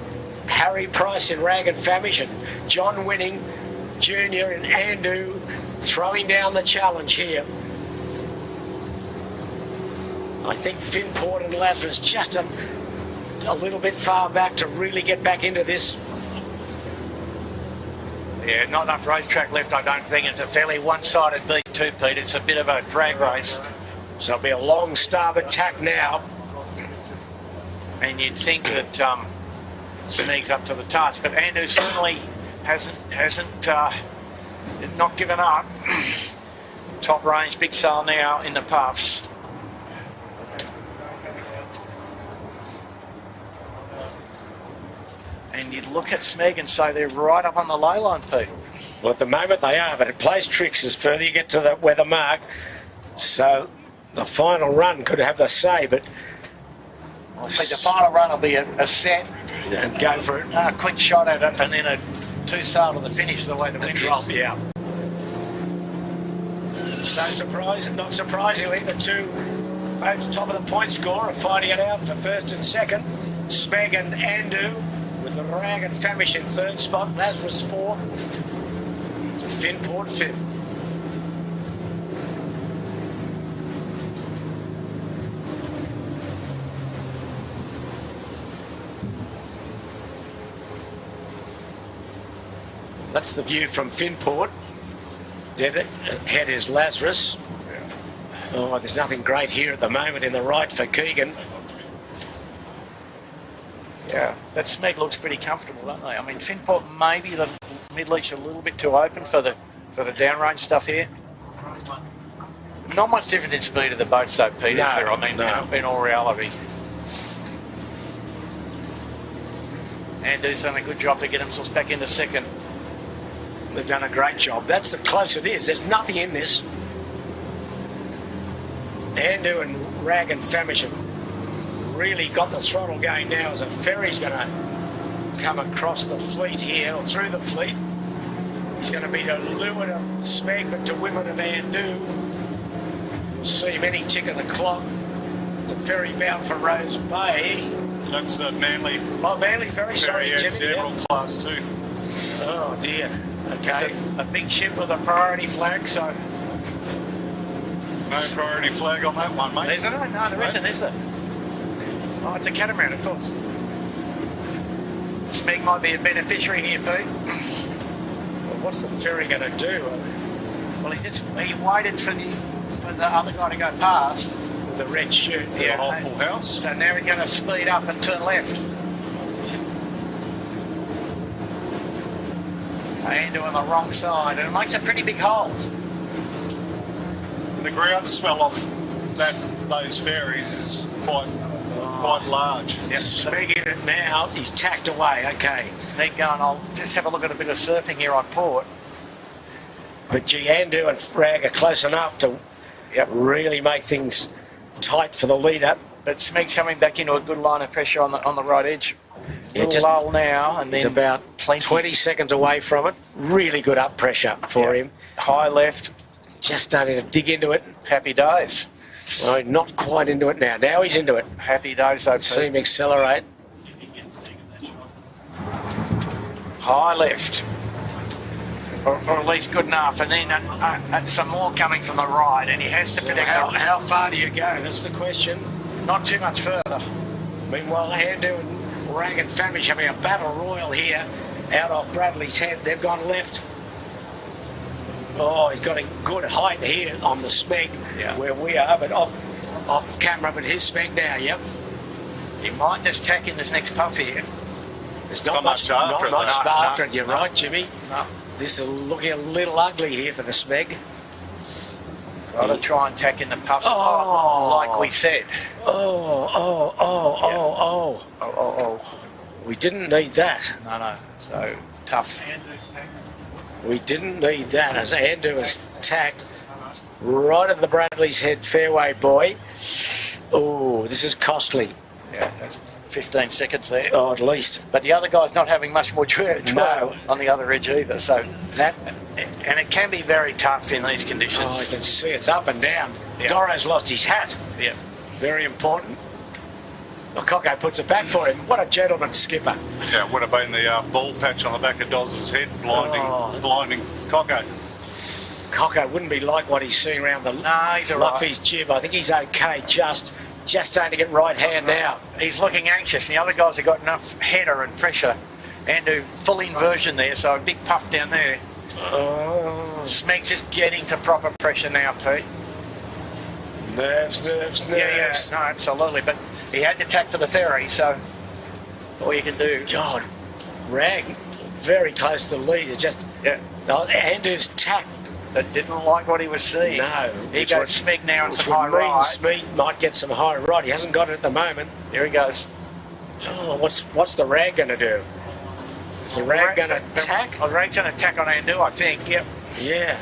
Harry Price in Rag and Famish and John Winning Jr. in Andu throwing down the challenge here. I think Finport and Lazarus just a little bit far back to really get back into this. Yeah, not enough racetrack left, I don't think. It's a fairly one-sided beat too, Pete. It's a bit of a drag race. So it'll be a long starboard tack now. And you'd think that Sneeg's up to the task, but Andrew certainly hasn't not given up. Top range, big sail now in the puffs. And you'd look at Sneeg and say they're right up on the low line, Pete. Well, at the moment they are, but it plays tricks as further you get to the weather mark. So the final run could have the say, but I think the final run will be a set and go for it. A quick shot at it, and then a two sail to the finish the way the wind drop, is. yeah. So surprising, not surprisingly, the two boats top of the point score are fighting it out for first and second. Smeg and Andu with the Rag and Famish in third spot, Lazarus fourth, Finport fifth. That's the view from Finport. Dead ahead is Lazarus. Oh, there's nothing great here at the moment in the right for Keegan. Yeah, that Smeg looks pretty comfortable, don't they? I mean, Finport maybe the mid-leash a little bit too open for the downrange stuff here. Not much difference in speed of the boats though, Pete, is there? I mean, in all reality. Andu's done a good job to get themselves back into second. They've done a great job. That's the close it is. There's nothing in this. Andu and Rag and Famish have really got the throttle going now as a ferry's going to come across the fleet here, or through the fleet. He's going to be to leeward of Smeg, but to windward of Andu. You'll see him any tick of the clock. It's a ferry bound for Rose Bay. That's Manly. Oh, Manly Ferry, sorry, yes, Jimmy. Emerald Class 2. Oh, dear. Okay. A big ship with a priority flag, so... No priority flag on that one, mate. No, there isn't, is there? Oh, it's a catamaran, of course. Smeg might be a beneficiary here, Pete. Well, what's the ferry going to do? Well, he waited for the other guy to go past. With the red shirt. Yeah, on full house. So now he's going to speed up and turn left. And doing the wrong side, and it makes a pretty big hole. The ground smell off those ferries is quite large. Yep. Smeg in it now. He's tacked away. Okay. Smeg going. I'll just have a look at a bit of surfing here on port. But Andu and Rag are close enough to really make things tight for the leader. But Smeg's coming back into a good line of pressure on the right edge. Little lull now, and then he's about 20 seconds away from it. Really good up pressure for him. High left. Just starting to dig into it. Happy days. No, not quite into it now. Now he's into it. Happy days, though. See him accelerate. High left. Or at least good enough. And then some more coming from the right, and he has to predict. How far do you go? That's the question. Not too much further. Meanwhile, Andu and Rag and Famish having a battle royal here out off Bradley's head. They've gone left. Oh, he's got a good height here on the Smeg where we are, but off camera, but his Smeg now, yep. He might just tack in this next puff here. There's not much after it. You're right, Jimmy. No. This is looking a little ugly here for the Smeg. Got to try and tack in the puffs like we said. Oh. We didn't need that. No. So tough. We didn't need that as Andu has tacked right at the Bradley's head fairway, boy. Oh, this is costly. Yeah, that's 15 seconds there. Oh, at least. But the other guy's not having much more trail on the other edge either. So that, and it can be very tough in these conditions. Oh, I can see it's up and down. Yeah. Doro's lost his hat. Yeah. Very important. Coco puts it back for him. What a gentleman skipper. Yeah, it would have been the ball patch on the back of Doz's head, blinding Coco. Coco wouldn't be like what he's seeing around the he's all Luffy's jib. I think he's okay, just just starting to get right hand now. He's looking anxious. The other guys have got enough header and pressure. Andrew, full inversion there, so a big puff down there. Smeg's just getting to proper pressure now, Pete. Nerves. Yeah, no, absolutely. But he had to tack for the ferry, so all you can do. God, Rag, very close to the lead. It just, Andrew's tack. But didn't like what he was seeing. No. He goes Smeg now on some high right. Smeg might get some high right. He hasn't got it at the moment. Here he goes. Oh, what's the Rag going to do? Is the Rag going to tack? The Rag's going to tack on Andrew, I think. Yep. Yeah.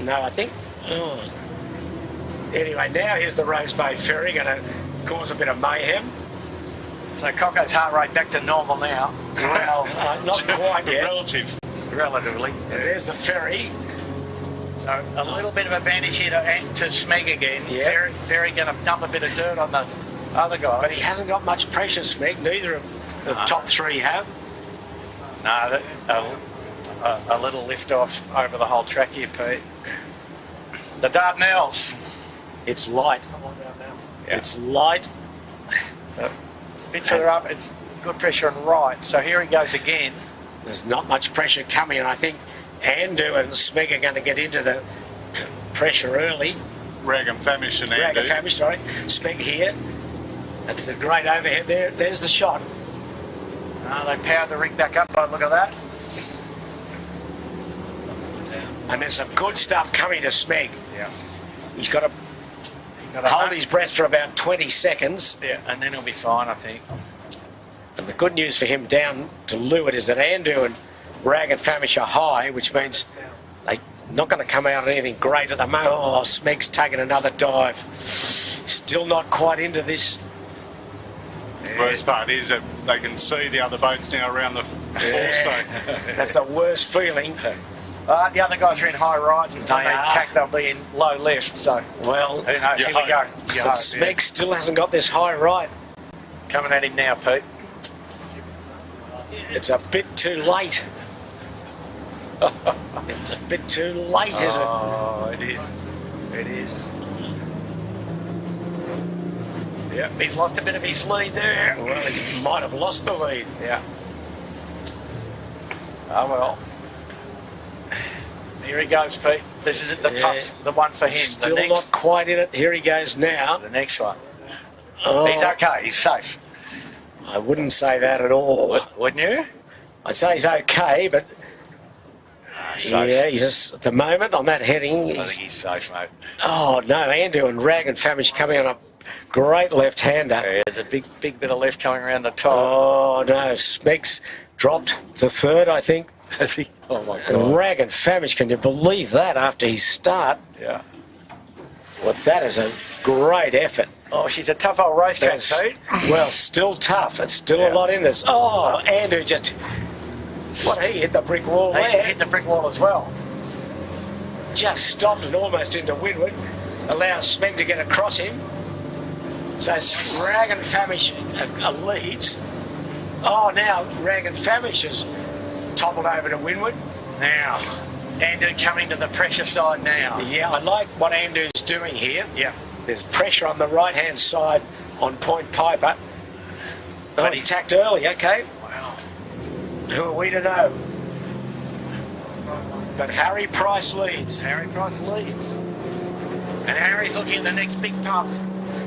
No, I think. Oh. Anyway, now here's the Rose Bay Ferry going to cause a bit of mayhem. So Coco's heart rate back to normal now. Well, not quite yet. Relatively. And there's the ferry. So a little bit of advantage here to Smeg again. Yeah. Ferry going to dump a bit of dirt on the other guys. But he hasn't got much pressure, Smeg. Neither of the top three have. No, a little lift off over the whole track here, Pete. The Dardanelles. It's light. Yeah. It's light. A bit further up, it's good pressure on right. So here he goes again. There's not much pressure coming, and I think Andrew and Smeg are going to get into the pressure early. Rag and Famish and Rag Andrew. and Famish, sorry. Smeg here. That's the great overhead there. There's the shot. They powered the rig back up by the look of that. And there's some good stuff coming to Smeg. Yeah. He's got to hold his breath for about 20 seconds. Yeah, and then he'll be fine, I think. And the good news for him down to leeward is that Andrew and Rag and Famish are high, which means they're not going to come out anything great at the moment. Oh, Smeg's taking another dive. Still not quite into this. The worst part is that they can see the other boats now around the four-stone. That's the worst feeling. The other guys are in high right, and when they tack, they'll be in low left. So, well, who knows? Here we go. But Smeg still hasn't got this high right. Coming at him now, Pete. It's a bit too late. It's a bit too late, is it? Oh, it is. It is. Yeah, he's lost a bit of his lead there. Well, he might have lost the lead. Yeah. Oh, well. Here he goes, Pete. This isn't the puff, the one for him. Still not quite in it. Here he goes now. The next one. Oh, he's okay. He's safe. I wouldn't say that at all. Wouldn't you? I'd say he's okay, but safe. Yeah, he's just, at the moment on that heading. I think he's safe, mate. Oh no, Andrew and Rag and Famish coming on a great left-hander. Yeah, there's a big bit of left coming around the top. Oh no, Smeg's dropped to third, I think. Has he? Oh my God. And Rag and Famish, can you believe that after his start? Yeah. Well, that is a great effort. Oh, she's a tough old race cat, Pete. Well, still tough. It's still a lot in this. Oh, Andrew just... What, he hit the brick wall there. He hit the brick wall as well. Just stopped and almost into windward. Allows Smeg to get across him. So Rag and Famish are leads. Oh, now Rag and Famish has toppled over to windward. Now, Andrew coming to the pressure side now. Yeah, I like what Andrew's doing here. Yeah. There's pressure on the right-hand side on Point Piper. Oh, he tacked early, okay. Wow. Who are we to know? But Harry Price leads. Harry Price leads. And Harry's looking at the next big puff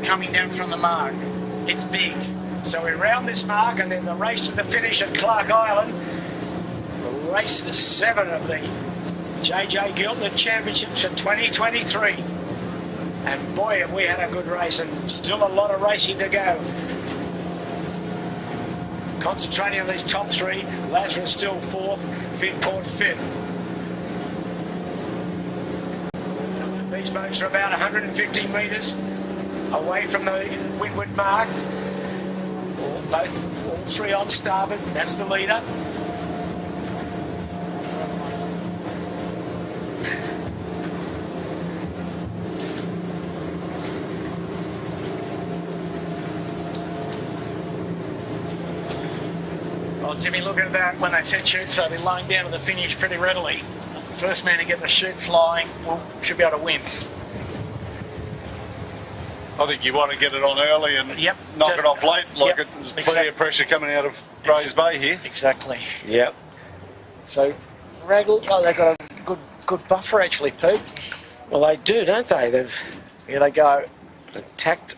coming down from the mark. It's big. So we round this mark and then the race to the finish at Clark Island. Race 7 of the JJ Giltinan Championships for 2023. And boy, have we had a good race and still a lot of racing to go. Concentrating on these top three. Lazarus still 4th, Finport 5th. These boats are about 150 metres away from the windward mark. All three on starboard. That's the leader. Well, Jimmy, look at that. When they set shoots, they'll be laying down to the finish pretty readily. First man to get the chute flying should be able to win. I think you want to get it on early and Yep. knock it off late. Like Yep. there's plenty of pressure coming out of Rays Bay here. Exactly. Yep. So, Raggle, they've got a good buffer actually, Pete. Well, they do, don't they? They've Here they go. attacked,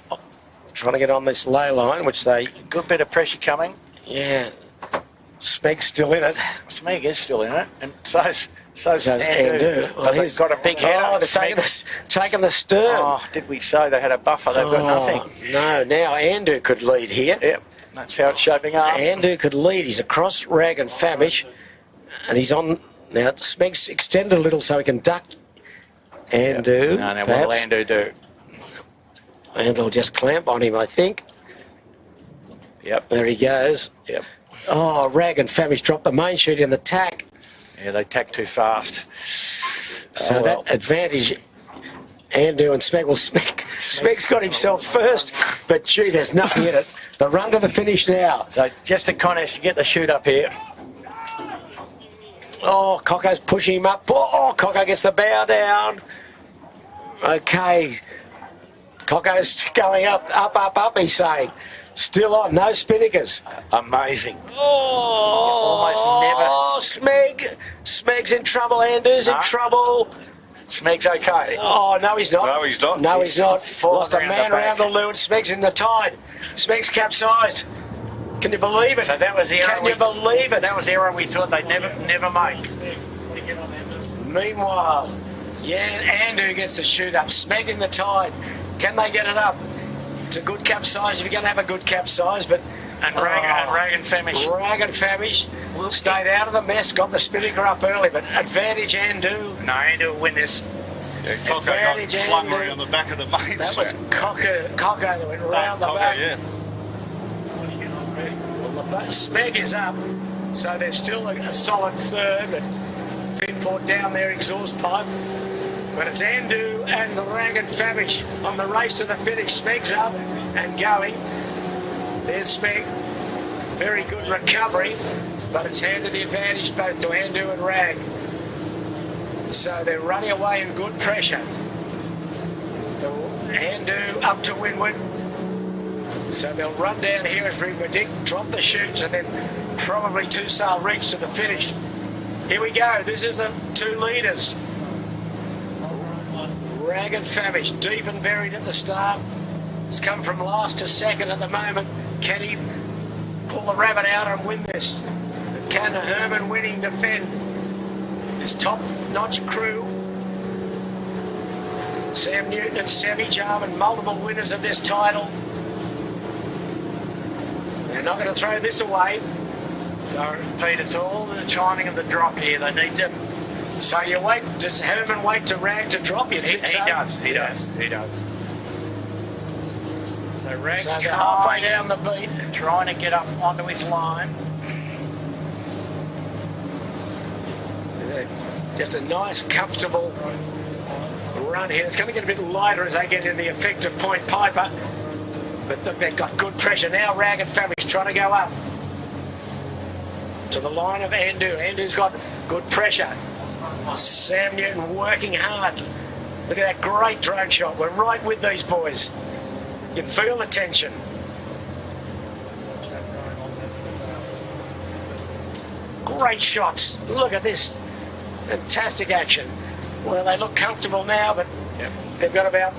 trying to get on this low line, which they... Good bit of pressure coming. Yeah. Smeg's still in it. Smeg is still in it, and so's Andrew. But they've got a big header. Oh, they're taking the stern. Oh, did we say they had a buffer? They've got nothing. No, now Andrew could lead here. Yep, that's how it's shaping up. Andrew could lead. He's across Rag and Famish, and he's on... Now, Smeg's extended a little so he can duck Andrew. No, now what will Andrew do? Andrew will just clamp on him, I think. Yep. There he goes. Yep. Oh, Rag and Famish dropped the main chute in the tack. Yeah, they tack too fast. So that advantage, Andrew and Smeg. Well, Smeg's got himself first, but gee, there's nothing in it. The run to the finish now. So just to kind of get the chute up here. Oh, Cocko's pushing him up. Oh, Cocko gets the bow down. Okay. Cocko's going up, he's saying. Still on, no spinnakers. Amazing. Oh, Smeg's in trouble, Andrew's in trouble. Smeg's okay. Oh, no, he's not. No, he's not. No, he's not. Lost a around man the back. around the leeward. Smeg's in the tide. Smeg's capsized. Can you believe it? So that was the error. Can you believe it? That was the error we thought they'd never make. Meanwhile, yeah, Andrew gets the shoot up. Smeg in the tide. Can they get it up? It's a good capsize if you're going to have a good capsize, but... And Rag and Famish. Rag and Famish stayed out of the mess, got the spinnaker up early, but advantage Andrew. No, Andrew will win this. Cocko got Advantage flung Andrew. around the back of the main. That was Cocko that went round the Cocko, back. yeah. Well, the Smeg is up, so there's still a solid third, but Finport down their exhaust pipe. But it's Andrew and the Rag and Famish on the race to the finish. Smeg's up and going. There's Smeg. Very good recovery, but it's handed the advantage both to Andrew and Rag. So they're running away in good pressure. Andrew up to windward. So they'll run down here as we predict, drop the chutes, and then probably two-sail reach to the finish. Here we go. This is the two leaders. Rag and Famish, deep and buried at the start. It's come from last to second at the moment. Can he pull the rabbit out and win this? Can Herman Winning defend this top-notch crew? Sam Newton and Savage Arm and multiple winners of this title. They're not going to throw this away. So, Pete, it's all the timing of the drop here. They need to... So you wait, does Herman wait to Rag to drop? You think so? He does. So Rag's So they're halfway down the beat. trying to get up onto his line. Just a nice, comfortable run here. It's going to get a bit lighter as they get in the effective Point Piper. But they've got good pressure now. Rag and Famish trying to go up to the line of Andrew. Andrew's got good pressure. Sam Newton working hard. Look at that great drone shot. We're right with these boys. You can feel the tension. Great shots. Look at this. Fantastic action. Well, they look comfortable now, but they've got about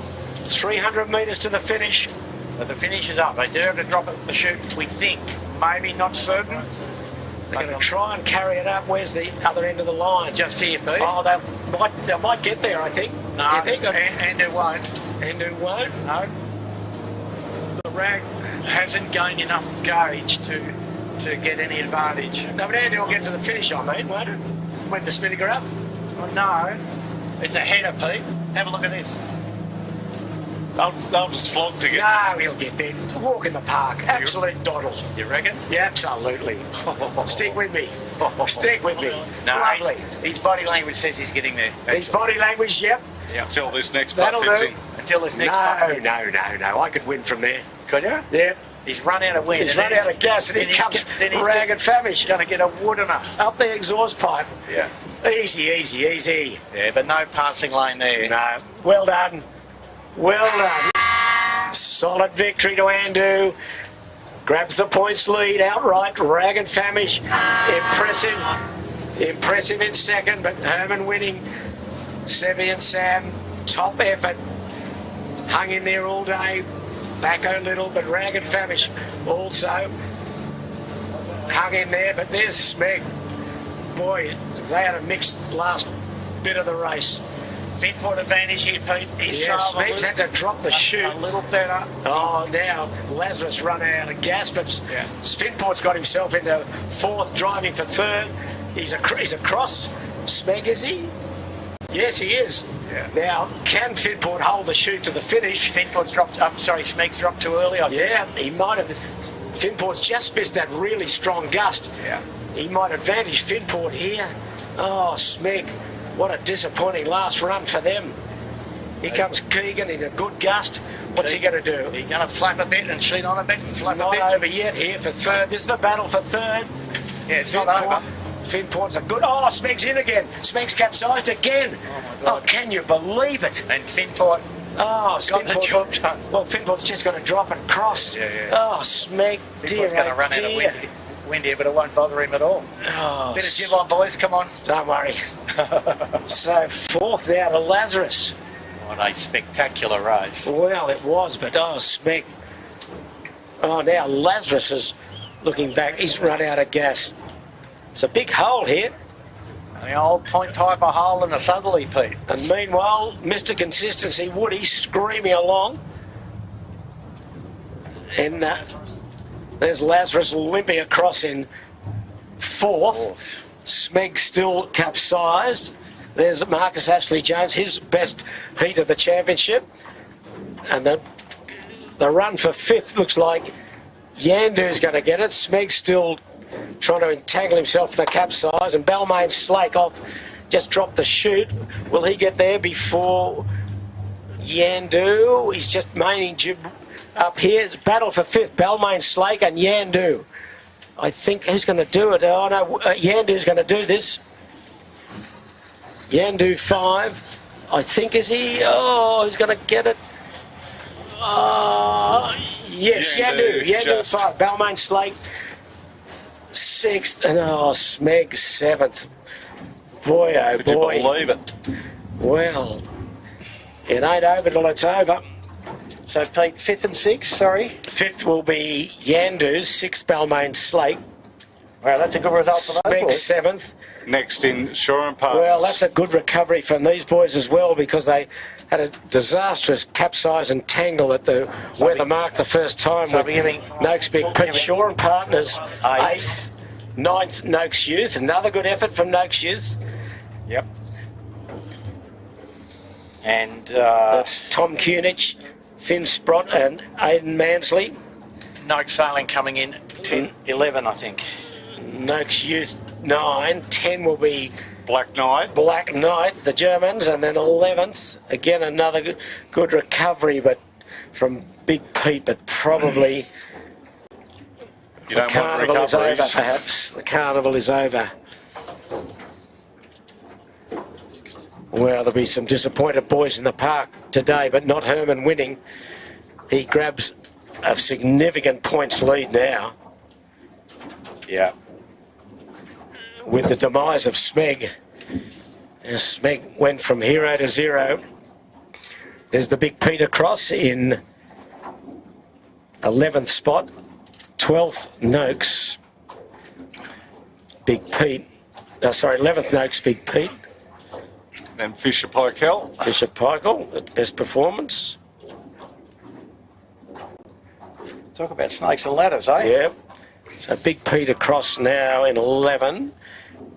300 metres to the finish. But the finish is up. They do have to drop the chute, we think. Maybe, not certain. They're going to try and carry it up. Where's the other end of the line? Just here, Pete. Oh, they might get there, I think. No, Do you think? Andrew won't. Andrew won't? No. The Rag hasn't gained enough gauge to get any advantage. No, but Andrew will get to the finish, I mean, won't it? With the spinnaker up? Well, no. It's a header, Pete. Have a look at this. They'll just flog to get. No, he'll get there. Walk in the park. Absolute doddle. You reckon? Yeah, absolutely. Stick with me. Stick with me. No, Lovely. his body language says he's getting there. His body language, yep. Until this next putt That'll fits do. in. Until this next No, putt fits. no. I could win from there. Could you? Yeah. He's run out of wind. He's run out of gas and he comes Rag and Famish. Going to get a woodener. Up the exhaust pipe. Yeah. Easy. Yeah, but no passing lane there. No. Well done. Well done. Solid victory to Andu. Grabs the points lead outright. Rag and Famish, impressive in second, but Herman winning. Sevi and Sam, top effort. Hung in there all day. Back a little, but Rag and Famish also hung in there. But there's Smeg. Boy, they had a mixed last bit of the race. Finport advantage here, Pete. He's Smeg's had to drop the chute. A little better. Oh, now Lazarus run out of gas, but Finport's got himself into fourth, driving for third. He's across. Smeg, is he? Yes, he is. Yeah. Now, can Finport hold the chute to the finish? Finport's dropped. Smeg's dropped too early, I think. Yeah, he might have. Finport's just missed that really strong gust. Yeah. He might advantage Finport here. Oh, Smeg. What a disappointing last run for them. Here comes Keegan in a good gust. What's he going to do? He's going to flap a bit and sheet on a bit and flap Not a bit. over yet here for third. This is the battle for third. Yeah, it's not over. Finport's a good... Oh, Smeg's in again. Smeg's capsized again. Oh, my God. Oh, can you believe it? And Finport got the job done. Well, Finport's just going to drop and cross. Yeah. Oh, Smeg, dear, Finport's going to run out of wind here, but it won't bother him at all. Oh, Bit of jib on, boys. Come on. Don't worry. So, fourth now to Lazarus. What a spectacular race. Well, it was, but Smeg. Oh, now Lazarus is looking back. He's run out of gas. It's a big hole here. The old Point Piper hole in the southerly, Pete. And meanwhile, Mr. Consistency, Woody, screaming along. And there's Lazarus limping across in fourth. Smeg still capsized. There's Marcus Ashley Jones, his best heat of the championship. And the run for fifth looks like Yandu's going to get it. Smeg's still trying to entangle himself in the capsize, and Balmain Slake off, just dropped the chute. Will he get there before Yandu? He's just maining jib up here. It's battle for fifth, Balmain Slake and Yandu. I think who's going to do it? Oh no, Yandu's going to do this. Yandu 5, I think, is he? Oh, he's going to get it. Yes, Yandu 5, Balmain Slake 6th, and Smeg 7th. Boy, oh Could boy. you believe it? Well, it ain't over till it's over. So, Pete, 5th and 6th, sorry? 5th will be Yandu, 6th Balmain Slake. Well, that's a good result for those Smeg boys. 7th. Next in Shore and Partners. Well, that's a good recovery from these boys as well, because they had a disastrous capsize and tangle at the weather mark the first time. So with we're giving Noakes Big Pit. Shore and Partners 8th. 8th. 9th Noakes Youth. Another good effort from Noakes Youth. Yep. And That's Tom Kunich, Finn Sprott and Aidan Mansley. Noakes Sailing coming in 10, 11, I think. Noakes Youth 9. 10 will be Black Knight. Black Knight, the Germans, and then 11th. Again, another good recovery, but from Big Pete, but probably You the don't want carnival is over, recoveries. perhaps. The carnival is over. Well, there'll be some disappointed boys in the park today, but not Herman winning. He grabs a significant points lead now. Yeah. With the demise of Smeg. As Smeg went from hero to zero. There's the Big Pete across in 11th spot. 12th Noakes. Big Pete. 11th Noakes, Big Pete. Then Fisher Pikell. Fisher Pikell, at best performance. Talk about snakes and ladders, eh? Yeah. So Big Pete across now in 11.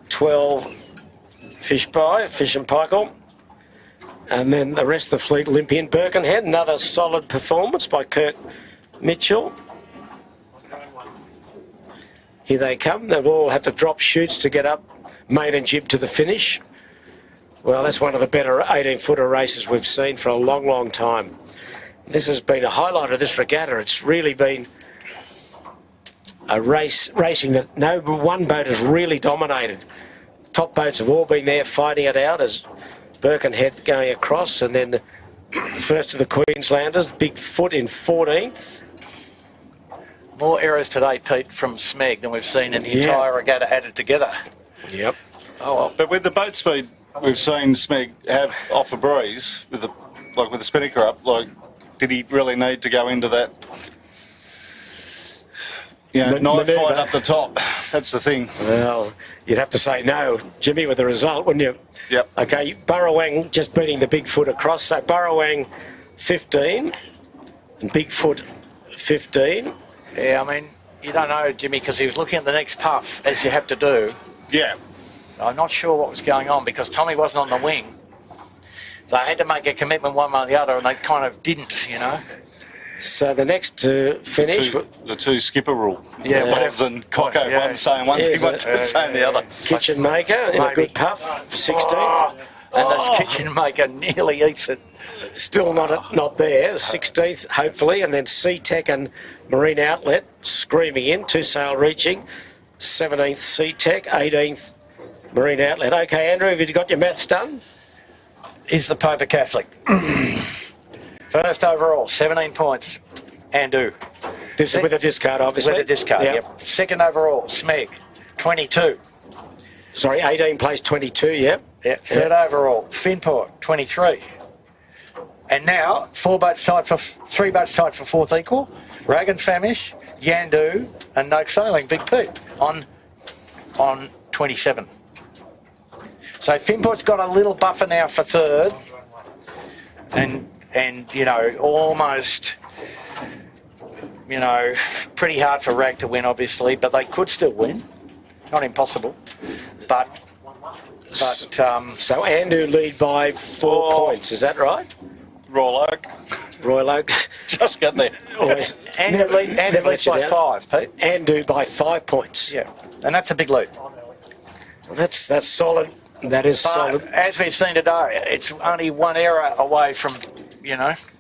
12 Fish and Pikell. And then the rest of the fleet Olympian Birkenhead. Another solid performance by Kirk Mitchell. Here they come. They've all had to drop chutes to get up main and jib to the finish. Well, that's one of the better 18-footer races we've seen for a long, long time. This has been a highlight of this regatta. It's really been a racing that no one boat has really dominated. Top boats have all been there fighting it out as Birkenhead going across, and then first of the Queenslanders. Big Foot in 14th. More errors today, Pete, from Smeg than we've seen in the entire regatta added together. Yep. Oh well, but with the boat speed we've seen Smeg have off a breeze with the spinnaker up, did he really need to go into that? Knife fight up the top. That's the thing. Well, you'd have to say no, Jimmy, with the result, wouldn't you? Yep. Okay, Burrowang just beating the Big Foot across. So Burrowang 15 and Big Foot 15. Yeah, I mean, you don't know, Jimmy, because he was looking at the next puff, as you have to do. Yeah. I'm not sure what was going on because Tommy wasn't on the wing. So I had to make a commitment one way or the other, and they kind of didn't, you know. So the next to finish... The two skipper rule. Yeah, Dobbs and Cocko, one saying one thing, one saying the other. Kitchen Maker in a good puff, 16th. And this Kitchen Maker nearly eats it. Still not there, 16th, hopefully. And then Sea-Tech and Marine Outlet screaming in, two sail reaching. 17th Sea-Tech, 18th Marine Outlet. Okay, Andrew, have you got your maths done? Is the Pope a Catholic? First overall, 17 points, Andu. This is with a discard, obviously. With a discard, yep. Second overall, Smeg, 22. Sorry, 18 plays 22, yep. Yep. Third overall, Finport, 23. And now, three boats tied for fourth equal. Rag and Famish, Yandu, and Noak Sailing, Big Pete, on 27. So Finport's got a little buffer now for third. And almost, pretty hard for Rag to win, obviously, but they could still win. Not impossible. But so Andu lead by 4 points, is that right? Royal Oak. Just get there. Andu leads by 5, Pete. Andu by 5 points. Yeah, and that's a big lead. Well, that's solid. That is solid. As we've seen today, it's only one error away from,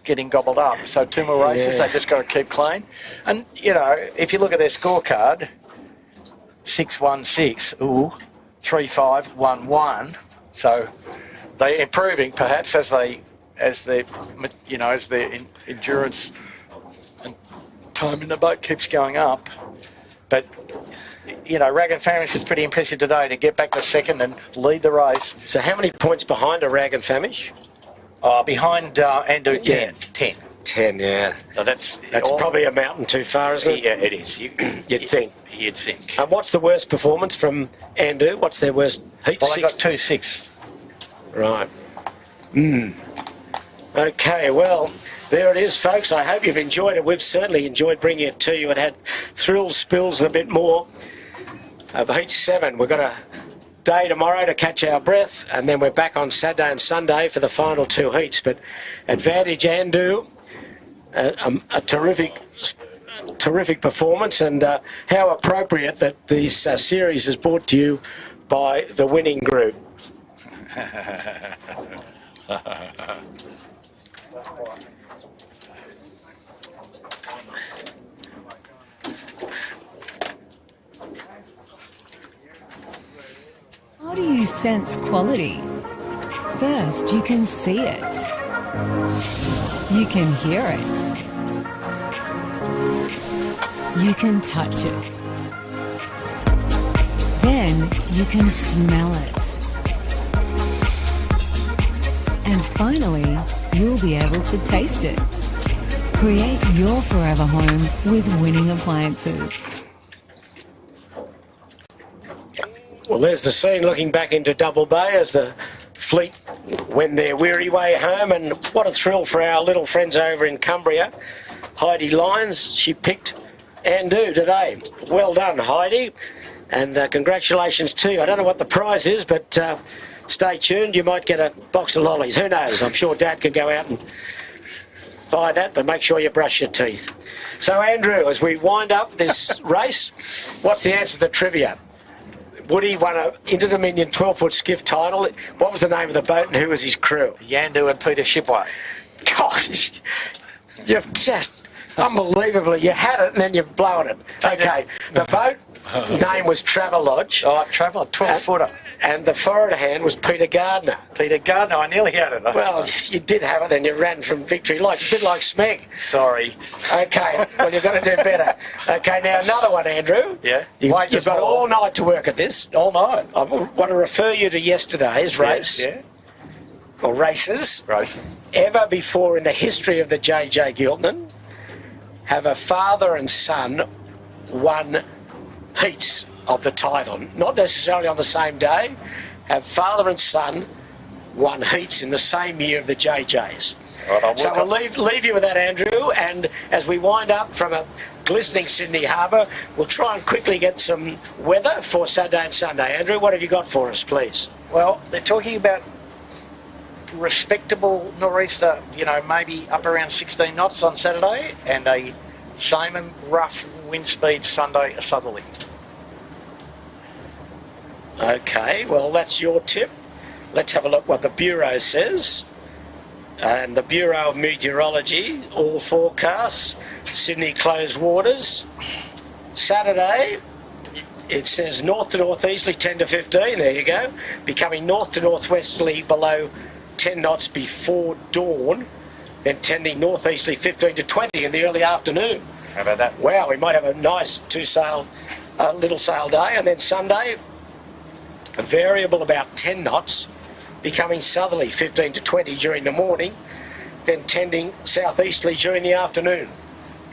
getting gobbled up. So 2 more races, they've just got to keep clean. And, if you look at their scorecard, 6-1-6, 3-5-1-1. So they're improving, perhaps, as their endurance and time in the boat keeps going up. But Rag and Famish was pretty impressive today to get back to second and lead the race. So how many points behind are Rag and Famish? Behind Andu, 10. 10. 10, yeah. So that's probably a mountain too far, isn't it? Yeah, it is. You'd think. You'd think. And what's the worst performance from Andu? What's their worst heat? Well, they got 2-6. Right. Okay, well, there it is, folks. I hope you've enjoyed it. We've certainly enjoyed bringing it to you. It had thrills, spills, and a bit more of Heat 7. We've got a day tomorrow to catch our breath, and then we're back on Saturday and Sunday for the final 2 heats. But Advantage Andu, a terrific performance, and how appropriate that this series is brought to you by the winning group. How do you sense quality? First, you can see it. You can hear it. You can touch it. Then you can smell it. And finally, you'll be able to taste it. Create your forever home with Winning Appliances. Well, there's the scene looking back into Double Bay as the fleet wend their weary way home, and what a thrill for our little friends over in Cumbria. Heidi Lyons, she picked Andu today. Well done, Heidi, and congratulations to you. I don't know what the prize is, but stay tuned. You might get a box of lollies. Who knows? I'm sure Dad can go out and buy that, but make sure you brush your teeth. So, Andrew, as we wind up this race, what's the answer to the trivia? Woody won an Inter-Dominion 12-foot skiff title. What was the name of the boat and who was his crew? Yandu and Peter Shipway. Gosh, you've just unbelievably, you had it and then you've blown it. Okay, the boat name was Travelodge. Oh, Traveller, 12-footer. And the forward hand was Peter Gardner. Peter Gardner, I nearly had it. Well, you did have it, then you ran from victory, a bit like Smeg. Sorry. Okay, well, you've got to do better. Okay, now another one, Andrew. Yeah. You've got all night to work at this. All night. I want to refer you to yesterday's race. Yeah. Or races. Racing. Ever before in the history of the JJ Giltinan have a father and son won heats of the title, not necessarily on the same day, have father and son won heats in the same year of the JJs. Right, so we'll leave you with that, Andrew, and as we wind up from a glistening Sydney Harbour, we'll try and quickly get some weather for Saturday and Sunday. Andrew, what have you got for us, please? Well, they're talking about respectable nor'easter, maybe up around 16 knots on Saturday, and a same and rough wind speed Sunday, a southerly. Okay, well, that's your tip. Let's have a look what the Bureau says. And the Bureau of Meteorology, all forecasts, Sydney closed waters. Saturday, it says north to northeasterly 10 to 15, there you go. Becoming north to northwesterly below 10 knots before dawn, then tending northeasterly 15 to 20 in the early afternoon. How about that? Wow, we might have a nice little sail day. And then Sunday, a variable about 10 knots, becoming southerly 15 to 20 during the morning, then tending southeasterly during the afternoon.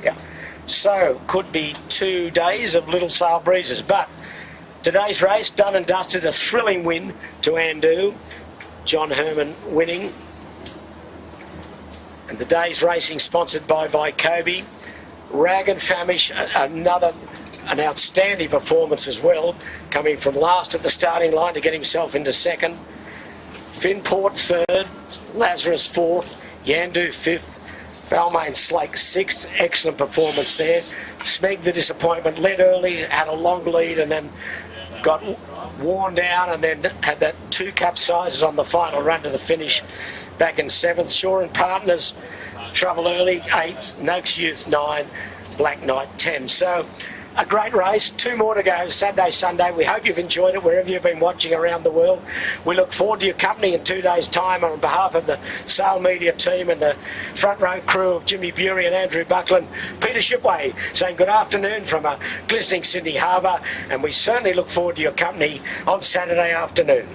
Yeah. So, could be 2 days of little sail breezes. But today's race, done and dusted, a thrilling win to Andu. John Herman winning. And the day's racing sponsored by Vycobi. Rag and Famish, an outstanding performance as well, coming from last at the starting line to get himself into second. Finport third, Lazarus fourth, Yandu fifth, Balmain Slake sixth. Excellent performance there. Smeg the disappointment, led early, had a long lead and then got worn down and then had that 2 capsizes on the final run to the finish back in 7th. Shaw and Partners, trouble early, 8th, Noakes Youth 9, Black Knight 10. So a great race, 2 more to go, Saturday, Sunday. We hope you've enjoyed it wherever you've been watching around the world. We look forward to your company in 2 days' time on behalf of the Sail Media team and the front row crew of Jimmy Bury and Andrew Buckland. Peter Shipway saying good afternoon from a glistening Sydney Harbour, and we certainly look forward to your company on Saturday afternoon.